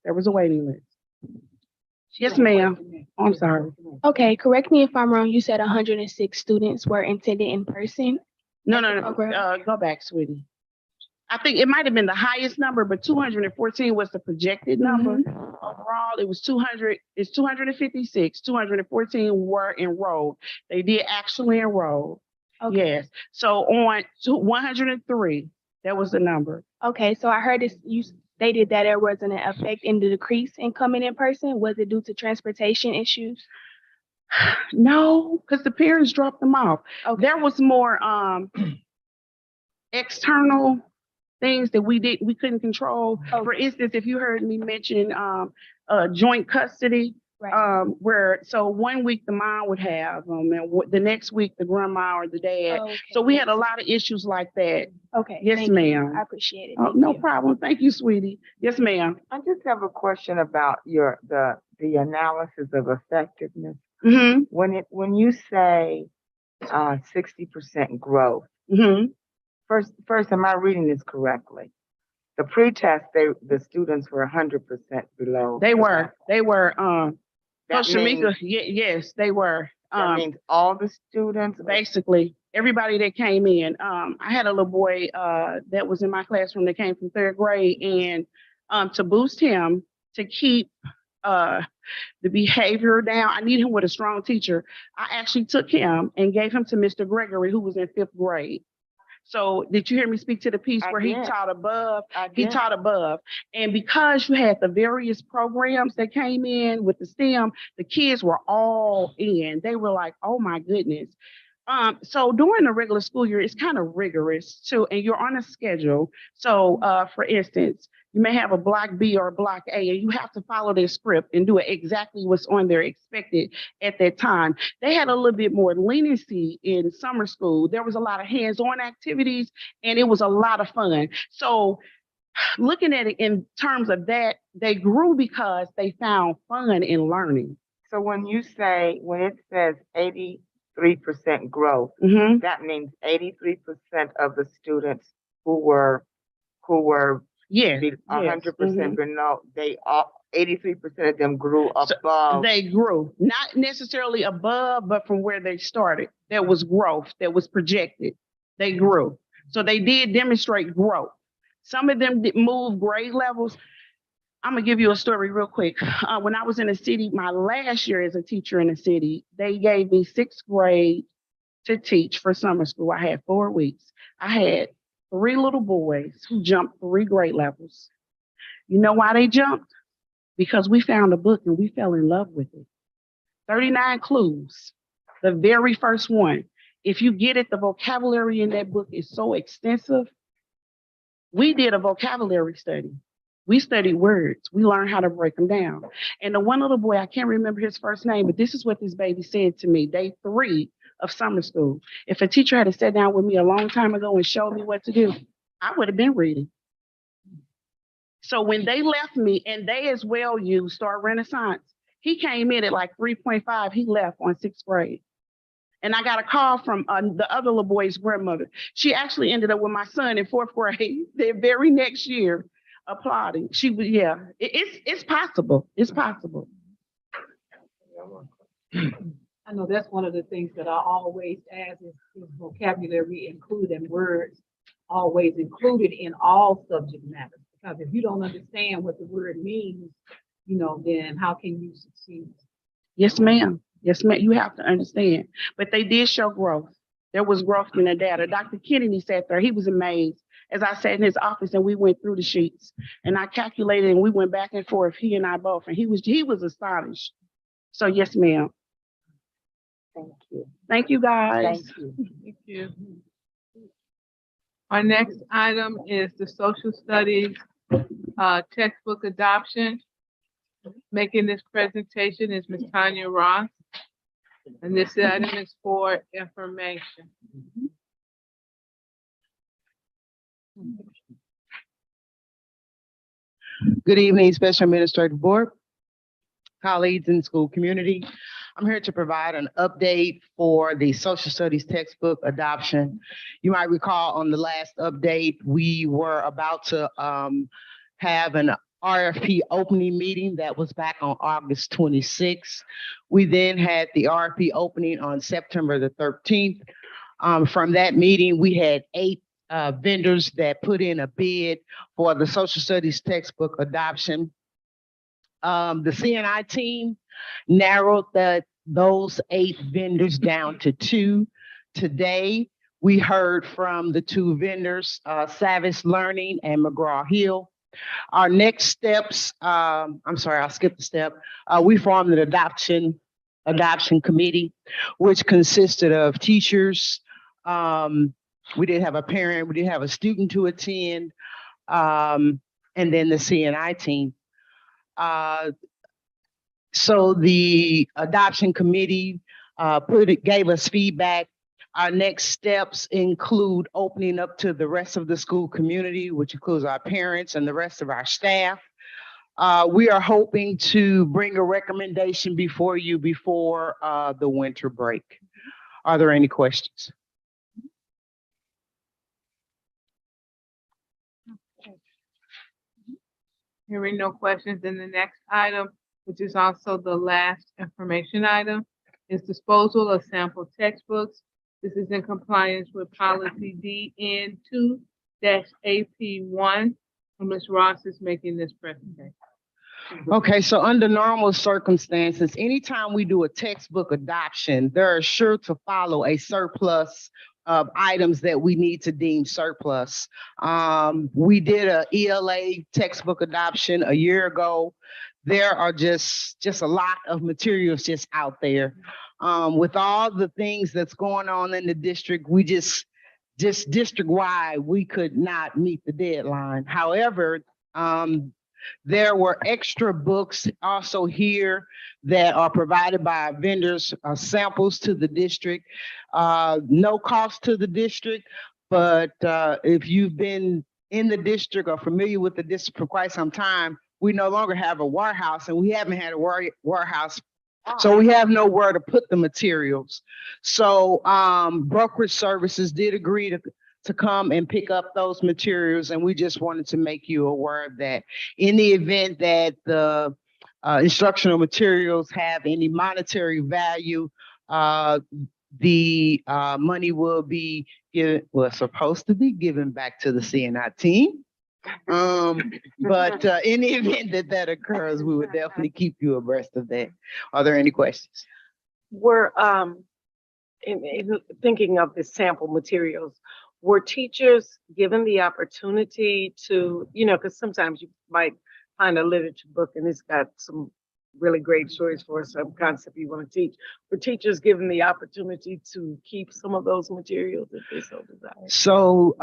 Yes, ma'am. Oh, I'm sorry. Okay, correct me if I'm wrong. You said 106 students were attended in person? No. Go back, sweetie. I think it might have been the highest number, but 214 was the projected number. Overall, it was 200. It's 256. 214 were enrolled. They did actually enroll. Okay. Yes. So on 103, that was the number. Okay, so I heard you stated that there wasn't an effect in the decrease in coming in person. Was it due to transportation issues? No, because the parents dropped them off. Okay. There was more external things that we couldn't control. Okay. For instance, if you heard me mention joint custody, right. So 1 week the mom would have them, and the next week the grandma or the dad. Okay. So we had a lot of issues like that. Okay. Yes, ma'am. I appreciate it. No problem. Thank you, sweetie. Yes, ma'am. I just have a question about the analysis of effectiveness. Mm-hmm. When you say 60% growth. Mm-hmm. First, am I reading this correctly? The pre-test, the students were 100% below. They were. Coach Shamika, yes, they were. That means all the students? Basically, everybody that came in. I had a little boy that was in my classroom that came from third grade, and to boost him, to keep the behavior down. I need him with a strong teacher. I actually took him and gave him to Mr. Gregory, who was in 5th grade. So did you hear me speak to the piece I where he did. taught above? I He did. taught above. And because you had the various programs that came in with the STEM, the kids were all in. They were like, oh my goodness. So during the regular school year, it's kind of rigorous too, and you're on a schedule. So for instance, you may have a block B or a block A, and you have to follow their script and do it exactly what's on there expected at that time. They had a little bit more leniency in summer school. There was a lot of hands-on activities, and it was a lot of fun. So looking at it in terms of that, they grew because they found fun in learning. So when it says 83% growth, that means 83% of the students who were Yes, 100% below, 83% of them grew above. They grew, not necessarily above, but from where they started. There was growth that was projected. They grew. So they did demonstrate growth. Some of them did move grade levels. I'm gonna give you a story real quick. When I was in the city, my last year as a teacher in the city, they gave me 6th grade to teach for summer school. I had 4 weeks. I had 3 little boys who jumped 3 grade levels. You know why they jumped? Because we found a book and we fell in love with it. 39 clues, the very first one. If you get it, the vocabulary in that book is so extensive. We did a vocabulary study. We studied words. We learned how to break them down. And the one little boy, I can't remember his first name, but this is what this baby said to me, day 3 of summer school. If a teacher had sat down with me a long time ago and showed me what to do, I would have been reading. So when they left me, and they as well used Star Renaissance, he came in at like 3.5. He left on 6th grade. And I got a call from the other little boy's grandmother. She actually ended up with my son in 4th grade the very next year, applauding. She was, it's possible. It's possible. I know that's one of the things that I always ask is vocabulary included and words always included in all subject matters. Because if you don't understand what the word means, then how can you succeed? Yes, ma'am. Yes, ma'am. You have to understand. But they did show growth. There was growth in the data. Dr. Kennedy sat there. He was amazed as I sat in his office and we went through the sheets and I calculated and we went back and forth, he and I both, and he was astonished. So yes, ma'am. Thank you. Thank you, guys. Thank you. Thank you. Our next item is the social studies textbook adoption. Making this presentation is Ms. Tanya Ross. And this item is for information. Good evening, Special Administrative Board, colleagues in school community. I'm here to provide an update for the social studies textbook adoption. You might recall on the last update, we were about to have an RFP opening meeting that was back on August 26th. We then had the RFP opening on September the 13th. From that meeting, we had 8 vendors that put in a bid for the social studies textbook adoption. The CNI team narrowed those 8 vendors down to 2. Today, we heard from the 2 vendors, Savage Learning and McGraw-Hill. Our next steps, I'm sorry, I'll skip the step. We formed an adoption committee, which consisted of teachers. We did have a parent, we did have a student to attend, and then the CNI team. So the adoption committee gave us feedback. Our next steps include opening up to the rest of the school community, which includes our parents and the rest of our staff. We are hoping to bring a recommendation before you before the winter break. Are there any questions? Hearing no questions, then the next item, which is also the last information item, is disposal of sample textbooks. This is in compliance with policy DN2-AP1. Ms. Ross is making this presentation. Okay, so under normal circumstances, anytime we do a textbook adoption, there are sure to follow a surplus of items that we need to deem surplus. We did a ELA textbook adoption a year ago. There are just a lot of materials just out there. With all the things that's going on in the district, we just district-wide, we could not meet the deadline. However, there were extra books also here that are provided by vendors, samples to the district. No cost to the district, but if you've been in the district or familiar with the district for quite some time, we no longer have a warehouse, and we haven't had a warehouse, so we have nowhere to put the materials. So brokerage services did agree to come and pick up those materials, and we just wanted to make you aware of that. In the event that the instructional materials have any monetary value, the money will be given, supposed to be given back to the CNI team. But in the event that occurs, we would definitely keep you abreast of that. Are there any questions? Were, in thinking of the sample materials, were teachers given the opportunity to, because sometimes you might find a literature book and it's got some really great stories for some concept you want to teach. Were teachers given the opportunity to keep some of those materials if they so desire? So,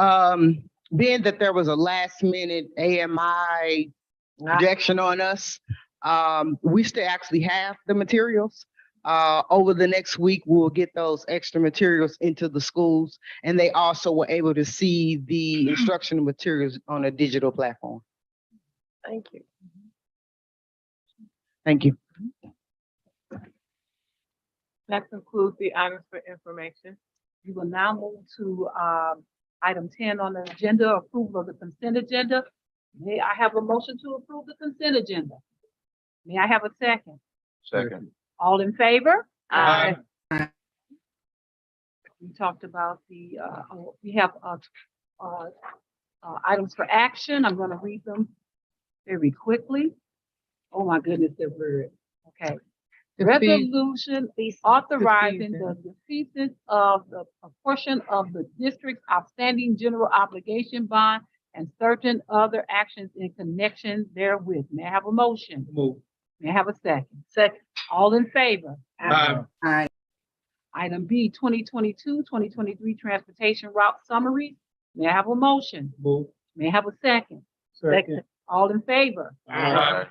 being that there was a last minute AMI projection on us, we still actually have the materials. Over the next week, we'll get those extra materials into the schools, and they also were able to see the instructional materials on a digital platform. Thank you. Thank you. That concludes the items for information. We will now move to item 10 on the agenda, approval of the consent agenda. May I have a motion to approve the consent agenda? May I have a second? Second. All in favor? Aye. We talked about we have items for action. I'm going to read them very quickly. Oh my goodness, they're weird. Okay. Resolution authorizing the defeasance of a portion of the district's outstanding general obligation bond and certain other actions in connection therewith. May I have a motion? Move. May I have a second? Second. All in favor? Aye. Item B, 2022-2023 transportation route summary. May I have a motion? Move. May I have a second? Second. All in favor? Aye.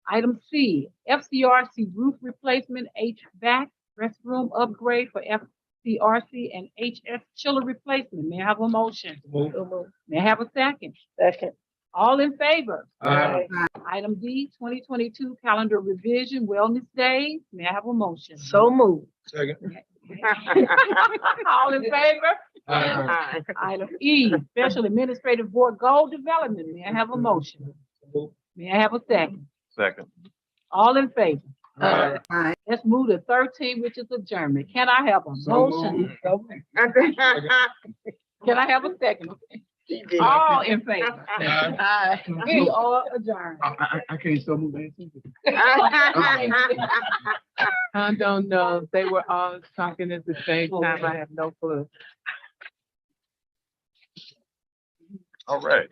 Item C, FCRC roof replacement, HVAC restroom upgrade for FCRC and HS chiller replacement. May I have a motion? Move. May I have a second? Second. All in favor? Aye. Item D, 2022 calendar revision wellness days. May I have a motion? So moved. Second. All in favor? Aye. Item E, special administrative board goal development. May I have a motion? Move. May I have a second? Second. All in favor? Aye. Let's move to 13, which is adjournment. Can I have a motion? Can I have a second? All in favor? Aye. We are adjourned. I can't so move anything. I don't know. They were all talking at the same time. I have no clue. All right.